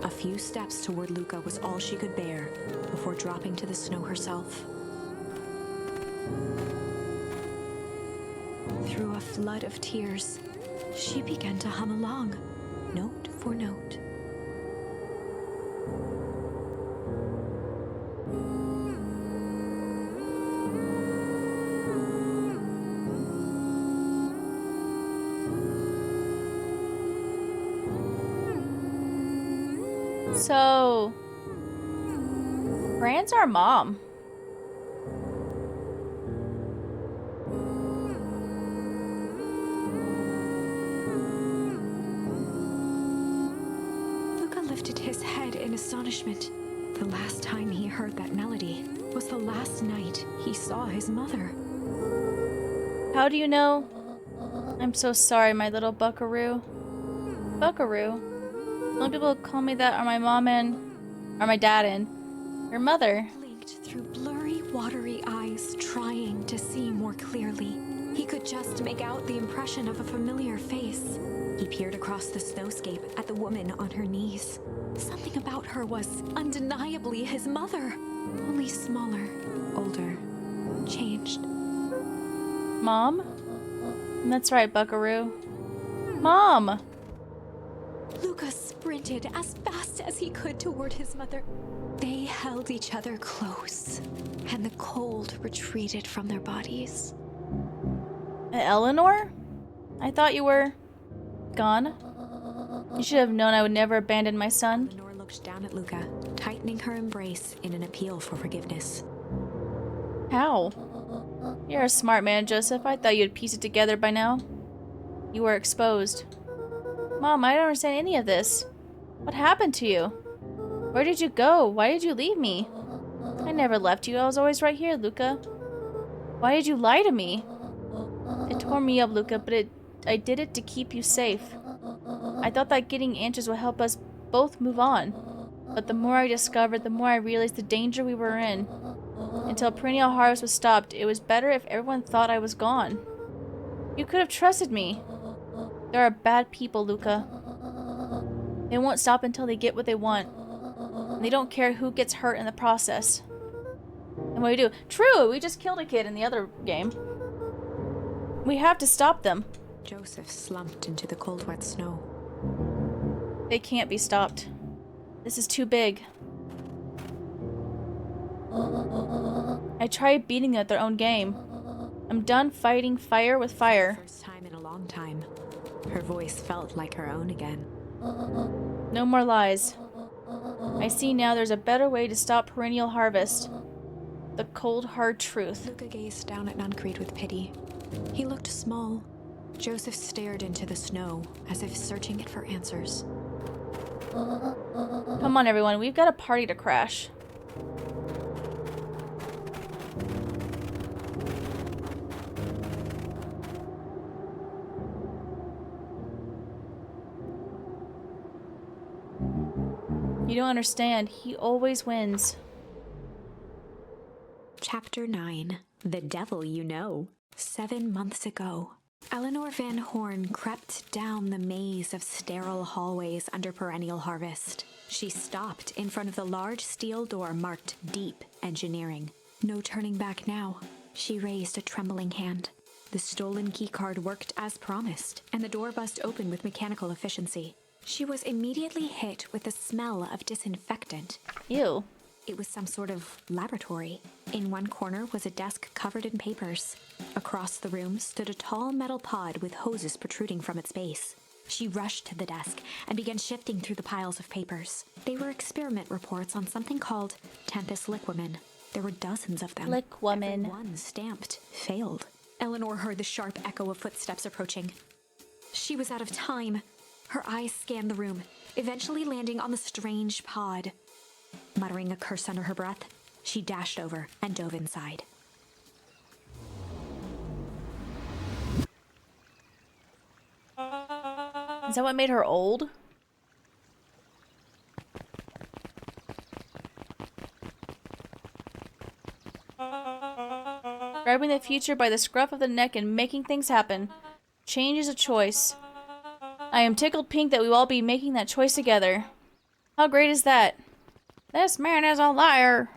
A few steps toward Luca was all she could bear before dropping to the snow herself. Through a flood of tears, she began to hum along, note for note. So, Gran's our mom. Luca lifted his head in astonishment. The last time he heard that melody was the last night he saw his mother. How do you know? I'm so sorry, my little buckaroo. Buckaroo? The only people who call me that are my mom and... are my dad and... your mother. Blinked through blurry, watery eyes, trying to see more clearly. He could just make out the impression of a familiar face. He peered across the snowscape at the woman on her knees. Something about her was undeniably his mother. only smaller, older, changed. Mom? That's right, Buckaroo. Mom! Luca sprinted as fast as he could toward his mother. They held each other close, and the cold retreated from their bodies. Eleanor? I thought you were gone. You should have known I would never abandon my son. Eleanor looked down at Luca, tightening her embrace in an appeal for forgiveness. How? You're a smart man, Joseph. I thought you'd piece it together by now. You were exposed. Mom, I don't understand any of this. What happened to you? Where did you go? Why did you leave me? I never left you. I was always right here, Luca. Why did you lie to me? It tore me up, Luca, but I did it to keep you safe. I thought that getting answers would help us both move on. But the more I discovered, the more I realized the danger we were in. Until perennial harvest was stopped, it was better if everyone thought I was gone. You could have trusted me. There are bad people, Luca. They won't stop until they get what they want. And they don't care who gets hurt in the process. And what do we do? True, we just killed a kid in the other game. We have to stop them. Joseph slumped into the cold, wet snow. They can't be stopped. This is too big. I tried beating them at their own game. I'm done fighting fire with fire. First time in a long time. Her voice felt like her own again. No more lies. I see now there's a better way to stop perennial harvest. The cold, hard truth. Luca gazed down at Nuncrete with pity. He looked small. Joseph stared into the snow, as if searching it for answers. Come on, everyone. We've got a party to crash. You don't understand. He always wins. Chapter 9. The Devil You Know. 7 months ago, Eleanor Van Horn crept down the maze of sterile hallways under perennial harvest. She stopped in front of the large steel door marked Deep Engineering. No turning back now. She raised a trembling hand. The stolen keycard worked as promised, and the door buzzed open with mechanical efficiency. She was immediately hit with the smell of disinfectant. Ew. It was some sort of laboratory. In one corner was a desk covered in papers. Across the room stood a tall metal pod with hoses protruding from its base. She rushed to the desk and began shifting through the piles of papers. They were experiment reports on something called Tempus liquamen. There were dozens of them. Liquamen. Every one stamped failed. Eleanor heard the sharp echo of footsteps approaching. She was out of time. Her eyes scanned the room, eventually landing on the strange pod. Muttering a curse under her breath, she dashed over and dove inside. Is that what made her old? Grabbing the future by the scruff of the neck and making things happen. Change is a choice. I am tickled pink that we will all be making that choice together. How great is that? This man is a liar.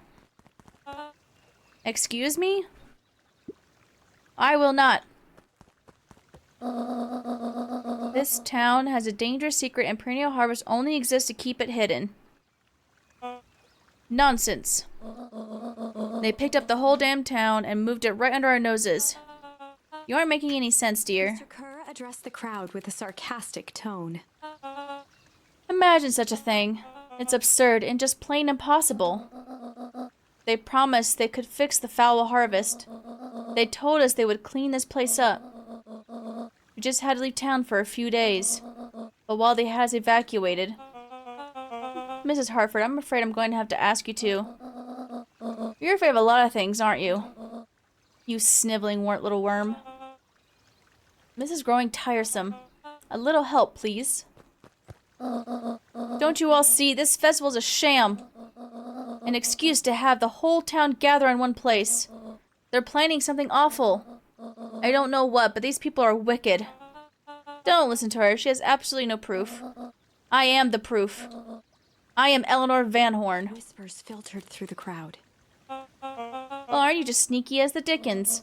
Excuse me? I will not. This town has a dangerous secret and perennial harvest only exists to keep it hidden. Nonsense. They picked up the whole damn town and moved it right under our noses. You aren't making any sense, dear. Mr. Kerr addressed the crowd with a sarcastic tone. Imagine such a thing. It's absurd and just plain impossible. They promised they could fix the foul harvest. They told us they would clean this place up. We just had to leave town for a few days. But while they had us evacuated... Mrs. Hartford, I'm afraid I'm going to have to ask you to. You're afraid of a lot of things, aren't you? You sniveling little worm. This is growing tiresome. A little help, please. Don't you all see? This festival's a sham. An excuse to have the whole town gather in one place. They're planning something awful. I don't know what, but these people are wicked. Don't listen to her. She has absolutely no proof. I am the proof. I am Eleanor Van Horn. Whispers filtered through the crowd. Well, aren't you just sneaky as the dickens?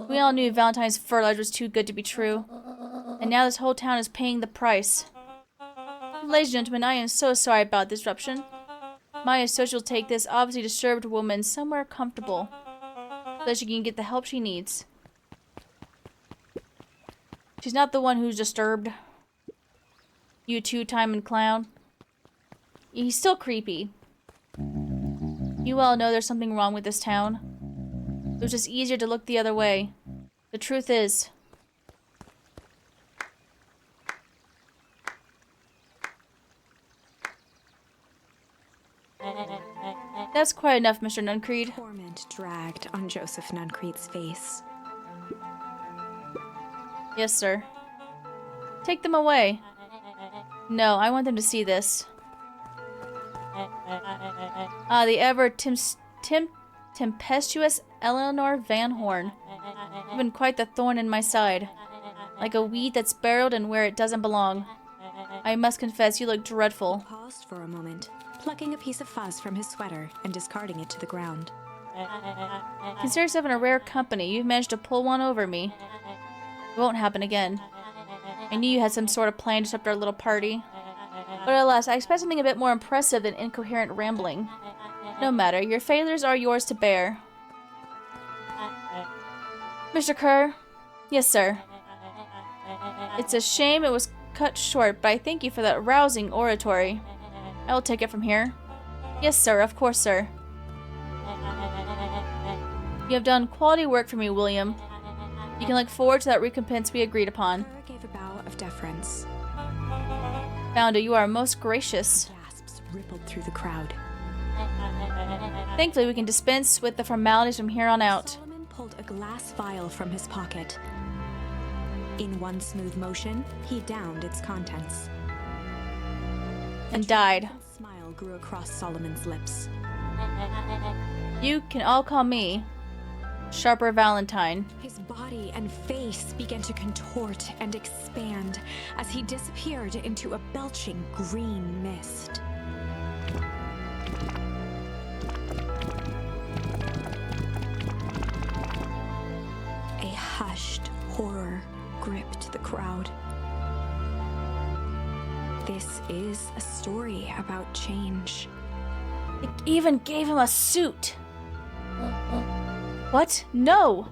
We all knew Valentine's fertilizer was too good to be true. And now this whole town is paying the price. Ladies and gentlemen, I am so sorry about this disruption. My associate will take this obviously disturbed woman somewhere comfortable so that she can get the help she needs. She's not the one who's disturbed. You two-timing clown. He's still creepy. You all know there's something wrong with this town. It was just easier to look the other way. The truth is... That's quite enough, Mr. Nuncreed. Torment dragged on Joseph Nuncreed's face. Yes, sir. Take them away. No, I want them to see this. Ah, the ever tempestuous Eleanor Van Horn. You've been quite the thorn in my side. Like a weed that's burrowed and where it doesn't belong. I must confess, you look dreadful. He paused for a moment, plucking a piece of fuzz from his sweater and discarding it to the ground. Consider yourself in a rare company. You've managed to pull one over me. It won't happen again. I knew you had some sort of plan to disrupt our little party. But alas, I expect something a bit more impressive than incoherent rambling. No matter, your failures are yours to bear. Mr. Kerr? Yes, sir. It's a shame it was cut short, but I thank you for that rousing oratory. I will take it from here. Yes, sir, of course, sir. You have done quality work for me, William. You can look forward to that recompense we agreed upon. Kerr gave a bow of deference. Founder, you are most gracious. Gasps rippled through the crowd. Thankfully, we can dispense with the formalities from here on out. Solomon pulled a glass vial from his pocket. In one smooth motion, he downed its contents. And died. A smile grew across Solomon's lips. You can all call me Sharper Valentine. His body and face began to contort and expand as he disappeared into a belching green mist. A hushed horror gripped the crowd. This is a story about change. It even gave him a suit. What? No!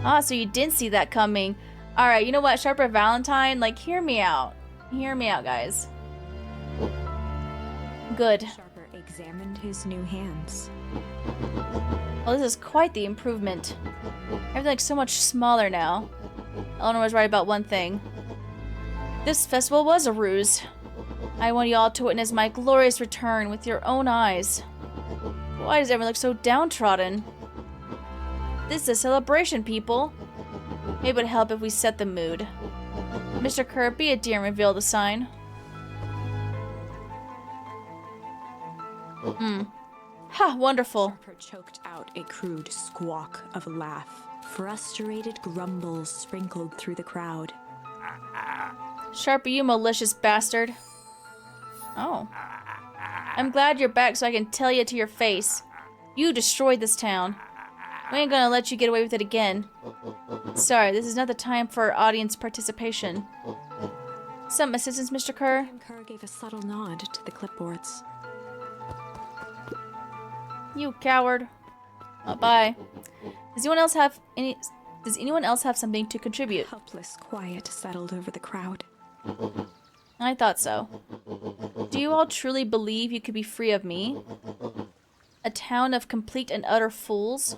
Ah, so you didn't see that coming. Alright, you know what, Sharper Valentine? Like, hear me out. Hear me out, guys. Good. Sharper examined his new hands. Well, this is quite the improvement. Everything's so much smaller now. Eleanor was right about one thing. This festival was a ruse. I want you all to witness my glorious return with your own eyes. Why does everyone look so downtrodden? This is a celebration, people. Maybe it would help if we set the mood. Mr. Kerr, be a dear and reveal the sign. Ha, wonderful. Sharper choked out a crude squawk of a laugh. Frustrated grumbles sprinkled through the crowd. Sharper, you malicious bastard. Oh. I'm glad you're back so I can tell you to your face. You destroyed this town. We ain't gonna let you get away with it again. Sorry, this is not the time for audience participation. Some assistance, Mr. Kerr? Kerr gave a subtle nod to the clipboards. You coward. Oh, bye. Does anyone else have something to contribute? Helpless quiet settled over the crowd. I thought so. Do you all truly believe you could be free of me? A town of complete and utter fools?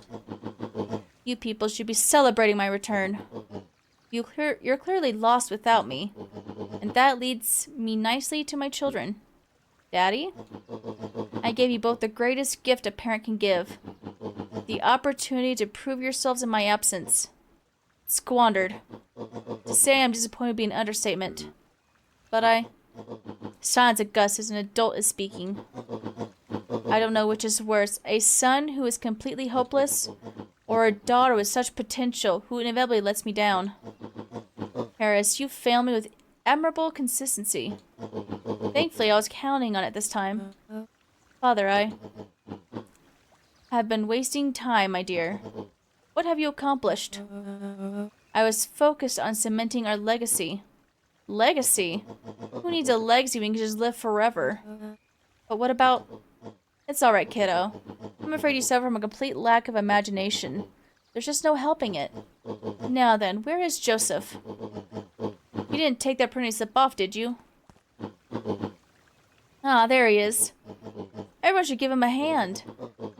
You people should be celebrating my return. You're clearly lost without me. And that leads me nicely to my children. Daddy? I gave you both the greatest gift a parent can give. The opportunity to prove yourselves in my absence. Squandered. To say I'm disappointed would be an understatement. But Silence, Augustus, as an adult is speaking. I don't know which is worse, a son who is completely hopeless, or a daughter with such potential who inevitably lets me down. Harris, you fail me with admirable consistency. Thankfully, I was counting on it this time. Father, have been wasting time, my dear. What have you accomplished? I was focused on cementing our legacy. Legacy? Who needs a legacy when you can just live forever? But what about... It's alright, kiddo. I'm afraid you suffer from a complete lack of imagination. There's just no helping it. Now then, where is Joseph? You didn't take that pruny slip off, did you? Ah, there he is. Everyone should give him a hand.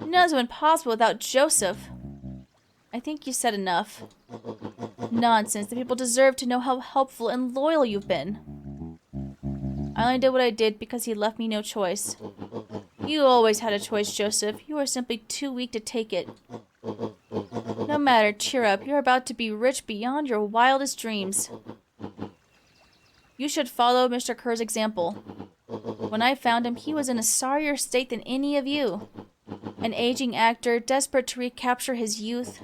None's been possible without Joseph. I think you said enough. Nonsense. The people deserve to know how helpful and loyal you've been. I only did what I did because he left me no choice. You always had a choice, Joseph. You were simply too weak to take it. No matter, cheer up. You're about to be rich beyond your wildest dreams. You should follow Mr. Kerr's example. When I found him, he was in a sorrier state than any of you. An aging actor, desperate to recapture his youth.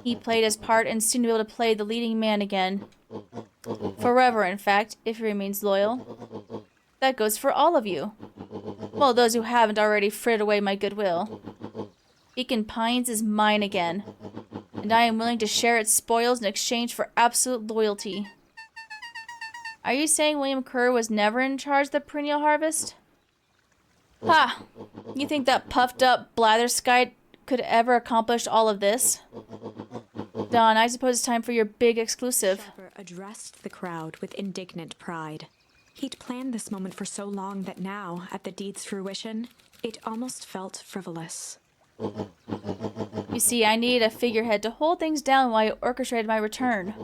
He played his part and soon will be able to play the leading man again. Forever, in fact, if he remains loyal. That goes for all of you. Well, those who haven't already frittered away my goodwill. Beacon Pines is mine again, and I am willing to share its spoils in exchange for absolute loyalty. Are you saying William Kerr was never in charge of the perennial harvest? Ha! You think that puffed-up blatherskite could ever accomplish all of this? Don, I suppose it's time for your big exclusive. Sharper addressed the crowd with indignant pride. He'd planned this moment for so long that now, at the deed's fruition, it almost felt frivolous. You see, I needed a figurehead to hold things down while I orchestrated my return.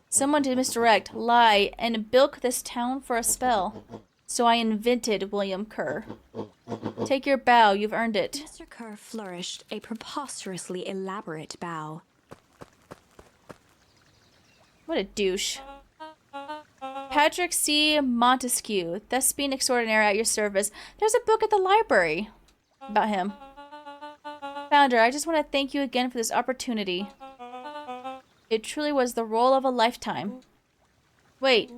Someone to misdirect, lie, and bilk this town for a spell. So I invented William Kerr. Take your bow, you've earned it. Mr. Kerr flourished a preposterously elaborate bow. What a douche. Patrick C. Montesquieu, thespian extraordinaire at your service. There's a book at the library about him. Founder, I just want to thank you again for this opportunity. It truly was the role of a lifetime. Wait.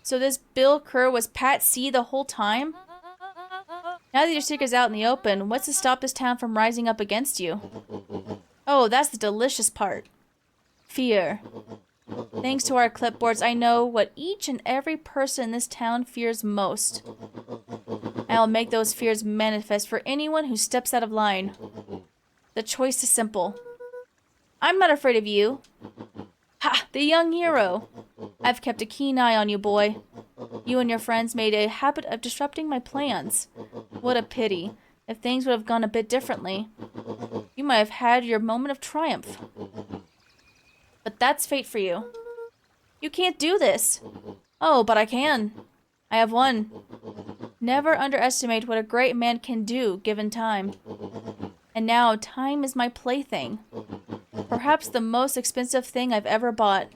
So this Bill Kerr was Pat C. the whole time? Now that your secret's out in the open, what's to stop this town from rising up against you? Oh, that's the delicious part. Fear. Thanks to our clipboards, I know what each and every person in this town fears most. I'll make those fears manifest for anyone who steps out of line. The choice is simple. I'm not afraid of you. Ha! The young hero. I've kept a keen eye on you, boy. You and your friends made a habit of disrupting my plans. What a pity. If things would have gone a bit differently, you might have had your moment of triumph. But that's fate for you. You can't do this. Oh, but I can. I have won. Never underestimate what a great man can do, given time. And now, time is my plaything. Perhaps the most expensive thing I've ever bought.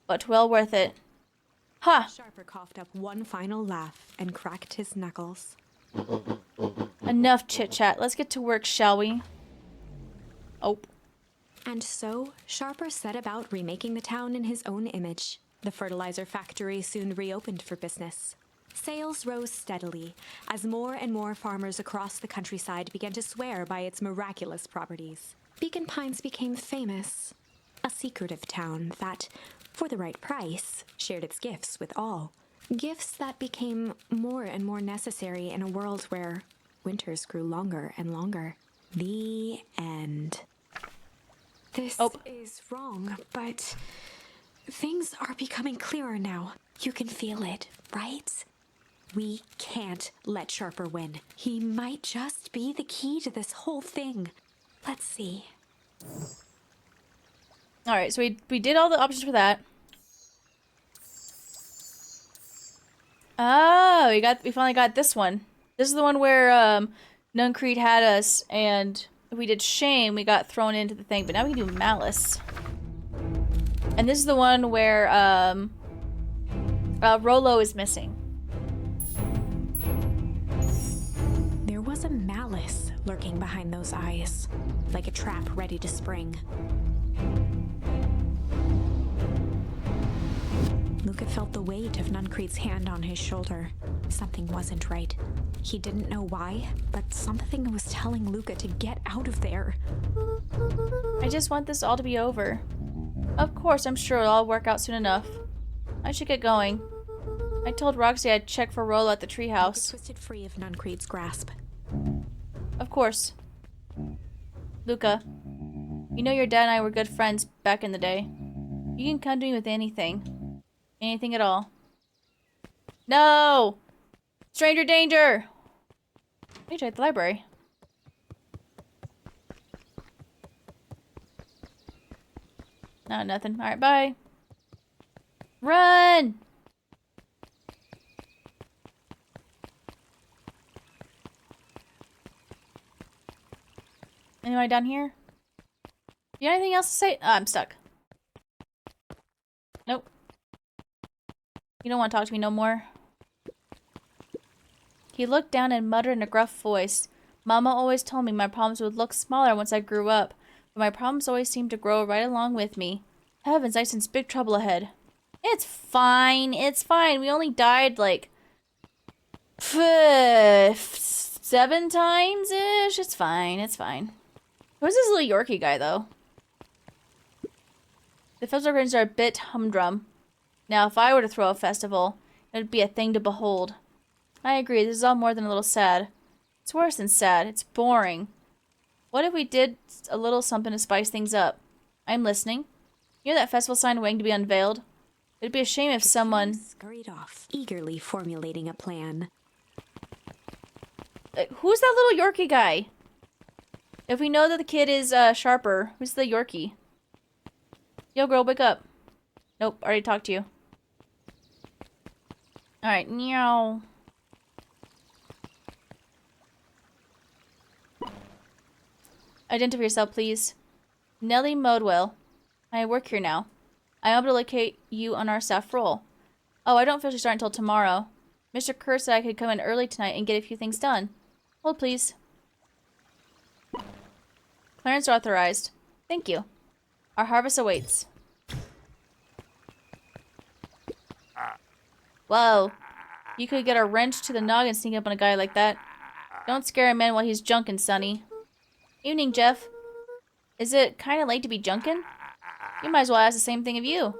But well worth it. Ha! Sharper coughed up one final laugh and cracked his knuckles. Enough chit-chat. Let's get to work, shall we? Oh. And so, Sharper set about remaking the town in his own image. The fertilizer factory soon reopened for business. Sales rose steadily as more and more farmers across the countryside began to swear by its miraculous properties. Beacon Pines became famous, a secretive town that, for the right price, shared its gifts with all. Gifts that became more and more necessary in a world where winters grew longer and longer. The end. This is wrong, but things are becoming clearer now. You can feel it, right? We can't let Sharper win. He might just be the key to this whole thing. Let's see. Alright, so we did all the options for that. Oh, we finally got this one. This is the one where Nuncreed had us, and if we did shame, we got thrown into the thing, but now we can do malice. And this is the one where Rolo is missing. There was a malice lurking behind those eyes, like a trap ready to spring. Luca felt the weight of Nuncreed's hand on his shoulder. Something wasn't right. He didn't know why, but something was telling Luca to get out of there. I just want this all to be over. Of course, I'm sure it'll all work out soon enough. I should get going. I told Roxy I'd check for Rollo at the Luca treehouse. twisted free of Nuncreed's grasp. Of course. Luca, you know your dad and I were good friends back in the day. You can come to me with anything. Anything at all. No! Stranger danger! Hey, check the library. No, nothing. Alright, bye. Run! Anyone down here? You got anything else to say? Oh, I'm stuck. Nope. You don't want to talk to me no more. He looked down and muttered in a gruff voice. Mama always told me my problems would look smaller once I grew up, but my problems always seemed to grow right along with me. Heavens, I sense big trouble ahead. It's fine. It's fine. We only died like 7 times-ish. It's fine. It's fine. Who's this little Yorkie guy, though? The festival grounds are a bit humdrum. Now, if I were to throw a festival, it would be a thing to behold. I agree, this is all more than a little sad. It's worse than sad. It's boring. What if we did a little something to spice things up? I'm listening. You know that festival sign waiting to be unveiled? It'd be a shame if someone... scurried off, eagerly formulating a plan. Who's that little Yorkie guy? If we know that the kid is sharper, who's the Yorkie? Yo, girl, wake up. Nope, already talked to you. Alright, meow. Identify yourself, please. Nellie Modwell. I work here now. I am able to locate you on our staff roll. Oh, I don't officially start until tomorrow. Mr. Kerr said I could come in early tonight and get a few things done. Hold, please. Clearance authorized. Thank you. Our harvest awaits. Whoa. You could get a wrench to the noggin and sneak up on a guy like that. Don't scare a man while he's junkin', Sonny. Evening, Jeff. Is it kind of late to be junkin'? You might as well ask the same thing of you.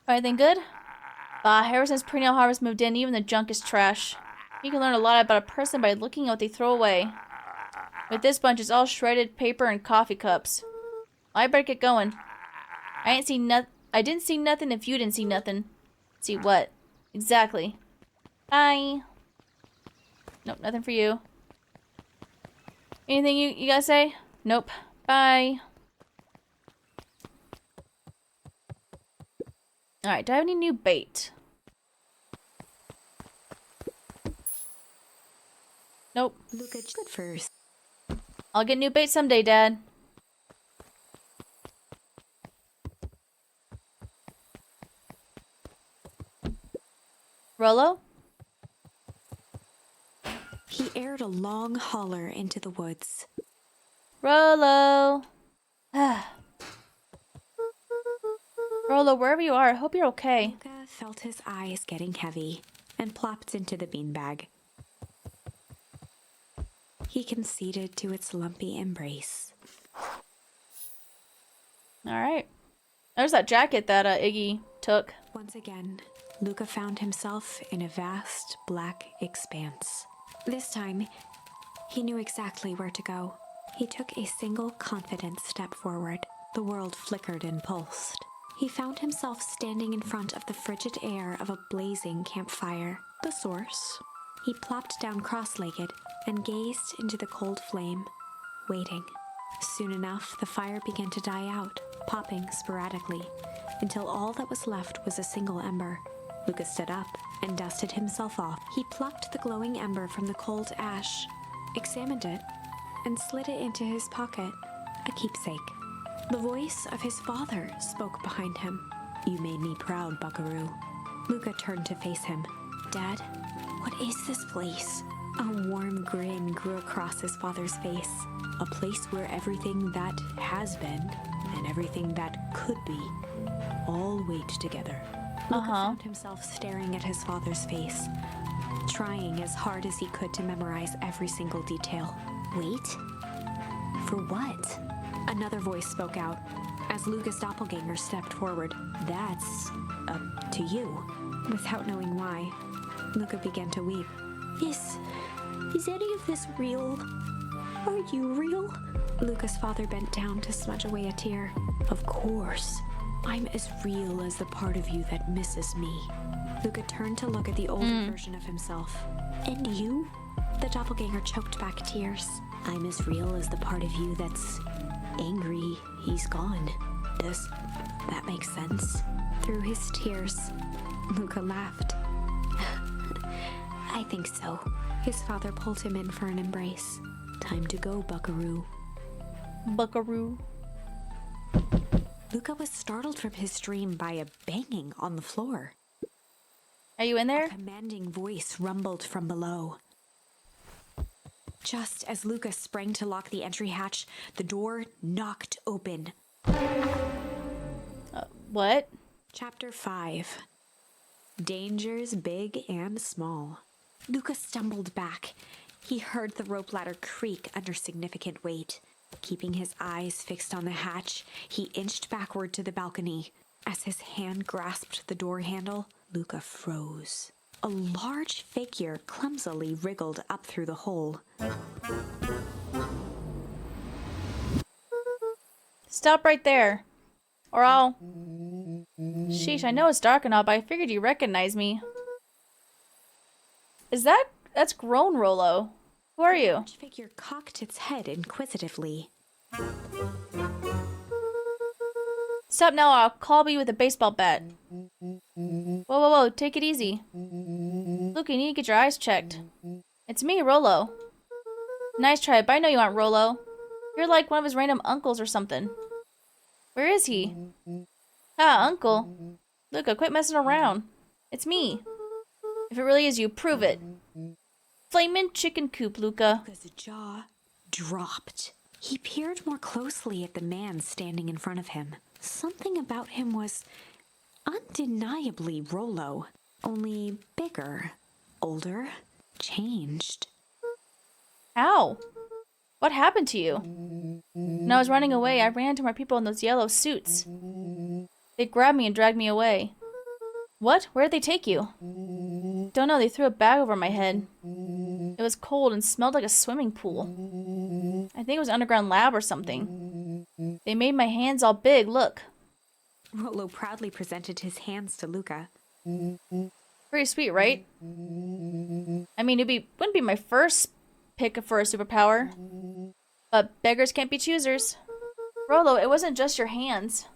Anything good? Bah, ever since perennial harvest moved in, even the junk is trash. You can learn a lot about a person by looking at what they throw away. With this bunch, it's all shredded paper and coffee cups. I better get going. I didn't see nothing if you didn't see nothing. See what? Exactly. Bye. Nope, nothing for you. Anything you gotta say? Nope. Bye. Alright, do I have any new bait? Nope. Luca, good first. I'll get new bait someday, Dad. Rollo? He aired a long holler into the woods. Rollo! Rollo, wherever you are, I hope you're okay. Luca felt his eyes getting heavy and plopped into the beanbag. He conceded to its lumpy embrace. Alright. There's that jacket that Iggy took. Once again, Luca found himself in a vast black expanse. This time, he knew exactly where to go. He took a single confident step forward. The world flickered and pulsed. He found himself standing in front of the frigid air of a blazing campfire. The source. He plopped down cross-legged and gazed into the cold flame, waiting. Soon enough, the fire began to die out, popping sporadically, until all that was left was a single ember. Luca stood up and dusted himself off. He plucked the glowing ember from the cold ash, examined it, and slid it into his pocket, a keepsake. The voice of his father spoke behind him. "You made me proud, Buckaroo." Luca turned to face him. "Dad, what is this place?" A warm grin grew across his father's face. "A place where everything that has been and everything that could be all wait together." Luca found himself staring at his father's face, trying as hard as he could to memorize every single detail. Wait? For what? Another voice spoke out as Luca's doppelganger stepped forward. That's up to you. Without knowing why, Luca began to weep. Is any of this real? Are you real? Luca's father bent down to smudge away a tear. Of course. I'm as real as the part of you that misses me. Luca turned to look at the older version of himself. And you? The doppelganger choked back tears. I'm as real as the part of you that's angry he's gone. Does that make sense? Through his tears, Luca laughed. I think so. His father pulled him in for an embrace. Time to go, buckaroo. Buckaroo. Luca was startled from his dream by a banging on the floor. Are you in there? A commanding voice rumbled from below. Just as Luca sprang to lock the entry hatch, the door knocked open. What? Chapter 5. Dangers big and small. Luca stumbled back. He heard the rope ladder creak under significant weight. Keeping his eyes fixed on the hatch, he inched backward to the balcony. As his hand grasped the door handle, Luca froze. A large figure clumsily wriggled up through the hole. Stop right there. Or I'll... Sheesh, I know it's dark and all, but I figured you recognized me. That's grown Rolo. Who are The you? large figure cocked its head inquisitively. Stop now, I'll club you with a baseball bat. Whoa, take it easy. Look, you need to get your eyes checked. It's me, Rolo. Nice try, but I know you aren't Rolo. You're like one of his random uncles or something. Where is he? Ah, uncle. Luca, quit messing around. It's me. If it really is you, prove it. Flamin' chicken coop, Luca. Luca's jaw dropped. He peered more closely at the man standing in front of him. Something about him was undeniably Rolo, only bigger, older, changed. How? What happened to you? When I was running away, I ran into my people in those yellow suits. They grabbed me and dragged me away. What? Where did they take you? Don't know, they threw a bag over my head. It was cold and smelled like a swimming pool. I think it was an underground lab or something. They made my hands all big, look. Rolo proudly presented his hands to Luca. Pretty sweet, right? I mean, wouldn't be my first pick for a superpower. But beggars can't be choosers. Rolo, it wasn't just your hands.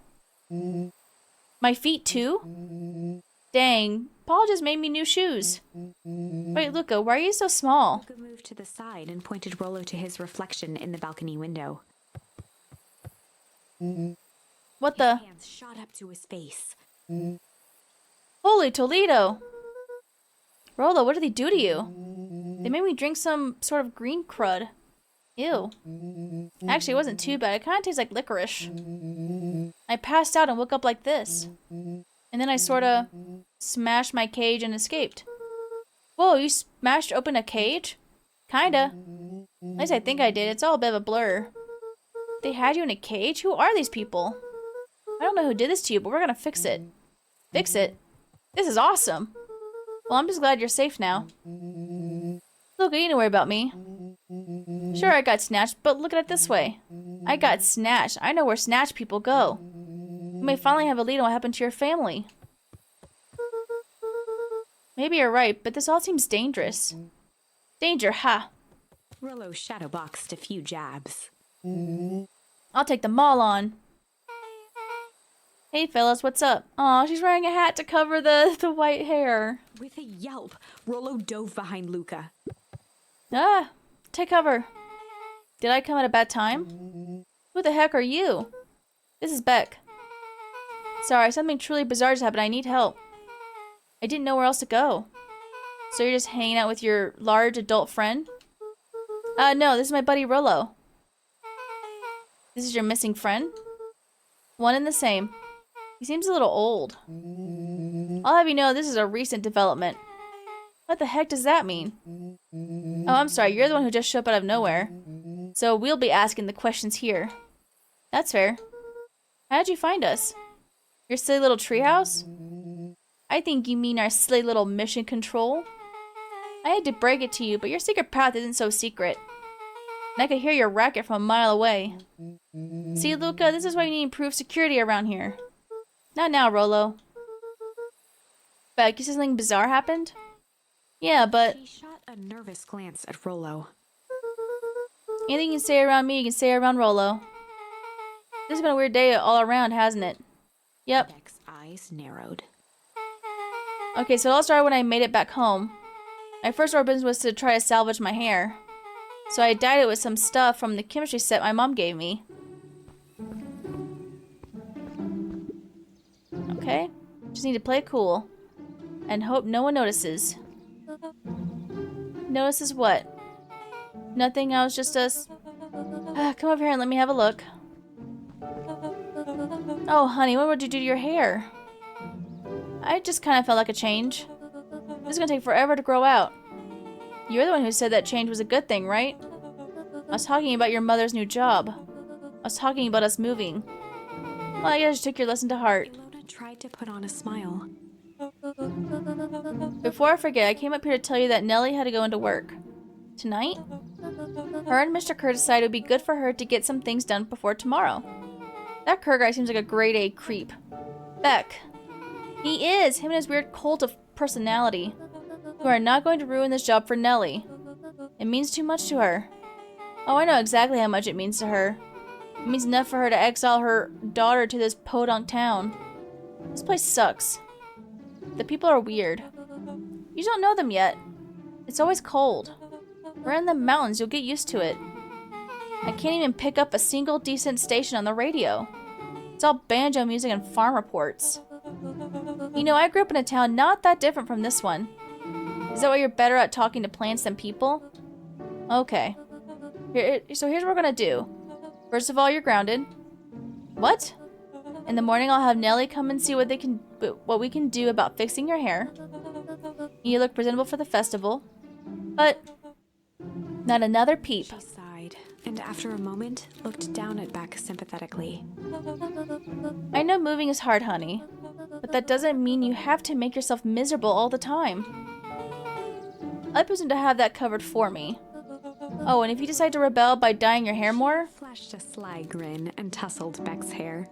My feet, too? Dang, Paul just made me new shoes. Wait, Luca, why are you so small? Luca moved to the side and pointed Rolo to his reflection in the balcony window. What the? His hands shot up to his face. Holy Toledo! Rolo, what did they do to you? They made me drink some sort of green crud. Ew. Actually, it wasn't too bad. It kind of tastes like licorice. I passed out and woke up like this. And then I sorta smashed my cage and escaped. Whoa, you smashed open a cage? Kinda. At least I think I did. It's all a bit of a blur. They had you in a cage? Who are these people? I don't know who did this to you, but we're gonna fix it. Fix it? This is awesome. Well, I'm just glad you're safe now. Look, you need to worry about me. Sure, I got snatched, but look at it this way. I got snatched. I know where snatched people go. You may finally have a lead on what happened to your family. Maybe you're right, but this all seems dangerous. Danger, ha. Rolo shadowboxed a few jabs. I'll take them all on. Hey, fellas, what's up? Aw, she's wearing a hat to cover the white hair. With a yelp, Rolo dove behind Luca. Ah, take cover. Did I come at a bad time? Who the heck are you? This is Beck. Sorry, something truly bizarre just happened. I need help. I didn't know where else to go. So you're just hanging out with your large adult friend? No, this is my buddy Rolo. This is your missing friend? One and the same. He seems a little old. I'll have you know this is a recent development. What the heck does that mean? Oh, I'm sorry. You're the one who just showed up out of nowhere. So we'll be asking the questions here. That's fair. How did you find us? Your silly little treehouse? I think you mean our silly little mission control. I hate to break it to you, but your secret path isn't so secret. And I could hear your racket from a mile away. See, Luca, this is why you need improved security around here. Not now, Rolo. But you said something bizarre happened? Yeah, but She shot a nervous glance at Rollo. anything you can say around me, you can say around Rolo. This has been a weird day all around, hasn't it? Yep. Beck's eyes narrowed. Okay, so it all started when I made it back home. My first order of business was to try to salvage my hair. So I dyed it with some stuff from the chemistry set my mom gave me. Okay. Just need to play it cool. And hope no one notices. Notices what? Nothing, I was just come over here and let me have a look. Oh, honey, what would you do to your hair? I just kind of felt like a change. This is gonna take forever to grow out. You're the one who said that change was a good thing, right? I was talking about your mother's new job. I was talking about us moving. Well, I guess you took your lesson to heart. Ilona tried to put on a smile. Before I forget, I came up here to tell you that Nellie had to go into work. Tonight? Her and Mr. Kerr decided it would be good for her to get some things done before tomorrow. That Kerr guy seems like a grade A creep. Beck. He is! Him and his weird cult of personality. You are not going to ruin this job for Nellie. It means too much to her. Oh, I know exactly how much it means to her. It means enough for her to exile her daughter to this podunk town. This place sucks. The people are weird. You don't know them yet. It's always cold. We're in the mountains, you'll get used to it. I can't even pick up a single decent station on the radio. It's all banjo music and farm reports. You know, I grew up in a town not that different from this one. Is that why you're better at talking to plants than people? Okay. So here's what we're gonna do. First of all, you're grounded. What? In the morning, I'll have Nellie come and see what we can do about fixing your hair. You look presentable for the festival. But not another peep. She sighed, and after a moment, looked down at Beck sympathetically. I know moving is hard, honey. But that doesn't mean you have to make yourself miserable all the time. I presume to have that covered for me. Oh, and if you decide to rebel by dyeing your hair more, Flashed a sly grin and tousled Beck's hair.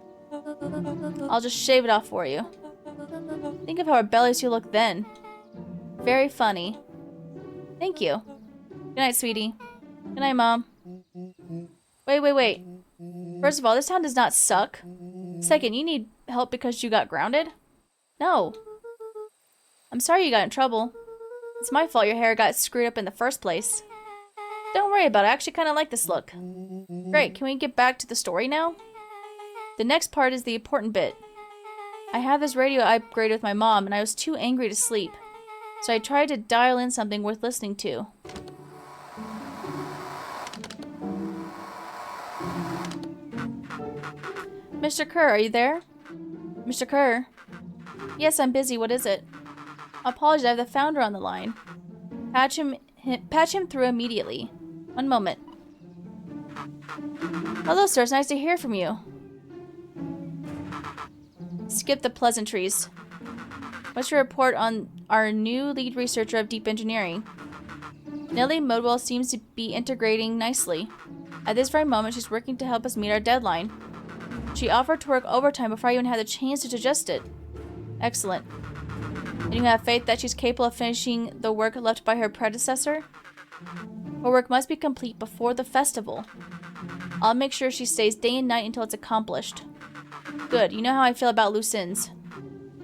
I'll just shave it off for you. Think of how rebellious you look then. Very funny. Thank you. Good night, sweetie. Good night, Mom. Wait. First of all, this town does not suck. Second, you need help because you got grounded? No. I'm sorry you got in trouble. It's my fault your hair got screwed up in the first place. Don't worry about it. I actually kind of like this look. Great, can we get back to the story now? The next part is the important bit. I have this radio upgrade with my mom, and I was too angry to sleep. So I tried to dial in something worth listening to. Mr. Kerr, are you there? Mr. Kerr? Yes, I'm busy. What is it? I apologize, I have the founder on the line. Patch him through immediately. One moment. Hello, sir. It's nice to hear from you. Skip the pleasantries. What's your report on our new lead researcher of deep engineering? Nellie Modwell seems to be integrating nicely. At this very moment, she's working to help us meet our deadline. She offered to work overtime before I even had the chance to digest it. Excellent. And you have faith that she's capable of finishing the work left by her predecessor? Her work must be complete before the festival. I'll make sure she stays day and night until it's accomplished. Good. You know how I feel about loose ends.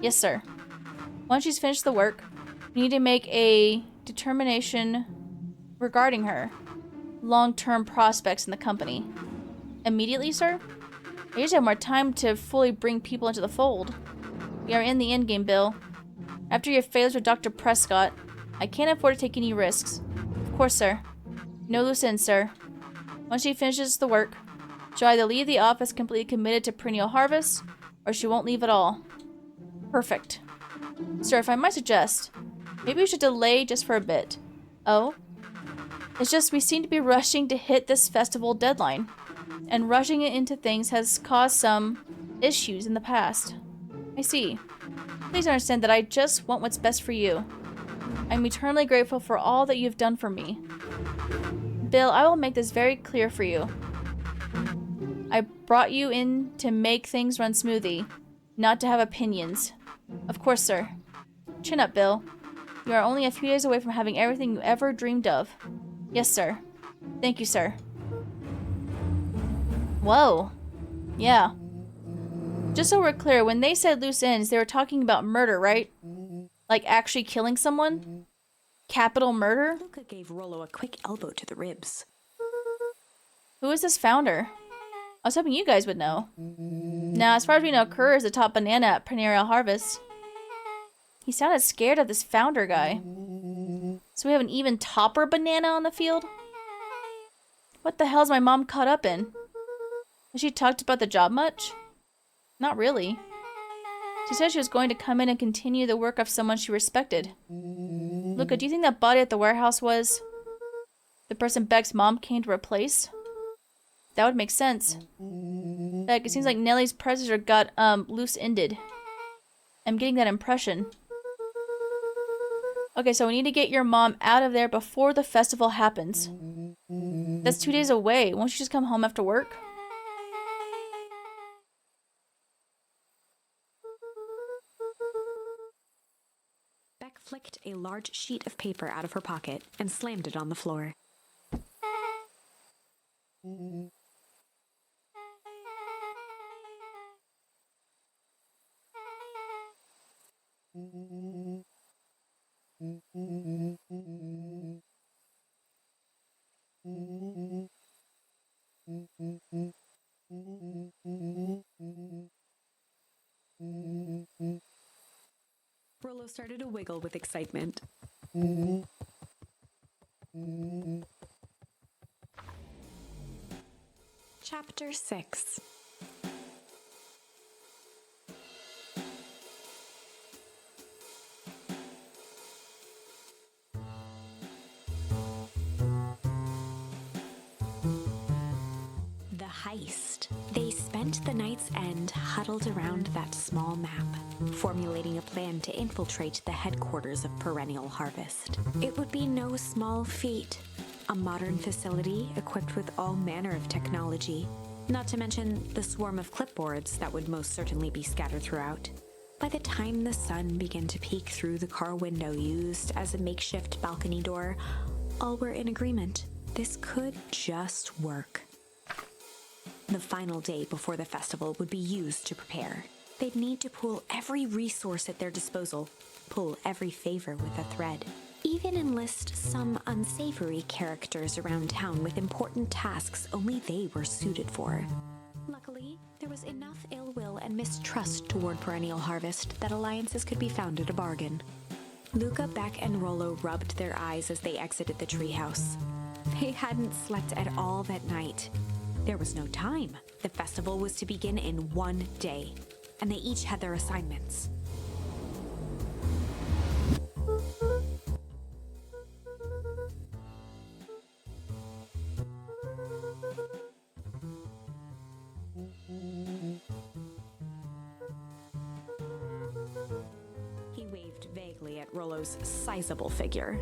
Yes, sir. Once she's finished the work, we need to make a determination regarding her long-term prospects in the company. Immediately, sir? I usually have more time to fully bring people into the fold. We are in the endgame, Bill. After your failures with Dr. Prescott, I can't afford to take any risks. Of course, sir. No loose ends, sir. Once she finishes the work, she'll either leave the office completely committed to perennial harvest, or she won't leave at all. Perfect. Sir, if I might suggest, Maybe we should delay just for a bit. Oh? It's just we seem to be rushing to hit this festival deadline. And rushing it into things has caused some issues in the past. I see. Please understand that I just want what's best for you. I'm eternally grateful for all that you've done for me. Bill, I will make this very clear for you. I brought you in to make things run smoothly, not to have opinions. Of course, sir. Chin up, Bill. You are only a few days away from having everything you ever dreamed of. Yes, sir. Thank you, sir. Whoa. Yeah. Just so we're clear, when they said loose ends, they were talking about murder, right? Like actually killing someone? Capital murder? Luca gave Rollo a quick elbow to the ribs. Who is this founder? I was hoping you guys would know. Now, as far as we know, Kerr is the top banana at Perennial Harvest. He sounded scared of this founder guy. So we have an even topper banana on the field? What the hell's my mom caught up in? Has she talked about the job much? Not really. She said she was going to come in and continue the work of someone she respected. Luca, do you think that body at the warehouse was the person Beck's mom came to replace? That would make sense. Beck, it seems like Nellie's predecessor got, loose-ended. I'm getting that impression. Okay, so we need to get your mom out of there before the festival happens. That's 2 days away. Won't you just come home after work? Beck flicked a large sheet of paper out of her pocket and slammed it on the floor. Rollo started to wiggle with excitement. Chapter 6. The heist. They spent the night's end huddled around that small map, formulating a plan to infiltrate the headquarters of Perennial Harvest. It would be no small feat. A modern facility equipped with all manner of technology, not to mention the swarm of clipboards that would most certainly be scattered throughout. By the time the sun began to peek through the car window used as a makeshift balcony door, all were in agreement. This could just work. The final day before the festival would be used to prepare. They'd need to pool every resource at their disposal, pull every favor with a thread. Even enlist some unsavory characters around town with important tasks only they were suited for. Luckily, there was enough ill will and mistrust toward Perennial Harvest that alliances could be found at a bargain. Luca, Beck, and Rollo rubbed their eyes as they exited the treehouse. They hadn't slept at all that night. There was no time. The festival was to begin in 1 day, and they each had their assignments. He waved vaguely at Rollo's sizable figure.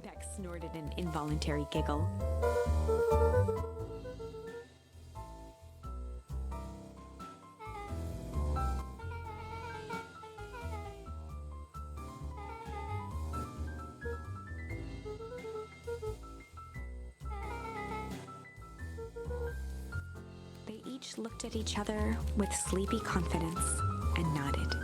Beck snorted an involuntary giggle. They each looked at each other with sleepy confidence and nodded.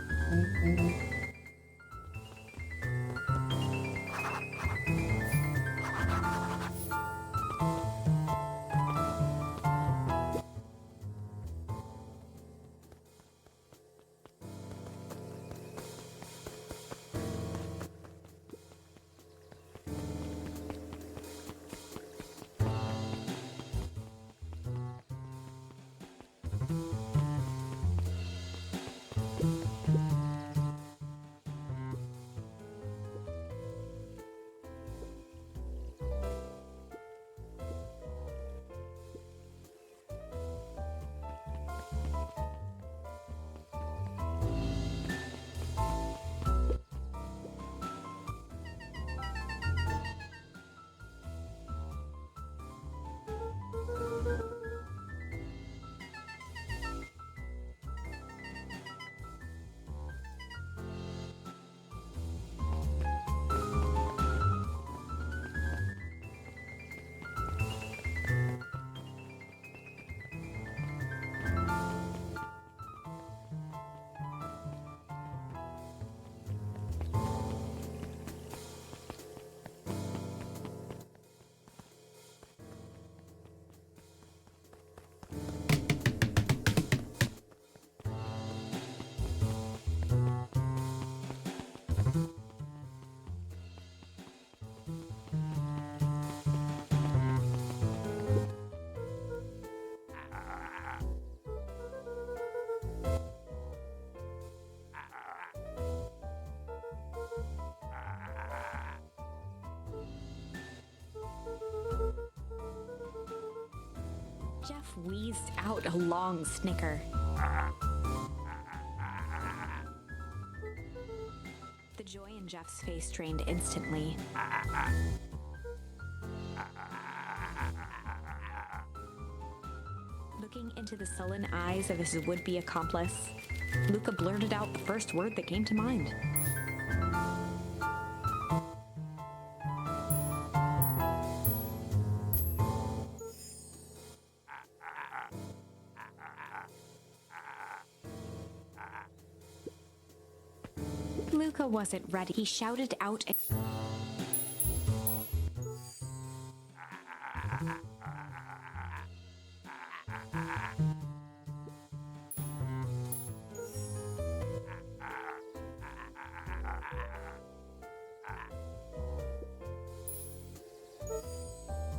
Jeff wheezed out a long snicker. The joy in Jeff's face drained instantly. Looking into the sullen eyes of his would-be accomplice, Luca blurted out the first word that came to mind. Luca wasn't ready. He shouted out.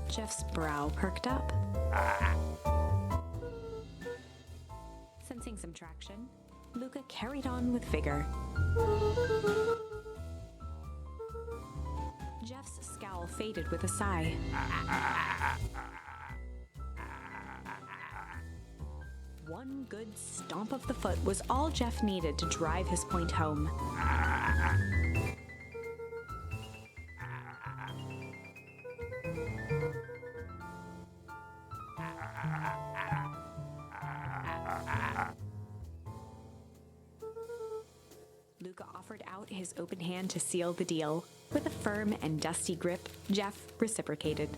Jeff's brow perked up. Sensing some traction, Luca carried on with vigor. Jeff's scowl faded with a sigh. One good stomp of the foot was all Jeff needed to drive his point home. Luca offered out his open hand to seal the deal. With a firm and dusty grip, Jeff reciprocated.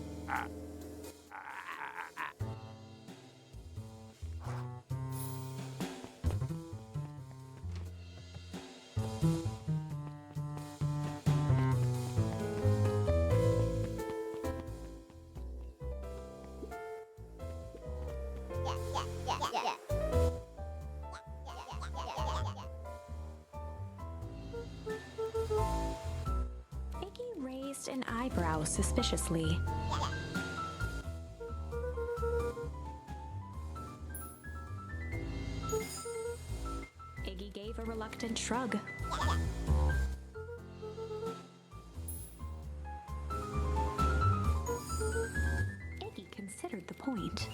An eyebrow suspiciously. Iggy gave a reluctant shrug. Iggy considered the point.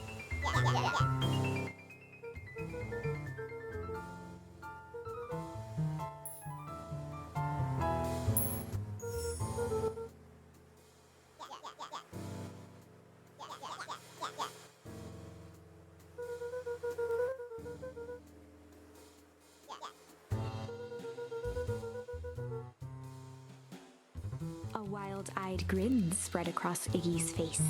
A wild-eyed grin spread across Iggy's face.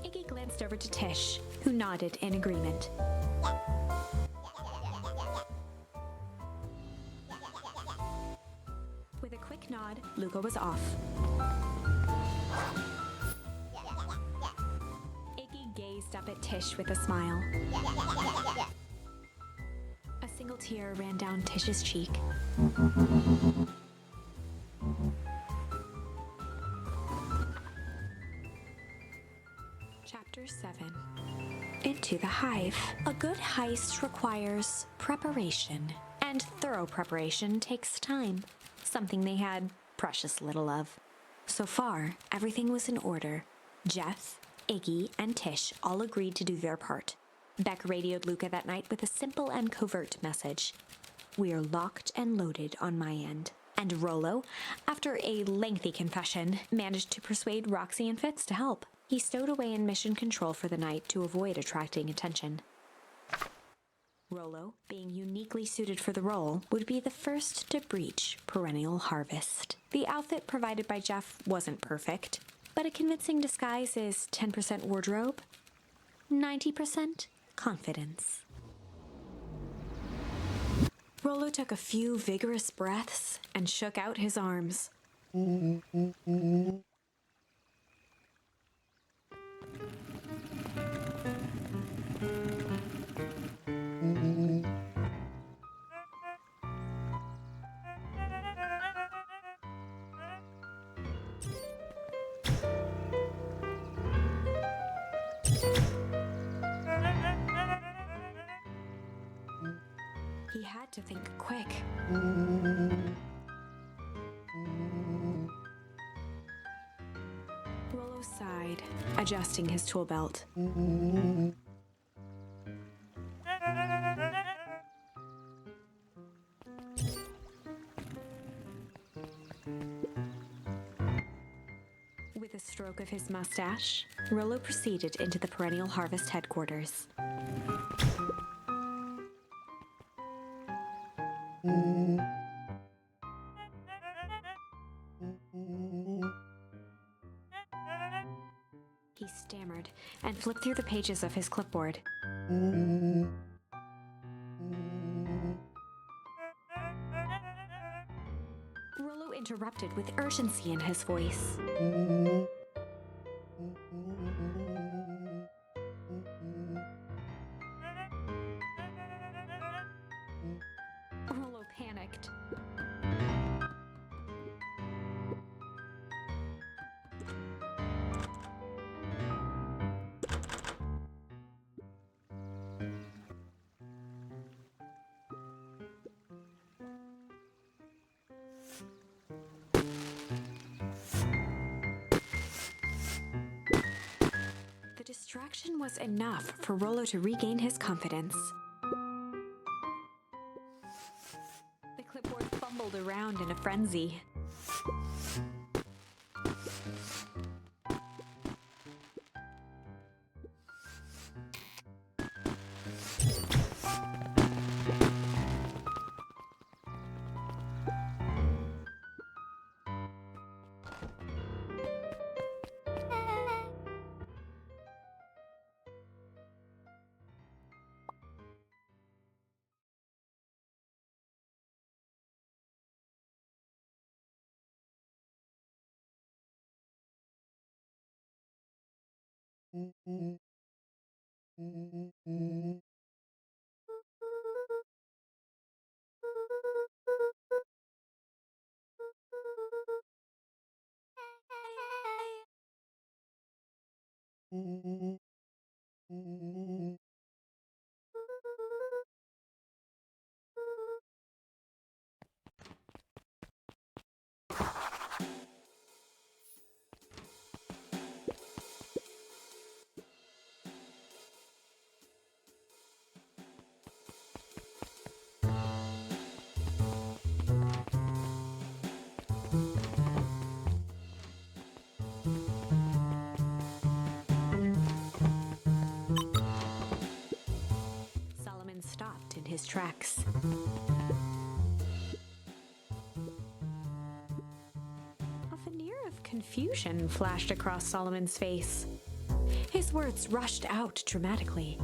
Iggy glanced over to Tish, who nodded in agreement. With a quick nod, Luca was off. Iggy gazed up at Tish with a smile. A single tear ran down Tish's cheek. Chapter 7. Into the Hive. A good heist requires preparation, and thorough preparation takes time, something they had precious little of. So far, everything was in order. Jeff, Iggy, and Tish all agreed to do their part. Beck radioed Luca that night with a simple and covert message. "We're locked and loaded on my end." And Rollo, after a lengthy confession, managed to persuade Roxy and Fitz to help. He stowed away in mission control for the night to avoid attracting attention. Rollo, being uniquely suited for the role, would be the first to breach perennial harvest. The outfit provided by Jeff wasn't perfect, but a convincing disguise is 10% wardrobe, 90% confidence. Rollo took a few vigorous breaths and shook out his arms. He had to think quick. Rollo sighed, adjusting his tool belt. With a stroke of his mustache, Rollo proceeded into the Perennial Harvest headquarters. He stammered and flipped through the pages of his clipboard. Rollo interrupted with urgency in his voice. Rollo panicked. The distraction was enough for Rollo to regain his confidence. The clipboard fumbled around in a frenzy. Solomon stopped in his tracks. A veneer of confusion flashed across Solomon's face. His words rushed out dramatically.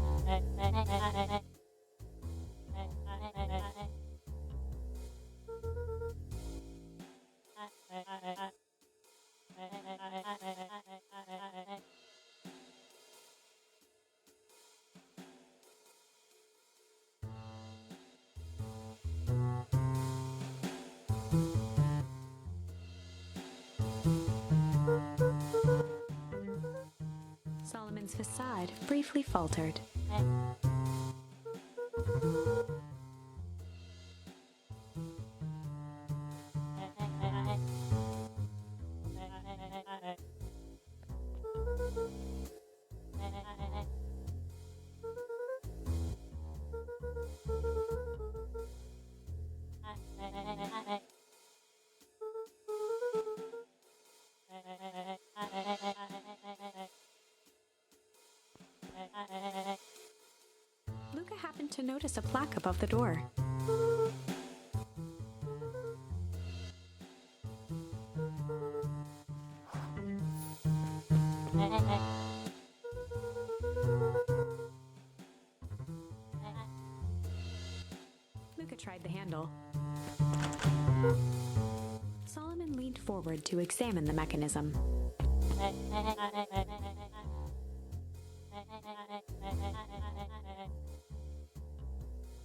Solomon's facade briefly faltered. Luca happened to notice a plaque above the door. Luca tried the handle. Solomon leaned forward to examine the mechanism.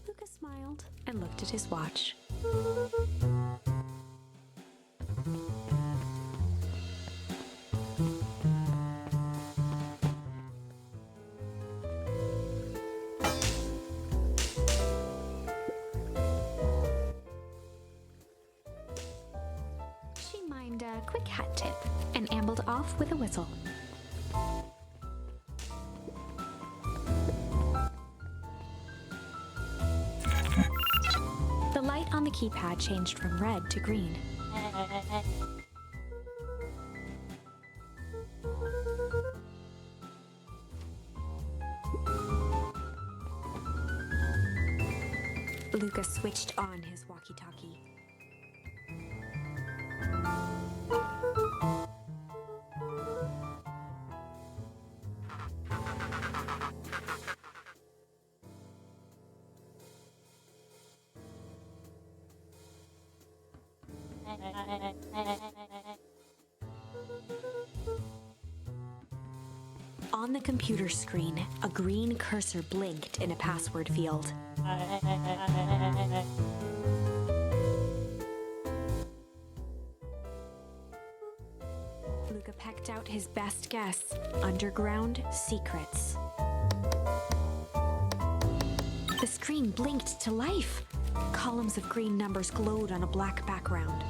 Luca smiled and looked at his watch. She find a quick hat tip and ambled off with a whistle. The light on the keypad changed from red to green. Luca switched on his walkie-talkie. On the computer screen, a green cursor blinked in a password field. Luca pecked out his best guess: underground secrets. The screen blinked to life. Columns of green numbers glowed on a black background.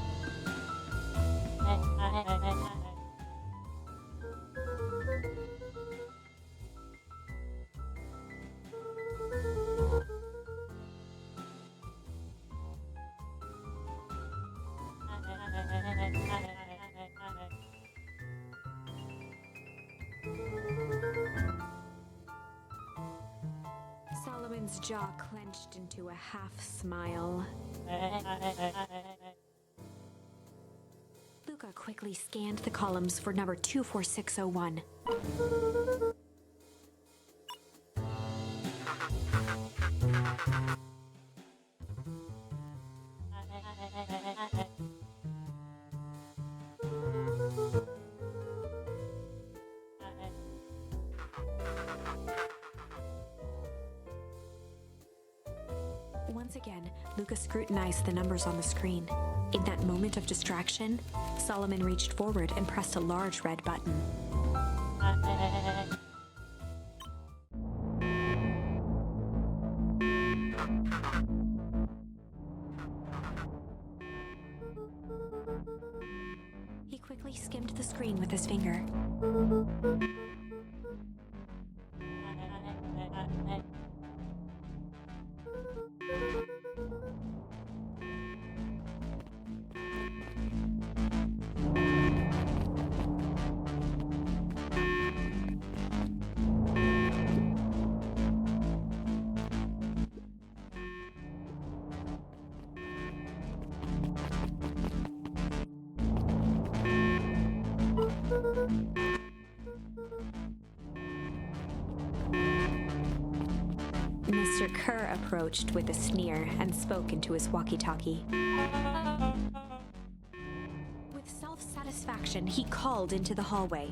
Solomon's jaw clenched into a half smile. Luca quickly scanned the columns for number 24601. Once again, Luca scrutinized the numbers on the screen. In that moment of distraction, Solomon reached forward and pressed a large red button. He quickly skimmed the screen with his finger. Mr. Kerr approached with a sneer and spoke into his walkie-talkie. With self-satisfaction, he called into the hallway.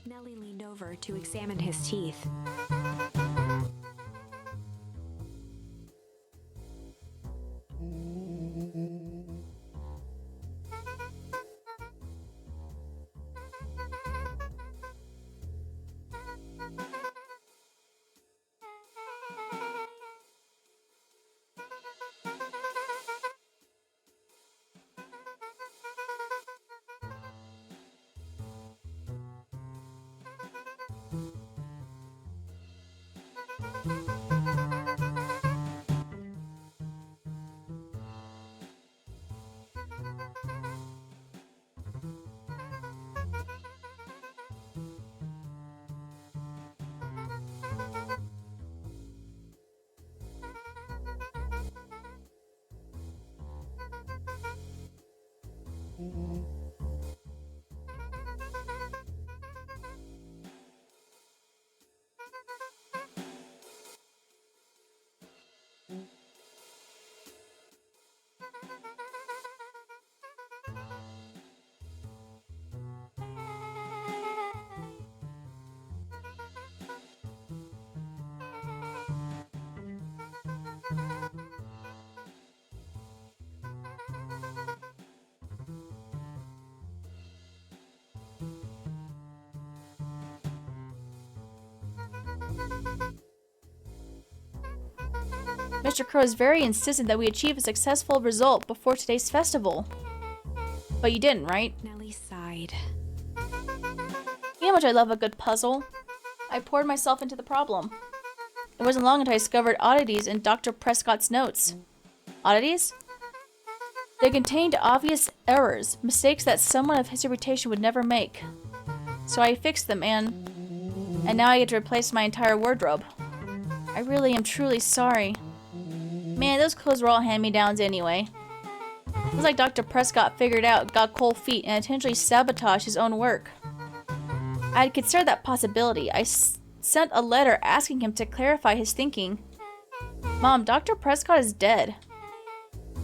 Nellie leaned over to examine his teeth. Mr. Crow is very insistent that we achieve a successful result before today's festival. But you didn't, right? Nellie sighed. You know how much I love a good puzzle. I poured myself into the problem. It wasn't long until I discovered oddities in Dr. Prescott's notes. Oddities? They contained obvious errors, mistakes that someone of his reputation would never make. So I fixed them and now I get to replace my entire wardrobe. I really am truly sorry. Man, those clothes were all hand-me-downs anyway. It was like Dr. Prescott figured out, got cold feet, and intentionally sabotaged his own work. I had considered that possibility. I sent a letter asking him to clarify his thinking. Mom, Dr. Prescott is dead.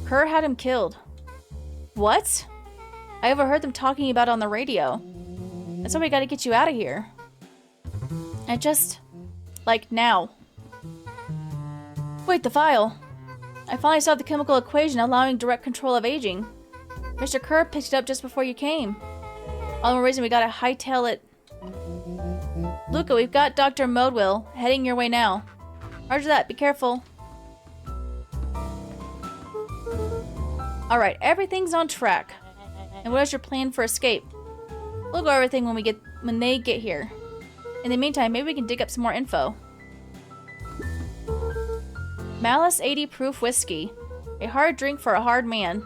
Kerr had him killed. What? I overheard them talking about it on the radio. That's why we gotta get you out of here. And just... like, now. Wait, the file. I finally solved the chemical equation allowing direct control of aging. Mr. Kerr picked it up just before you came. All the more reason we gotta hightail it. Luca, we've got Dr. Modwell heading your way now. Roger that, be careful. Alright, everything's on track. And what is your plan for escape? We'll go over everything when they get here. In the meantime, maybe we can dig up some more info. Malice 80 proof whiskey. A hard drink for a hard man.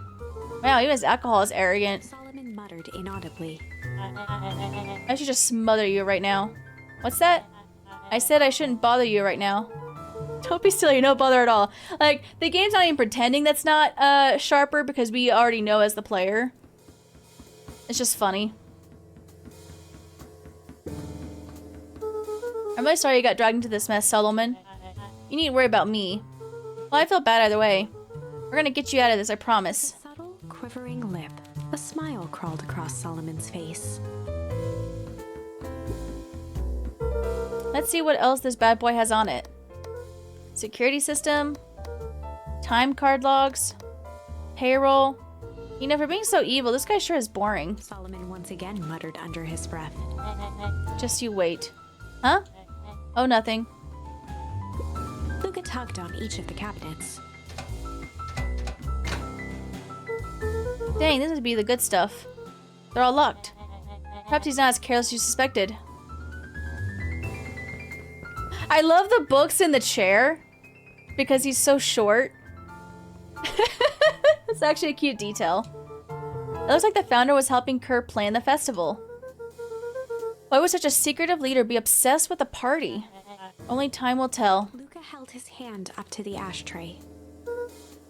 Wow, even his alcohol is arrogant. Solomon muttered inaudibly. I should just smother you right now. What's that? I said I shouldn't bother you right now. Don't be silly, no bother at all. Like, the game's not even pretending that's not sharper because we already know as the player. It's just funny. I'm really sorry you got dragged into this mess, Solomon. You needn't worry about me. Well, I feel bad either way. We're gonna get you out of this, I promise. A subtle, quivering lip. A smile crawled across Solomon's face. Let's see what else this bad boy has on it. Security system. Time card logs. Payroll. You know, for being so evil, this guy sure is boring. Solomon once again muttered under his breath. Just you wait. Huh? Oh, nothing. Luca tugged on each of the cabinets. Dang, this would be the good stuff. They're all locked. Perhaps he's not as careless as you suspected. I love the books in the chair because he's so short. It's actually a cute detail. It looks like the founder was helping Kerr plan the festival. Why would such a secretive leader be obsessed with a party? Only time will tell. Luca held his hand up to the ashtray.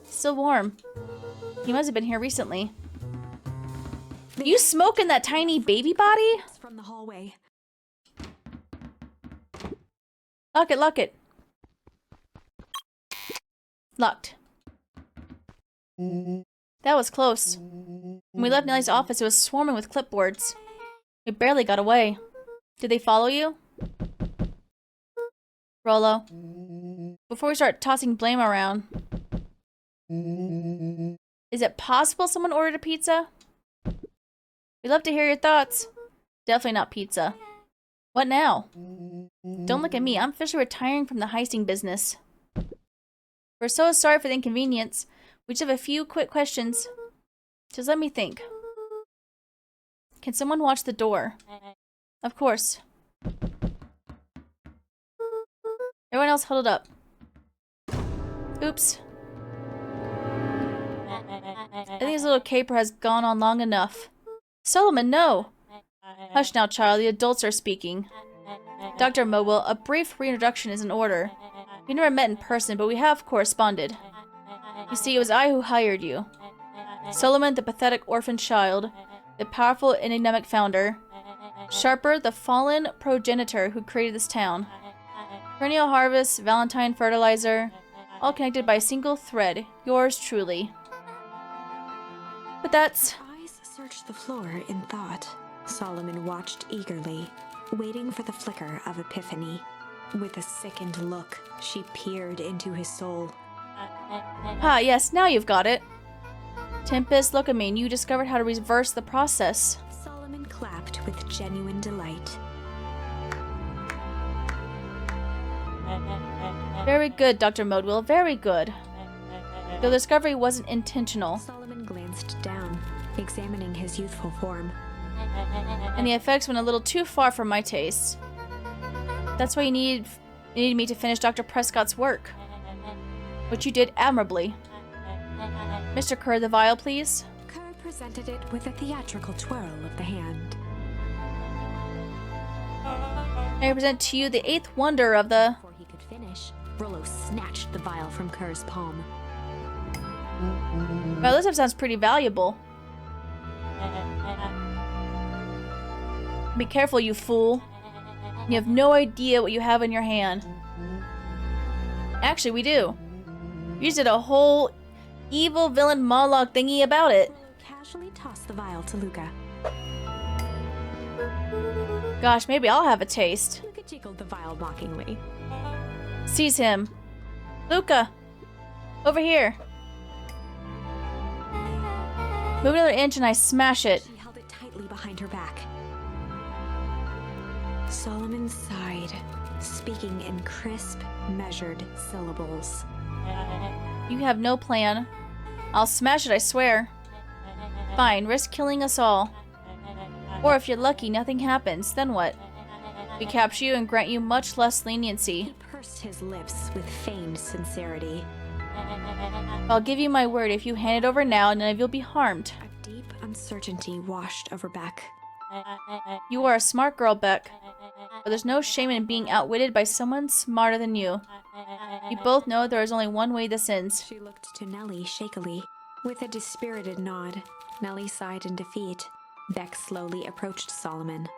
Still warm. He must have been here recently. You smoke in that tiny baby body? From the hallway. Lock it, lock it. Locked. That was close. When we left Nellie's office, it was swarming with clipboards. We barely got away. Did they follow you? Rolo. Before we start tossing blame around. Is it possible someone ordered a pizza? We'd love to hear your thoughts. Definitely not pizza. What now? Don't look at me. I'm officially retiring from the heisting business. We're so sorry for the inconvenience. We just have a few quick questions. Just let me think. Can someone watch the door? Of course. Everyone else huddled up. Oops. I think his little caper has gone on long enough. Solomon, no! Hush now, child. The adults are speaking. Dr. Modwell, a brief reintroduction is in order. We never met in person, but we have corresponded. You see, it was I who hired you. Solomon, the pathetic orphan child. The powerful enigmatic founder. Sharper, the fallen progenitor who created this town. Perennial harvest, Valentine fertilizer, all connected by a single thread. Yours truly. But that's... Her eyes searched the floor in thought. Solomon watched eagerly, waiting for the flicker of epiphany. With a sickened look, she peered into his soul. Ah, yes, now you've got it. Tempest, look at me, and you discovered how to reverse the process. Solomon clapped with genuine delight. Very good, Dr. Modwell, very good. The discovery wasn't intentional. Solomon glanced down, examining his youthful form. And the effects went a little too far for my taste. That's why you needed me to finish Dr. Prescott's work. Which you did admirably. Mr. Kerr, the vial, please. Kerr presented it with a theatrical twirl of the hand. I present to you the 8th wonder of the... Before he could finish, Rollo snatched the vial from Kerr's palm. Well, this stuff sounds pretty valuable. Be careful, you fool. You have no idea what you have in your hand. Actually, we do. You just did a whole evil villain monologue thingy about it. Rollo casually tossed the vial to Luca. Gosh, maybe I'll have a taste. Luca jiggled the vial mockingly. Seize him. Luca! Over here. Move another inch and I smash it. She held it tightly behind her back. Solomon sighed, speaking in crisp, measured syllables. You have no plan. I'll smash it, I swear. Fine, risk killing us all. Or if you're lucky, nothing happens. Then what? We capture you and grant you much less leniency. He pursed his lips with feigned sincerity. I'll give you my word, if you hand it over now, none of you'll be harmed. A deep uncertainty washed over Beck. You are a smart girl, Beck. But there's no shame in being outwitted by someone smarter than you. You both know there is only one way this ends. She looked to Nellie shakily. With a dispirited nod, Nellie sighed in defeat. Beck slowly approached Solomon.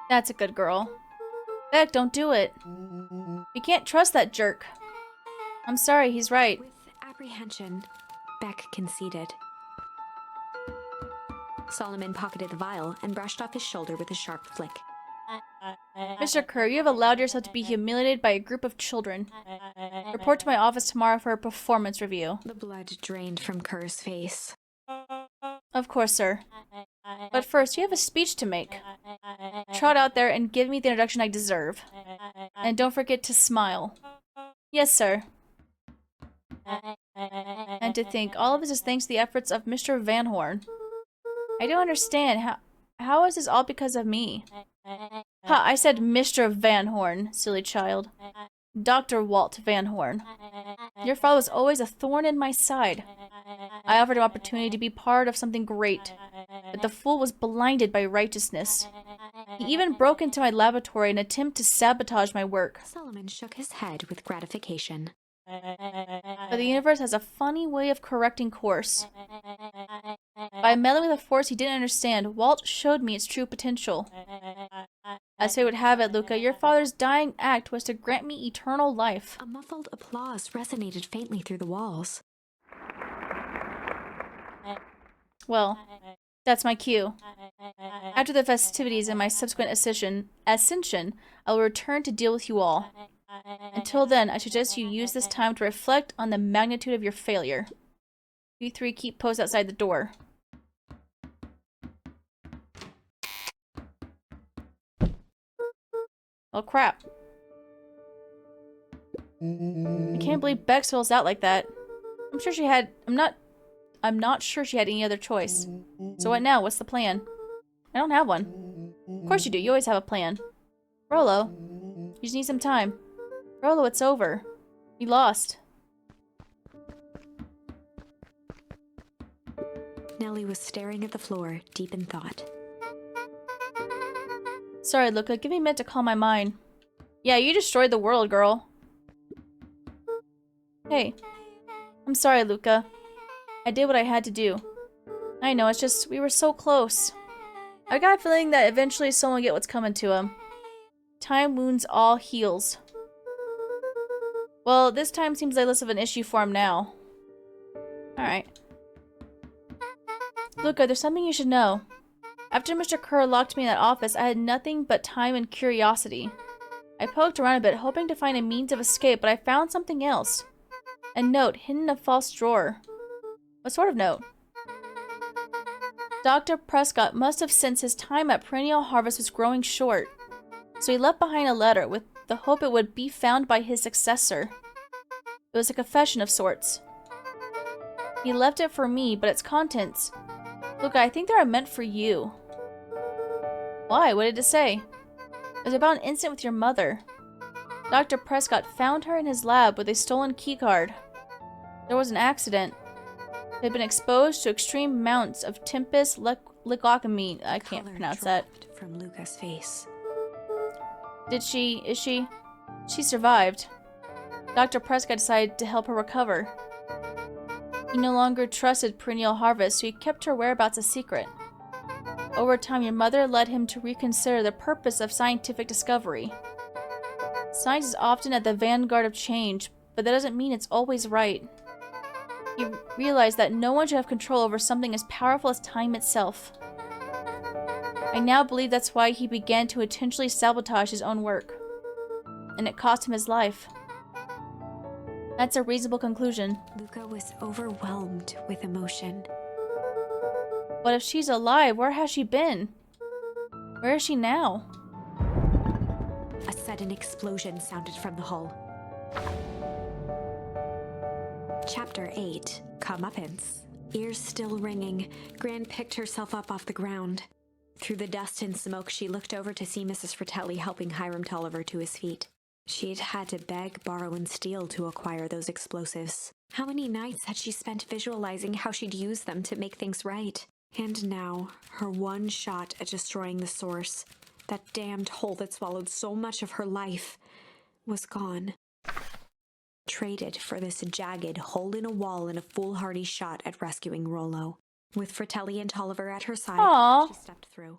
That's a good girl. Beck, don't do it. You can't trust that jerk. I'm sorry, he's right. With apprehension, Beck conceded. Solomon pocketed the vial and brushed off his shoulder with a sharp flick. Mr. Kerr, you have allowed yourself to be humiliated by a group of children. Report to my office tomorrow for a performance review. The blood drained from Kerr's face. Of course, sir. But first, you have a speech to make. Trot out there and give me the introduction I deserve. And don't forget to smile. Yes, sir. And to think, all of this is thanks to the efforts of Mr. Van Horn. I don't understand. How is this all because of me? Ha, I said Mr. Van Horn, silly child. Dr. Walt Van Horn. Your father was always a thorn in my side. I offered him opportunity to be part of something great, but the fool was blinded by righteousness. He even broke into my laboratory in an attempt to sabotage my work. Solomon shook his head with gratification. But the universe has a funny way of correcting course. By meddling with a force he didn't understand, Walt showed me its true potential. As fate would have it, Luca, your father's dying act was to grant me eternal life. A muffled applause resonated faintly through the walls. Well, that's my cue. After the festivities and my subsequent ascension, I will return to deal with you all. Until then, I suggest you use this time to reflect on the magnitude of your failure. You three keep post outside the door. Oh crap. I can't believe Beck spills out like that. I'm not sure she had any other choice. So what now? What's the plan? I don't have one. Of course you do. You always have a plan. Rollo. You just need some time. Rolo, it's over. We lost. Nellie was staring at the floor, deep in thought. Sorry, Luca. Give me a minute to calm my mind. Yeah, you destroyed the world, girl. Hey. I'm sorry, Luca. I did what I had to do. I know, it's just, we were so close. I got a feeling that eventually someone will get what's coming to him. Time wounds all heals. Well, this time seems like less of an issue for him now. Alright. Luca, there's something you should know. After Mr. Kerr locked me in that office, I had nothing but time and curiosity. I poked around a bit, hoping to find a means of escape, but I found something else. A note hidden in a false drawer. What sort of note? Dr. Prescott must have sensed his time at Perennial Harvest was growing short, so he left behind a letter with the hope it would be found by his successor. It was a confession of sorts. He left it for me, but its contents... Look, I think they are meant for you. Why? What did it say? It was about an incident with your mother. Dr. Prescott found her in his lab with a stolen keycard. There was an accident. They had been exposed to extreme amounts of tempest ligocamin. I can't pronounce that. From Luca's face. Is she? She survived. Dr. Prescott decided to help her recover. He no longer trusted Perennial Harvest, so he kept her whereabouts a secret. Over time, your mother led him to reconsider the purpose of scientific discovery. Science is often at the vanguard of change, but that doesn't mean it's always right. He realized that no one should have control over something as powerful as time itself. I now believe that's why he began to intentionally sabotage his own work. And it cost him his life. That's a reasonable conclusion. Luca was overwhelmed with emotion. But if she's alive, where has she been? Where is she now? A sudden explosion sounded from the hull. Chapter 8. Comeuppance. Ears still ringing, Gran picked herself up off the ground. Through the dust and smoke, she looked over to see Mrs. Fratelli helping Hiram Tolliver to his feet. She'd had to beg, borrow, and steal to acquire those explosives. How many nights had she spent visualizing how she'd use them to make things right? And now, her one shot at destroying the source, that damned hole that swallowed so much of her life, was gone. Traded for this jagged hole in a wall and a foolhardy shot at rescuing Rollo. With Fratelli and Tolliver at her side, Aww. she stepped through.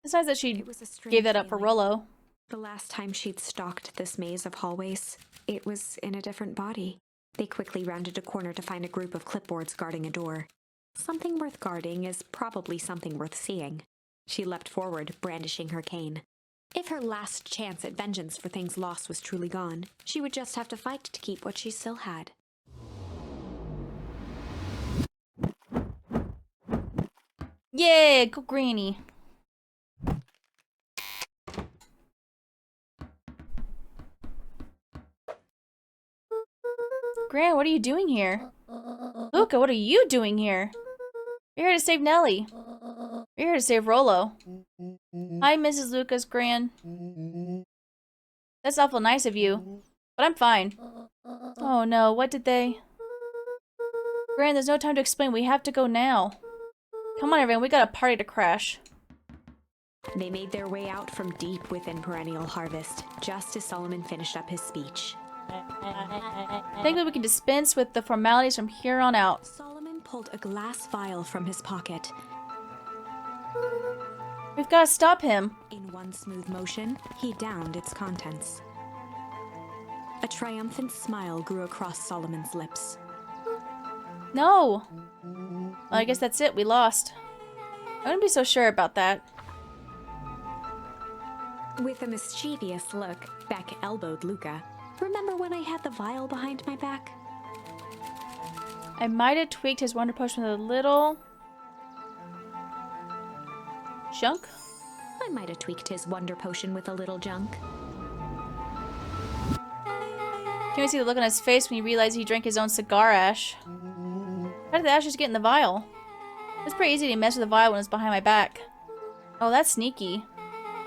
It's nice that she It was a strange gave that up for feeling. Rollo. The last time she'd stalked this maze of hallways, it was in a different body. They quickly rounded a corner to find a group of clipboards guarding a door. Something worth guarding is probably something worth seeing. She leapt forward, brandishing her cane. If her last chance at vengeance for things lost was truly gone, she would just have to fight to keep what she still had. Yeah, go Granny. Gran, what are you doing here? Luca, what are you doing here? We're here to save Nellie. We're here to save Rollo. Hi, Mrs. Lucas, Gran. That's awful nice of you, but I'm fine. Oh no, what did they... Gran, there's no time to explain. We have to go now. Come on, everyone, we got a party to crash. They made their way out from deep within Perennial Harvest, just as Solomon finished up his speech. Thankfully, we can dispense with the formalities from here on out. Solomon pulled a glass vial from his pocket. We've got to stop him. In one smooth motion, he downed its contents. A triumphant smile grew across Solomon's lips. No. Well, I guess that's it. We lost. I wouldn't be so sure about that. With a mischievous look, Beck elbowed Luca. Remember when I had the vial behind my back? I might have tweaked his Wonder Potion with a little... junk? I might have tweaked his Wonder Potion with a little junk. Can we see the look on his face when he realized he drank his own cigar ash? How did the ashes get in the vial? It's pretty easy to mess with the vial when it's behind my back. Oh, that's sneaky.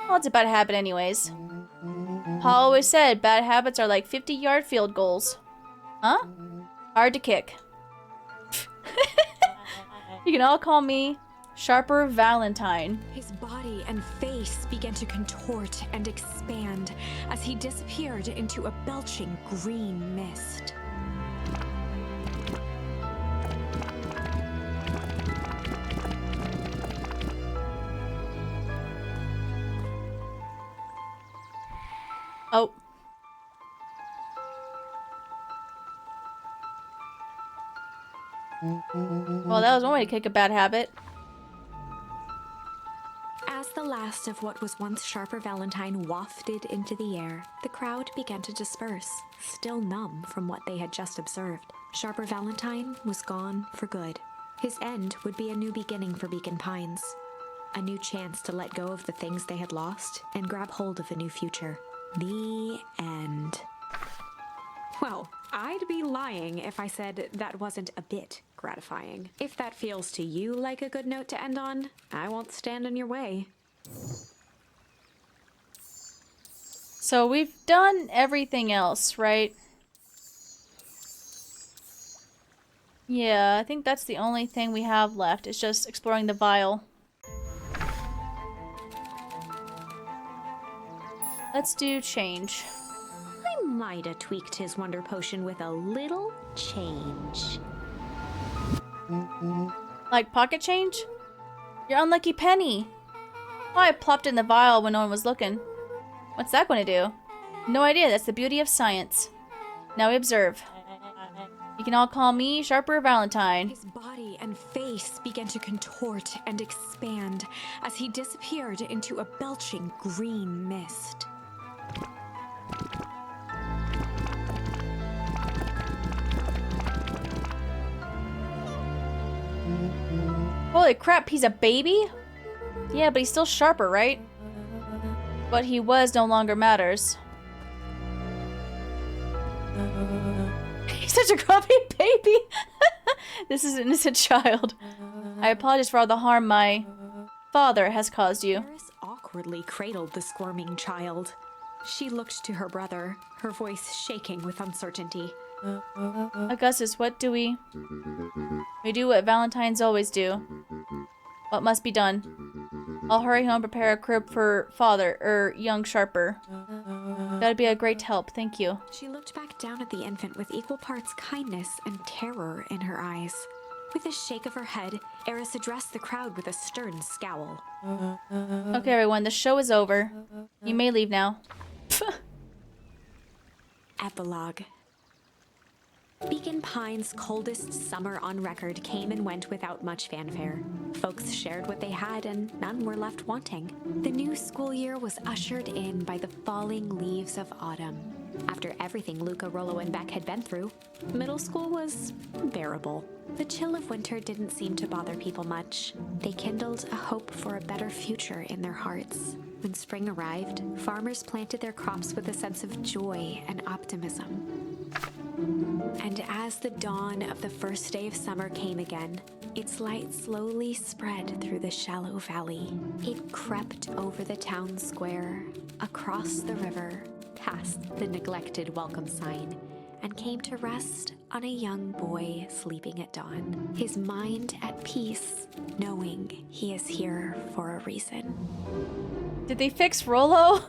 Well, it's a bad habit anyways. Pa always said bad habits are like 50-yard field goals. Huh? Hard to kick. You can all call me Sharper Valentine. His body and face began to contort and expand as he disappeared into a belching green mist. Oh. Well, that was one way to kick a bad habit. As the last of what was once Sharper Valentine wafted into the air, the crowd began to disperse, still numb from what they had just observed. Sharper Valentine was gone for good. His end would be a new beginning for Beacon Pines. A new chance to let go of the things they had lost and grab hold of a new future. The end. Well, I'd be lying if I said that wasn't a bit gratifying. If that feels to you like a good note to end on, I won't stand in your way. So we've done everything else, right? Yeah, I think that's the only thing we have left. It's just exploring the vial. Let's do change. I might have tweaked his wonder potion with a little change. Like pocket change? Your unlucky penny. Oh, I plopped in the vial when no one was looking. What's that going to do? No idea. That's the beauty of science. Now we observe. You can all call me Sharper Valentine. His body and face began to contort and expand as he disappeared into a belching green mist. Holy crap, he's a baby? Yeah, but he's still Sharper, right? What he was no longer matters. He's such a grumpy baby! This is an innocent child. I apologize for all the harm my father has caused you. Eris awkwardly cradled the squirming child. She looked to her brother, her voice shaking with uncertainty. Augustus, what do we... We do what Valentines always do. What must be done? I'll hurry home, prepare a crib for father, young Sharper. That'd be a great help, thank you. She looked back down at the infant with equal parts kindness and terror in her eyes. With a shake of her head, Eris addressed the crowd with a stern scowl. Okay, everyone, the show is over. You may leave now. Epilogue. Beacon Pines' coldest summer on record came and went without much fanfare. Folks shared what they had and none were left wanting. The new school year was ushered in by the falling leaves of autumn. After everything Luca, Rollo, and Beck had been through, middle school was bearable. The chill of winter didn't seem to bother people much. They kindled a hope for a better future in their hearts. When spring arrived, farmers planted their crops with a sense of joy and optimism. And as the dawn of the first day of summer came again, its light slowly spread through the shallow valley. It crept over the town square, across the river, past the neglected welcome sign, and came to rest on a young boy sleeping at dawn, his mind at peace, knowing he is here for a reason. Did they fix Rollo?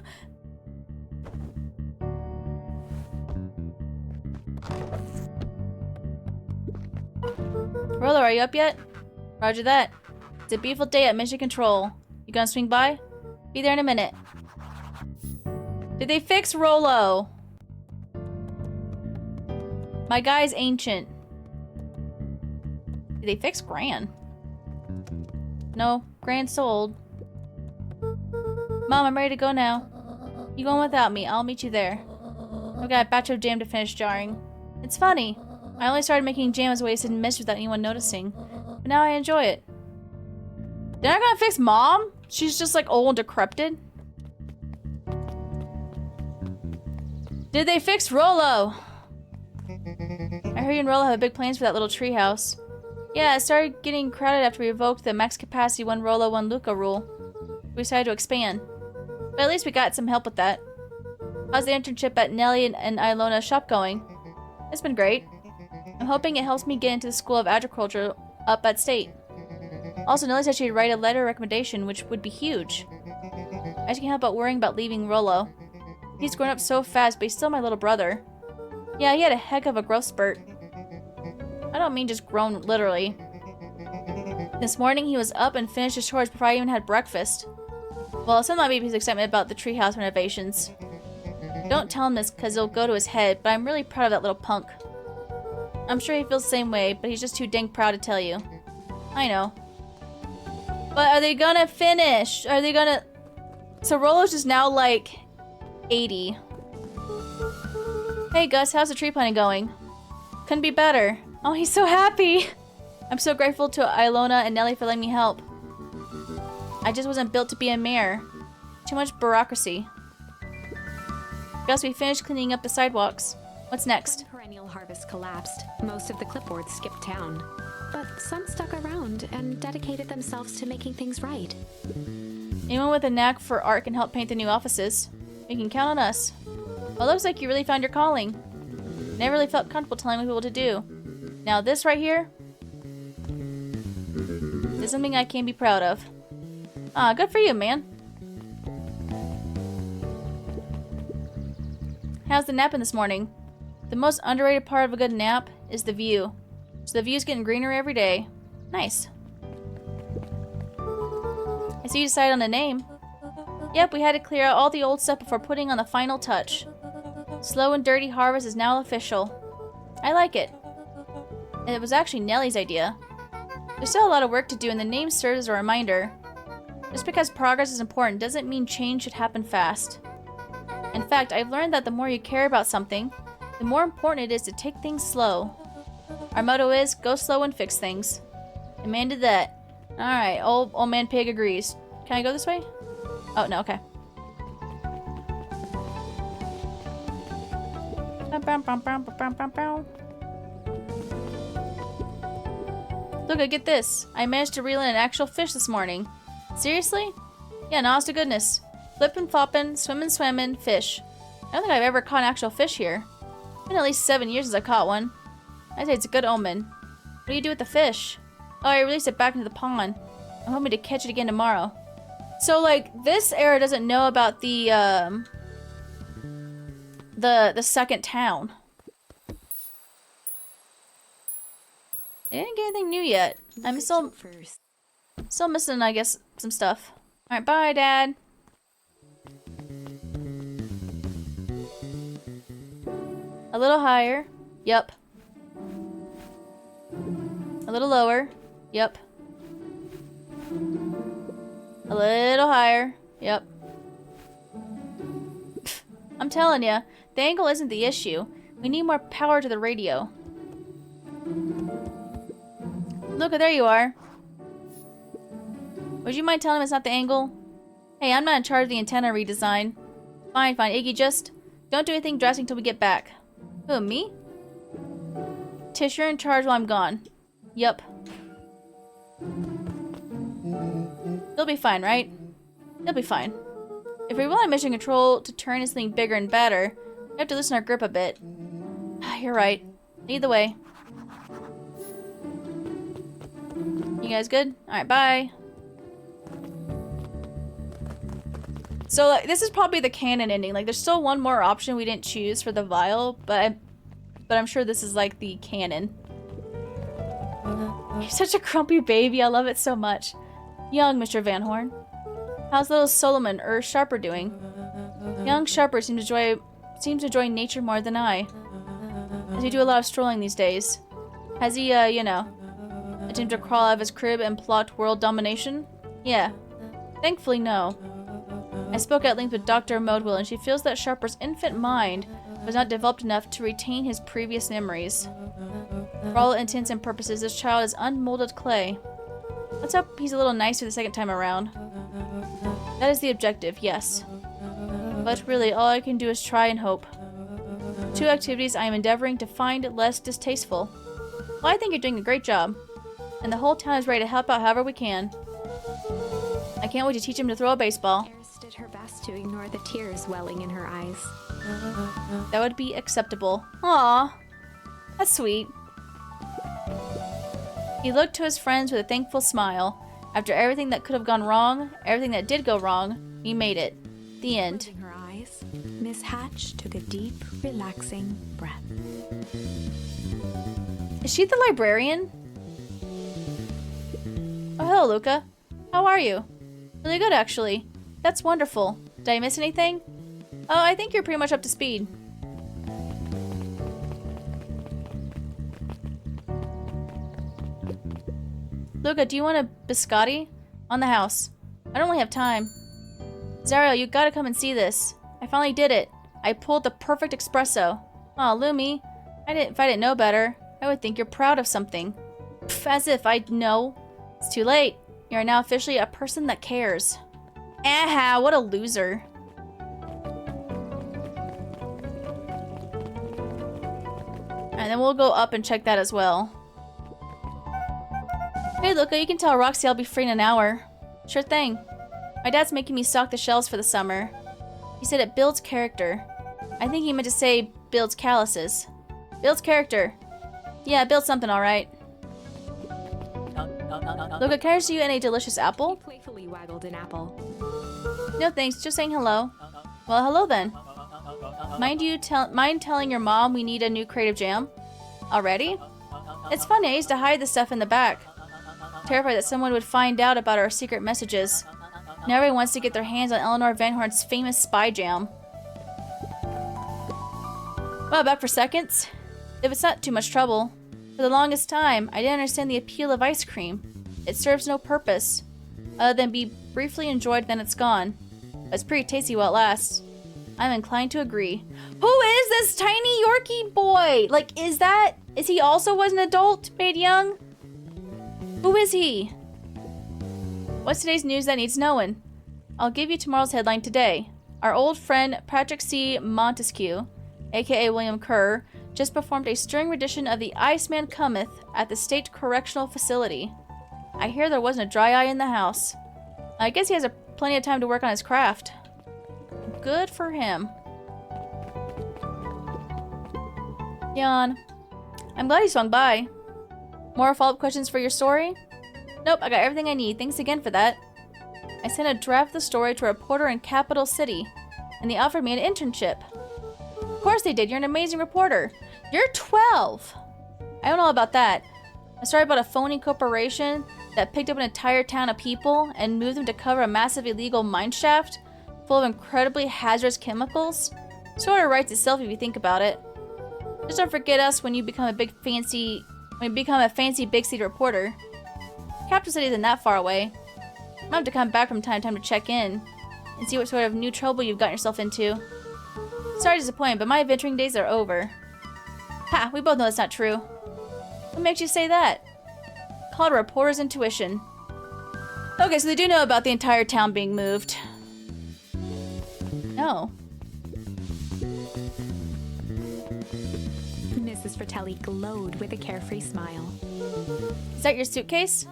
Rollo, are you up yet? Roger that. It's a beautiful day at Mission Control. You gonna swing by? Be there in a minute. Did they fix Rollo? My guy's ancient. Did they fix Gran? No, Gran's sold. Mom, I'm ready to go now. You going without me? I'll meet you there. I've got a batch of jam to finish jarring. It's funny. I only started making jam as a way to miss without anyone noticing. But now I enjoy it. They're not gonna fix Mom? She's just like old and decrepit. Did they fix Rollo? I heard you and Rollo have big plans for that little treehouse. Yeah, it started getting crowded after we revoked the max capacity one Rollo, one Luca rule. We decided to expand. But at least we got some help with that. How's the internship at Nellie and Ilona's shop going? It's been great. I'm hoping it helps me get into the School of Agriculture up at State. Also, Nellie said she'd write a letter of recommendation, which would be huge. I just can't help but worrying about leaving Rollo. He's grown up so fast, but he's still my little brother. Yeah, he had a heck of a growth spurt. I don't mean just grown literally. This morning, he was up and finished his chores before I even had breakfast. Well, some might be his excitement about the treehouse renovations. Don't tell him this because it'll go to his head, but I'm really proud of that little punk. I'm sure he feels the same way, but he's just too dang proud to tell you. I know. But are they gonna finish? Are they gonna... So Rollo's just now like 80. Hey Gus, how's the tree planting going? Couldn't be better. Oh, he's so happy. I'm so grateful to Ilona and Nellie for letting me help. I just wasn't built to be a mayor. Too much bureaucracy. Gus, we finished cleaning up the sidewalks. What's next? Perennial harvest collapsed. Most of the clipboards skipped town. But some stuck around and dedicated themselves to making things right. Anyone with a knack for art can help paint the new offices. You can count on us. Well, it looks like you really found your calling. Never really felt comfortable telling people what to do. Now this right here is something I can be proud of. Ah, good for you, man. How's the napping this morning? The most underrated part of a good nap is the view. So the view's getting greener every day. Nice. I see you decided on a name. Yep, we had to clear out all the old stuff before putting on the final touch. Slow and Dirty Harvest is now official. I like it. And it was actually Nellie's idea. There's still a lot of work to do, and the name serves as a reminder. Just because progress is important doesn't mean change should happen fast. In fact, I've learned that the more you care about something, the more important it is to take things slow. Our motto is, go slow and fix things. Amen to that. Alright, old man pig agrees. Can I go this way? Oh, no, okay. Look, get this. I managed to reel in an actual fish this morning. Seriously? Yeah, honest to goodness. Flippin' floppin', swimmin', fish. I don't think I've ever caught an actual fish here. It's been at least 7 years since I caught one. I'd say it's a good omen. What do you do with the fish? Oh, I released it back into the pond. I'm hoping to catch it again tomorrow. So, like, this era doesn't know about the second town. I didn't get anything new yet. I'm still missing, I guess, some stuff. Alright, bye, Dad. A little higher. Yep. A little lower. Yep. A little higher. Yep. I'm telling ya, the angle isn't the issue. We need more power to the radio. Look, there you are. Would you mind telling him it's not the angle? Hey, I'm not in charge of the antenna redesign. Fine, Iggy, just don't do anything drastic until we get back. Who, me? Tish, you're in charge while I'm gone. Yup. You'll be fine, right? You'll be fine. If we want mission control to turn into something bigger and better, we have to loosen our grip a bit. You're right. Lead the way. You guys good? Alright, bye. So, like, this is probably the canon ending. Like, there's still one more option we didn't choose for the vial, but I'm sure this is, like, the canon. You're such a grumpy baby. I love it so much. Young Mr. Van Horn. How's little Solomon or Sharper doing? Young Sharper seems to enjoy nature more than I. As we do a lot of strolling these days. Has he, you know, attempted to crawl out of his crib and plot world domination? Yeah. Thankfully, no. I spoke at length with Dr. Modwell, and she feels that Sharper's infant mind was not developed enough to retain his previous memories. For all intents and purposes, this child is unmolded clay. Let's hope he's a little nicer the second time around. That is the objective, yes. But really, all I can do is try and hope. 2 activities I am endeavoring to find less distasteful. Well, I think you're doing a great job. And the whole town is ready to help out however we can. I can't wait to teach him to throw a baseball. Did her best to ignore the tears welling in her eyes. That would be acceptable. Aw, that's sweet. He looked to his friends with a thankful smile. After everything that could have gone wrong, everything that did go wrong, he made it. The end. Closing her eyes, Miss Hatch took a deep, relaxing breath. Is she the librarian? Oh, hello, Luca. How are you? Really good, actually. That's wonderful. Did I miss anything? Oh, I think you're pretty much up to speed. Luca, do you want a biscotti? On the house. I don't really have time. Zario, you gotta come and see this. I finally did it. I pulled the perfect espresso. Aw, Lumi. If I didn't know better, I would think you're proud of something. Pff, as if I'd know. It's too late. You are now officially a person that cares. Aha, what a loser. And then we'll go up and check that as well. Hey, Luca, you can tell Roxy I'll be free in an hour. Sure thing. My dad's making me stock the shelves for the summer. He said it builds character. I think he meant to say builds calluses. Builds character. Yeah, builds something alright. Luca, can I see you in a delicious apple? He playfully waggled an apple. No thanks, just saying hello. Well, hello then. Mind telling your mom we need a new creative jam? Already? It's funny, I used to hide the stuff in the back. Terrified that someone would find out about our secret messages. Now everyone wants to get their hands on Eleanor Van Horn's famous spy jam. Well, back for seconds. If it's not too much trouble. For the longest time, I didn't understand the appeal of ice cream. It serves no purpose, other than be briefly enjoyed, then it's gone. But it's pretty tasty while it lasts. I'm inclined to agree. Who is this tiny Yorkie boy? Like, is he also was an adult made young? Who is he? What's today's news that needs knowing? I'll give you tomorrow's headline today. Our old friend Patrick C. Montesquieu, aka William Kerr, just performed a stirring rendition of The Iceman Cometh at the State Correctional Facility. I hear there wasn't a dry eye in the house. I guess he has plenty of time to work on his craft. Good for him. Yawn. I'm glad he swung by. More follow-up questions for your story? Nope, I got everything I need. Thanks again for that. I sent a draft of the story to a reporter in Capital City, and they offered me an internship. Of course they did. You're an amazing reporter. You're 12! I don't know about that. A story about a phony corporation that picked up an entire town of people and moved them to cover a massive illegal mine shaft full of incredibly hazardous chemicals. Sort of writes itself if you think about it. Just don't forget us when you become a fancy big city reporter. Capital City isn't that far away. I'll have to come back from time to time to check in and see what sort of new trouble you've gotten yourself into. Sorry to disappoint, but my adventuring days are over. Ha! We both know that's not true. What makes you say that? Called a reporter's intuition. Okay, so they do know about the entire town being moved. No. Mrs. Fratelli glowed with a carefree smile. Is that your suitcase?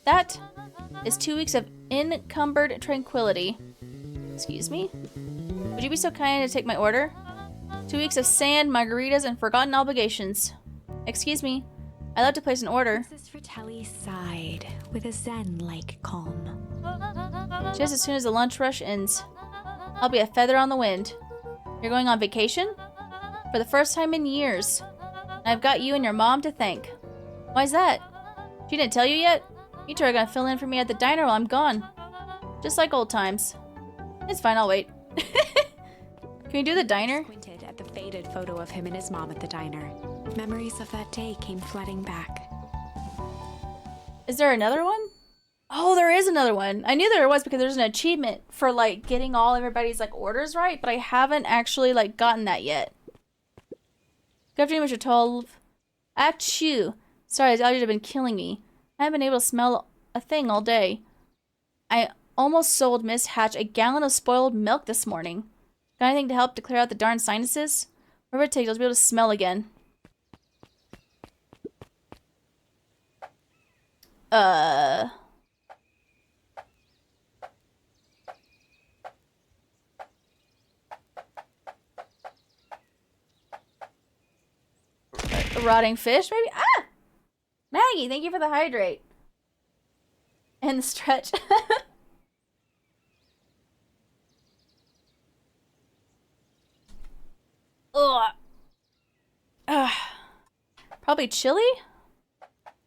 That is 2 weeks of encumbered tranquility. Excuse me? Would you be so kind to take my order? 2 weeks of sand, margaritas, and forgotten obligations. Excuse me. I'd like to place an order. Mrs. Fratelli sighed with a zen-like calm. Just as soon as the lunch rush ends. I'll be a feather on the wind. You're going on vacation? For the first time in years. And I've got you and your mom to thank. Why's that? She didn't tell you yet? You two are gonna fill in for me at the diner while I'm gone. Just like old times. It's fine, I'll wait. Can we do the diner? Squinted at the faded photo of him and his mom at the diner. Memories of that day came flooding back. Is there another one? Oh, there is another one. I knew there was because there's an achievement for like getting all everybody's like orders right, but I haven't actually like gotten that yet. Good afternoon, Mr. 12. Achoo. Sorry, his allergies have been killing me. I haven't been able to smell a thing all day. I almost sold Miss Hatch a gallon of spoiled milk this morning. Got anything to help to clear out the darn sinuses? Whatever it takes, I'll be able to smell again. The rotting fish, maybe? Ah! Maggie, thank you for the hydrate. And the stretch. Ugh. Probably chili?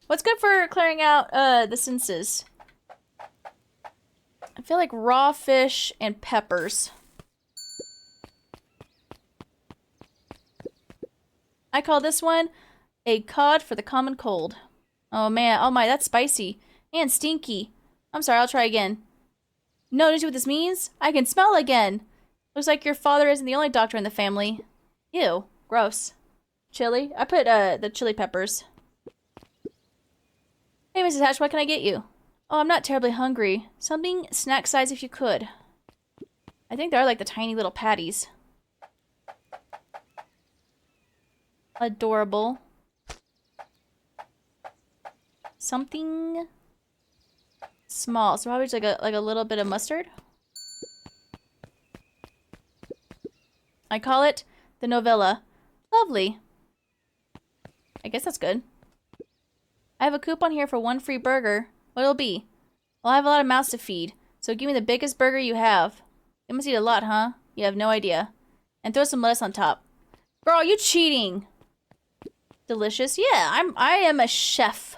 What's good for clearing out the senses? I feel like raw fish and peppers. I call this one a cod for the common cold. Oh man, oh my, that's spicy. And stinky. I'm sorry, I'll try again. No, do you see what this means? I can smell again. Looks like your father isn't the only doctor in the family. Ew, gross. Chili? I put the chili peppers. Hey, Mrs. Hatch, what can I get you? Oh, I'm not terribly hungry. Something snack size if you could. I think they're like the tiny little patties. Adorable. Something small. So probably just like a little bit of mustard. I call it the novella. Lovely. I guess that's good. I have a coupon here for 1 free burger. What'll it be? Well, I have a lot of mouths to feed, so give me the biggest burger you have. You must eat a lot, huh? You have no idea. And throw some lettuce on top. Girl, you cheating. Delicious. Yeah, I am a chef.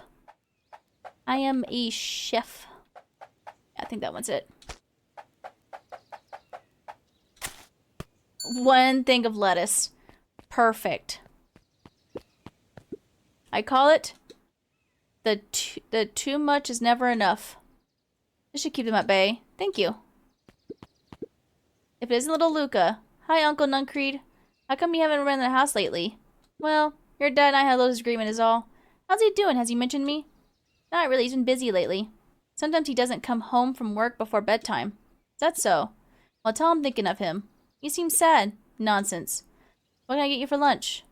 I am a chef. I think that one's it. 1 thing of lettuce. Perfect. I call it the too much is never enough. This should keep them at bay. Thank you. If it isn't little Luca. Hi, Uncle Nuncreed. How come you haven't been in the house lately? Well, your dad and I had a little disagreement is all. How's he doing? Has he mentioned me? Not really. He's been busy lately. Sometimes he doesn't come home from work before bedtime. Is that so? Well, tell him I'm thinking of him. You seem sad. Nonsense. What can I get you for lunch?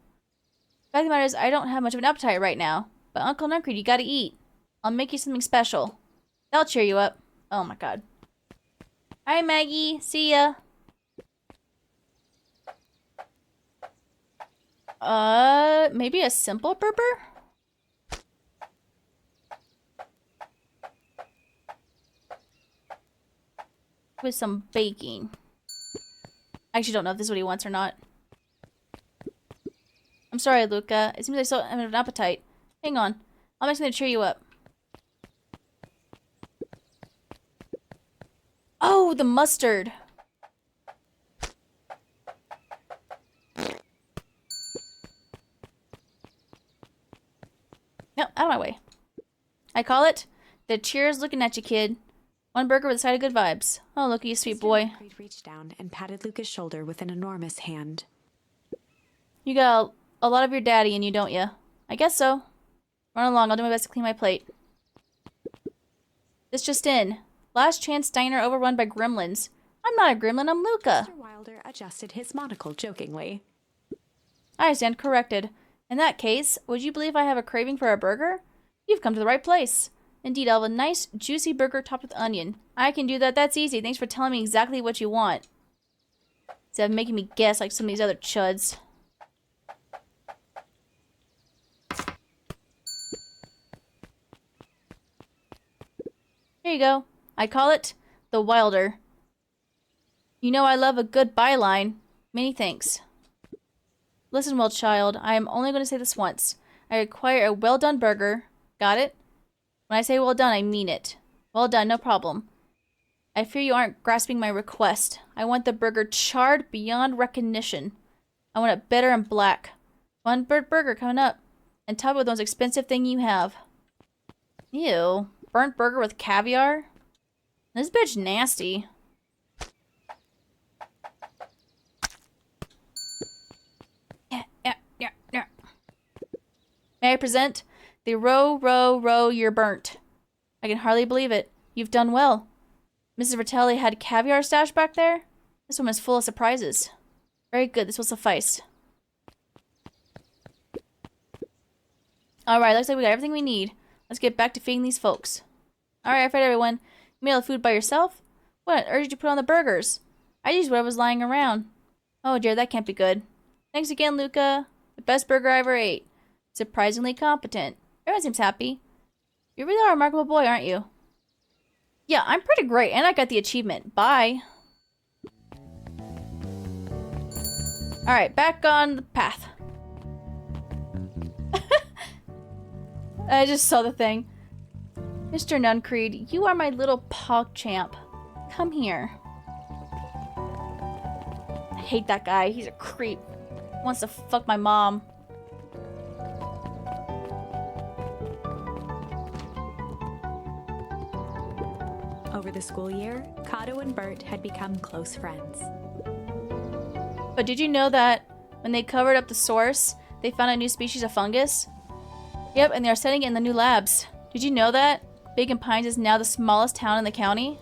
The fact of the matter is, I don't have much of an appetite right now. But Uncle Nuncreed, you gotta eat. I'll make you something special. That'll cheer you up. Oh my god. Alright, Maggie. See ya. Maybe a simple burger? With some baking. I actually don't know if this is what he wants or not. I'm sorry, Luca. It seems I still have an appetite. Hang on. I'll make something to cheer you up. Oh, the mustard. No, out of my way. I call it the cheers looking at you, kid. 1 burger with a side of good vibes. Oh, look at you, sweet boy. Creed reached down and patted Luca's shoulder with an enormous hand. You got a lot of your daddy in you, don't you? I guess so. Run along, I'll do my best to clean my plate. This just in. Last chance diner overrun by gremlins. I'm not a gremlin, I'm Luca. Mr. Wilder adjusted his monocle jokingly. I stand corrected. In that case, would you believe I have a craving for a burger? You've come to the right place. Indeed, I'll have a nice, juicy burger topped with onion. I can do that, that's easy. Thanks for telling me exactly what you want. Instead of making me guess like some of these other chuds. Here you go. I call it the Wilder. You know I love a good byline. Many thanks. Listen, well, child, I am only going to say this once. I require a well-done burger. Got it? When I say well done, I mean it. Well done, no problem. I fear you aren't grasping my request. I want the burger charred beyond recognition. I want it bitter and black. 1 burnt burger coming up. And top it with the most expensive thing you have. Ew. Burnt burger with caviar? This bitch nasty. Yeah. May I present the row, row, row, you're burnt. I can hardly believe it. You've done well. Mrs. Vertelli had caviar stashed back there? This woman is full of surprises. Very good, this will suffice. Alright, looks like we got everything we need. Let's get back to feeding these folks. Alright, fed everyone. You made all the food by yourself? What on earth did you put on the burgers? I used whatever was lying around. Oh dear, that can't be good. Thanks again, Luca. The best burger I ever ate. Surprisingly competent. Everyone seems happy. You really are a remarkable boy, aren't you? Yeah, I'm pretty great, and I got the achievement. Bye. Alright, back on the path. I just saw the thing. Mr. Nuncreed, you are my little pog champ. Come here. I hate that guy. He's a creep. He wants to fuck my mom. Over the school year, Kato and Bert had become close friends. But did you know that when they covered up the source, they found a new species of fungus? Yep, and they are studying it in the new labs. Did you know that? Bacon Pines is now the smallest town in the county?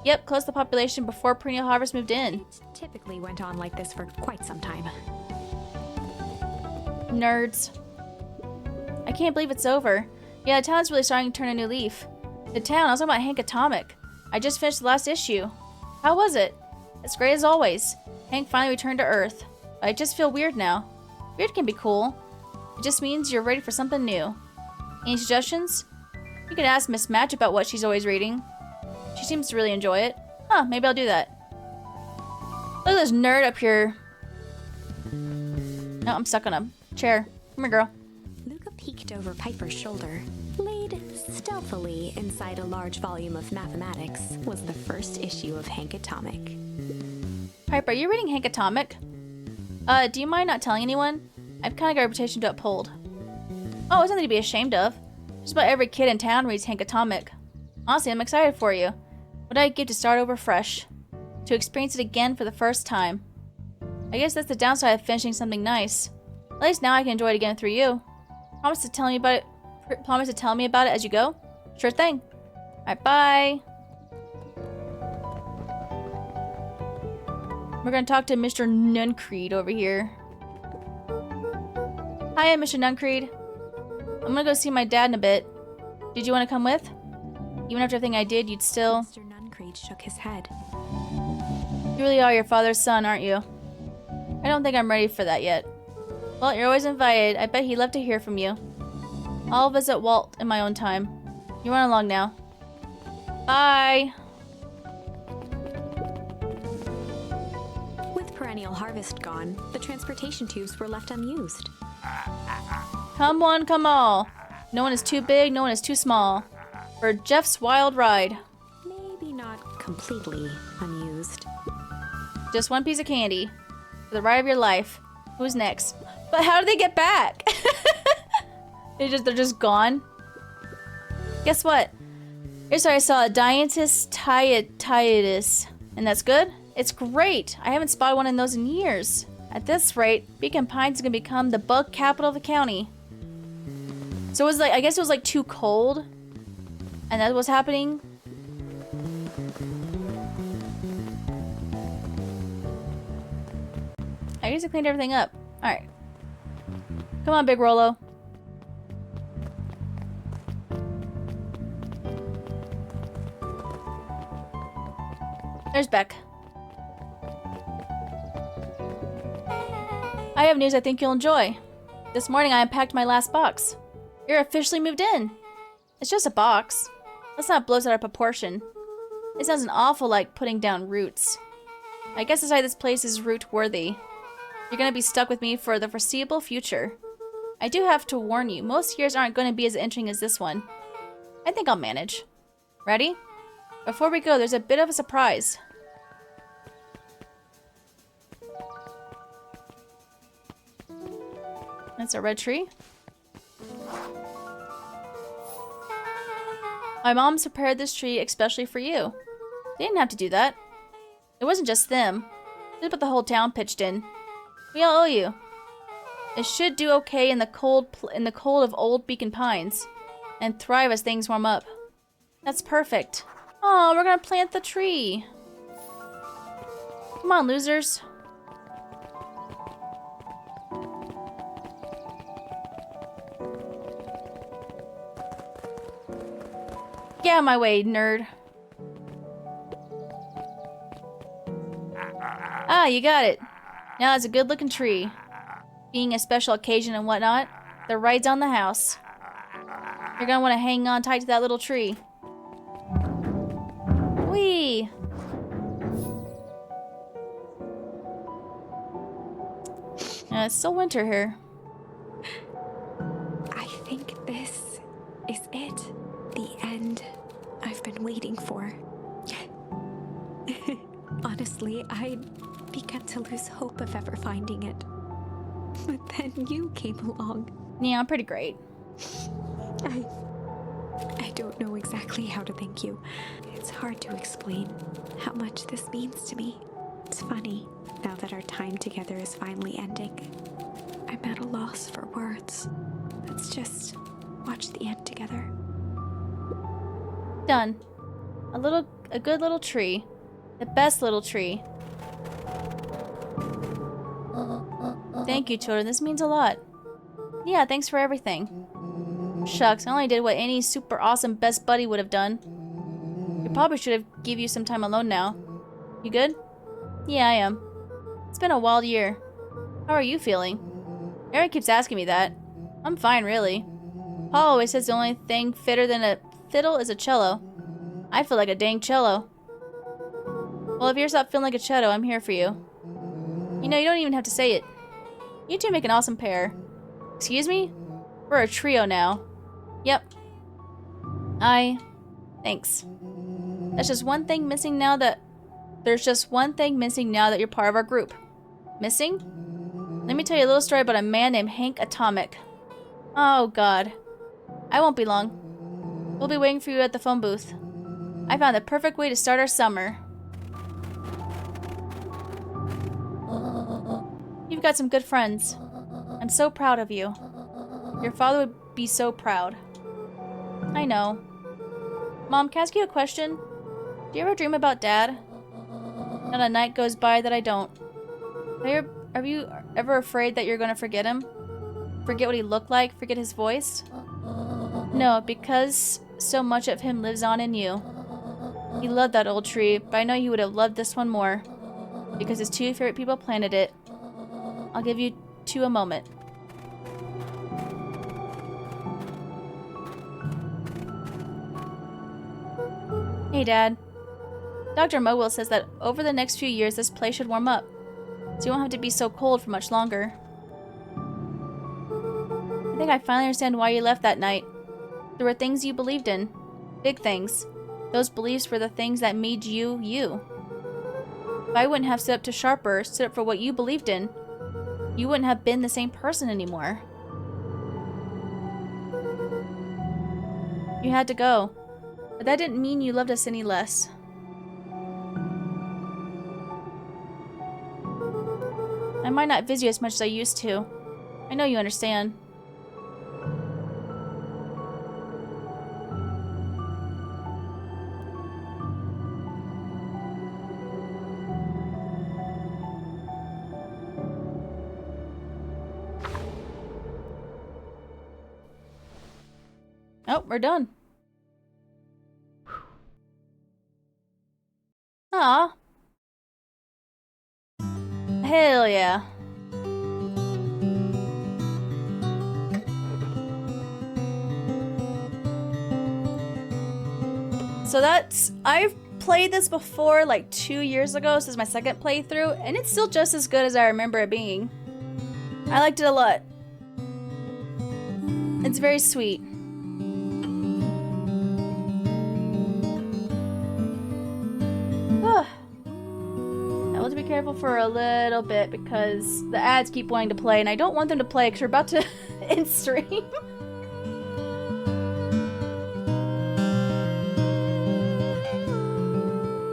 Yep, close to the population before perennial harvest moved in. It typically went on like this for quite some time. Nerds. I can't believe it's over. Yeah, the town's really starting to turn a new leaf. The town, I was talking about Hank Atomic. I just finished the last issue. How was it? It's great as always. Hank finally returned to Earth. But I just feel weird now. Weird can be cool. It just means you're ready for something new. Any suggestions? You could ask Miss Match about what she's always reading. She seems to really enjoy it. Huh, maybe I'll do that. Look at this nerd up here. No, I'm stuck on a chair. Come here, girl. Luca peeked over Piper's shoulder. Laid stealthily inside a large volume of mathematics was the first issue of Hank Atomic. Piper, are you reading Hank Atomic? Do you mind not telling anyone? I've kind of got a reputation to uphold. Oh, it's nothing to be ashamed of. Just about every kid in town reads Hank Atomic. Honestly, I'm excited for you. What I'd give to start over fresh. To experience it again for the first time. I guess that's the downside of finishing something nice. At least now I can enjoy it again through you. Promise to tell me about it. Promise to tell me about it as you go? Sure thing. Alright, bye. We're gonna talk to Mr. Nuncreed over here. Hiya, Mr. Nuncreed. I'm gonna go see my dad in a bit. Did you want to come with? Even after everything I did, you'd still... Mr. Nuncreed shook his head. You really are your father's son, aren't you? I don't think I'm ready for that yet. Well, you're always invited. I bet he'd love to hear from you. I'll visit Walt in my own time. You run along now. Bye! With perennial harvest gone, the transportation tubes were left unused. Come one, come all. No one is too big, no one is too small. For Jeff's wild ride. Maybe not completely unused. Just one piece of candy. For the ride of your life. Who's next? But how do they get back? They're just gone. Guess what? Here's where I saw a Dianthus tiatus. And that's good? It's great. I haven't spotted one of those in years. At this rate, Beacon Pines is gonna become the bug capital of the county. So it was like, I guess it was like too cold. And that was happening. I guess I cleaned everything up. Alright. Come on, Big Rolo. There's Beck. I have news I think you'll enjoy. This morning I unpacked my last box. You're officially moved in. It's just a box. Let's not blow this out of proportion. It sounds an awful like putting down roots. I guess that's why this place is root-worthy. You're gonna be stuck with me for the foreseeable future. I do have to warn you, most years aren't gonna be as interesting as this one. I think I'll manage. Ready? Before we go, there's a bit of a surprise. That's a red tree. My mom's prepared this tree especially for you. They didn't have to do that. It wasn't just them. Look what the whole town pitched in. We all owe you. It should do okay in the cold of old Beacon Pines, and thrive as things warm up. That's perfect. Oh, we're gonna plant the tree. Come on, losers. Get out of my way, nerd. Ah, you got it. Now it's a good-looking tree. Being a special occasion and whatnot, They're right down the house. You're gonna want to hang on tight to that little tree. Whee! It's still winter here. I think this is it. The end I've been waiting for. Honestly, I'd begun to lose hope of ever finding it. But then you came along. Yeah, I'm pretty great. I don't know exactly how to thank you. It's hard to explain how much this means to me. It's funny, now that our time together is finally ending. I'm at a loss for words. Let's just watch the end together. Done. A good little tree. The best little tree. Thank you, children. This means a lot. Yeah, thanks for everything. Shucks, I only did what any super awesome best buddy would have done. We probably should have give you some time alone now. You good? Yeah, I am. It's been a wild year. How are you feeling? Eric keeps asking me that. I'm fine, really. Paul always says the only thing fitter than a fiddle is a cello. I feel like a dang cello. Well, if you're stop feeling like a cello, I'm here for you. You know, you don't even have to say it. You two make an awesome pair. Excuse me? We're a trio now. Yep. Thanks. There's just one thing missing now that you're part of our group. Missing? Let me tell you a little story about a man named Hank Atomic. Oh, God. I won't be long. We'll be waiting for you at the phone booth. I found the perfect way to start our summer. You've got some good friends. I'm so proud of you. Your father would be so proud. I know. Mom, can I ask you a question? Do you ever dream about Dad? Not a night goes by that I don't. Are you ever afraid that you're gonna forget him? Forget what he looked like? Forget his voice? No, because so much of him lives on in you. He loved that old tree, but I know he would have loved this one more. Because his two favorite people planted it. I'll give you two a moment. Hey, Dad. Dr. Mowell says that over the next few years this place should warm up, so you won't have to be so cold for much longer. I think I finally understand why you left that night. There were things you believed in. Big things. Those beliefs were the things that made you, you. If I wouldn't have stood up to Sharper, stood up for what you believed in, you wouldn't have been the same person anymore. You had to go. But that didn't mean you loved us any less. I might not visit you as much as I used to. I know you understand. Oh, we're done. Aw. Hell yeah. So I've played this before like 2 years ago. This is my second playthrough, and it's still just as good as I remember it being. I liked it a lot. It's very sweet. I will have to be careful for a little bit because the ads keep wanting to play, and I don't want them to play because we're about to end stream.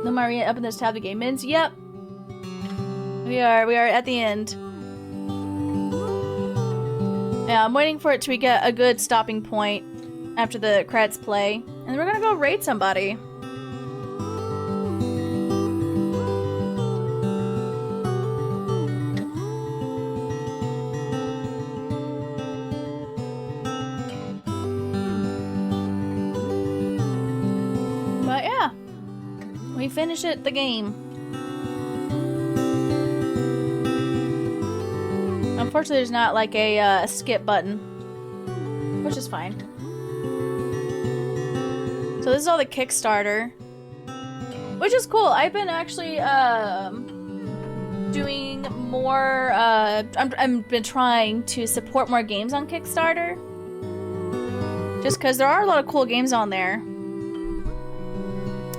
No, Maria, up in this tab, the game ends. Yep, we are at the end. Yeah, I'm waiting for it to get a good stopping point after the credits play, and then we're gonna go raid somebody. But yeah, we finish the game. Unfortunately, there's not like a skip button. which is fine. So this is all the Kickstarter, which is cool. I've been actually doing more. I've been trying to support more games on Kickstarter, just because there are a lot of cool games on there.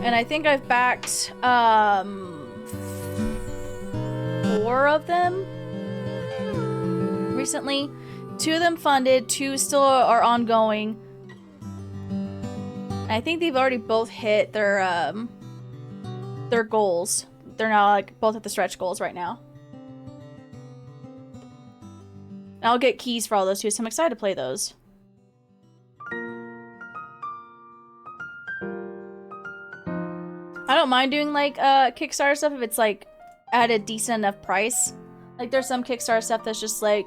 And I think I've backed 4 of them recently. 2 of them funded, 2 still are ongoing. I think they've already both hit their goals. They're now like both at the stretch goals right now. And I'll get keys for all those too, so I'm excited to play those. I don't mind doing like Kickstarter stuff if it's like at a decent enough price. Like there's some Kickstarter stuff that's just like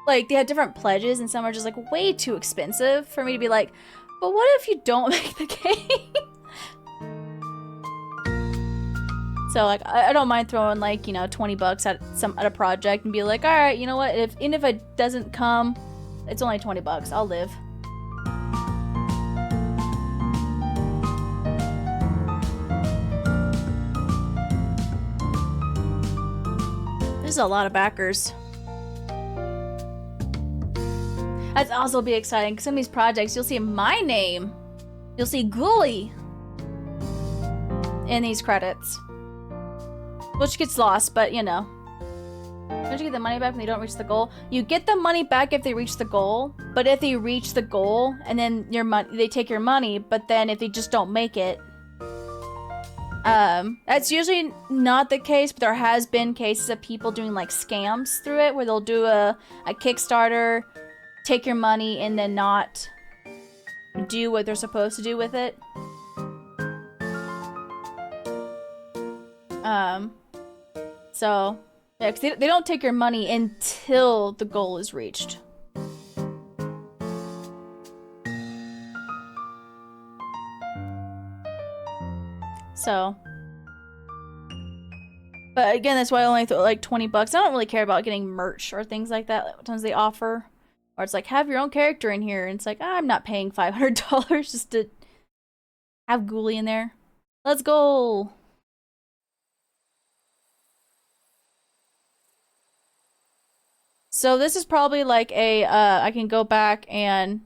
they have different pledges and some are just like way too expensive for me to be like, but what if you don't make the game? So like I don't mind throwing like, you know, 20 bucks at a project and be like, all right, you know what? Even if it doesn't come, it's only 20 bucks. I'll live. There's a lot of backers. That's also be exciting because some of these projects you'll see my name. You'll see Ghoulie in these credits. Which gets lost, but you know. Don't you get the money back when they don't reach the goal? You get the money back if they reach the goal, but if they reach the goal and then they take your money, but then if they just don't make it, that's usually not the case, but there has been cases of people doing like scams through it where they'll do a Kickstarter, take your money, and then not do what they're supposed to do with it. So, yeah, 'cause they don't take your money until the goal is reached. So, but again, that's why I only throw like 20 bucks. I don't really care about getting merch or things like that. Sometimes they offer, or it's like, have your own character in here. And it's like, I'm not paying $500 just to have Ghoulie in there. Let's go. So this is probably like a, I can go back and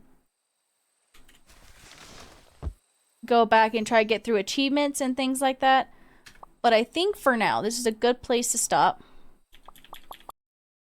try to get through achievements and things like that. But I think for now, this is a good place to stop.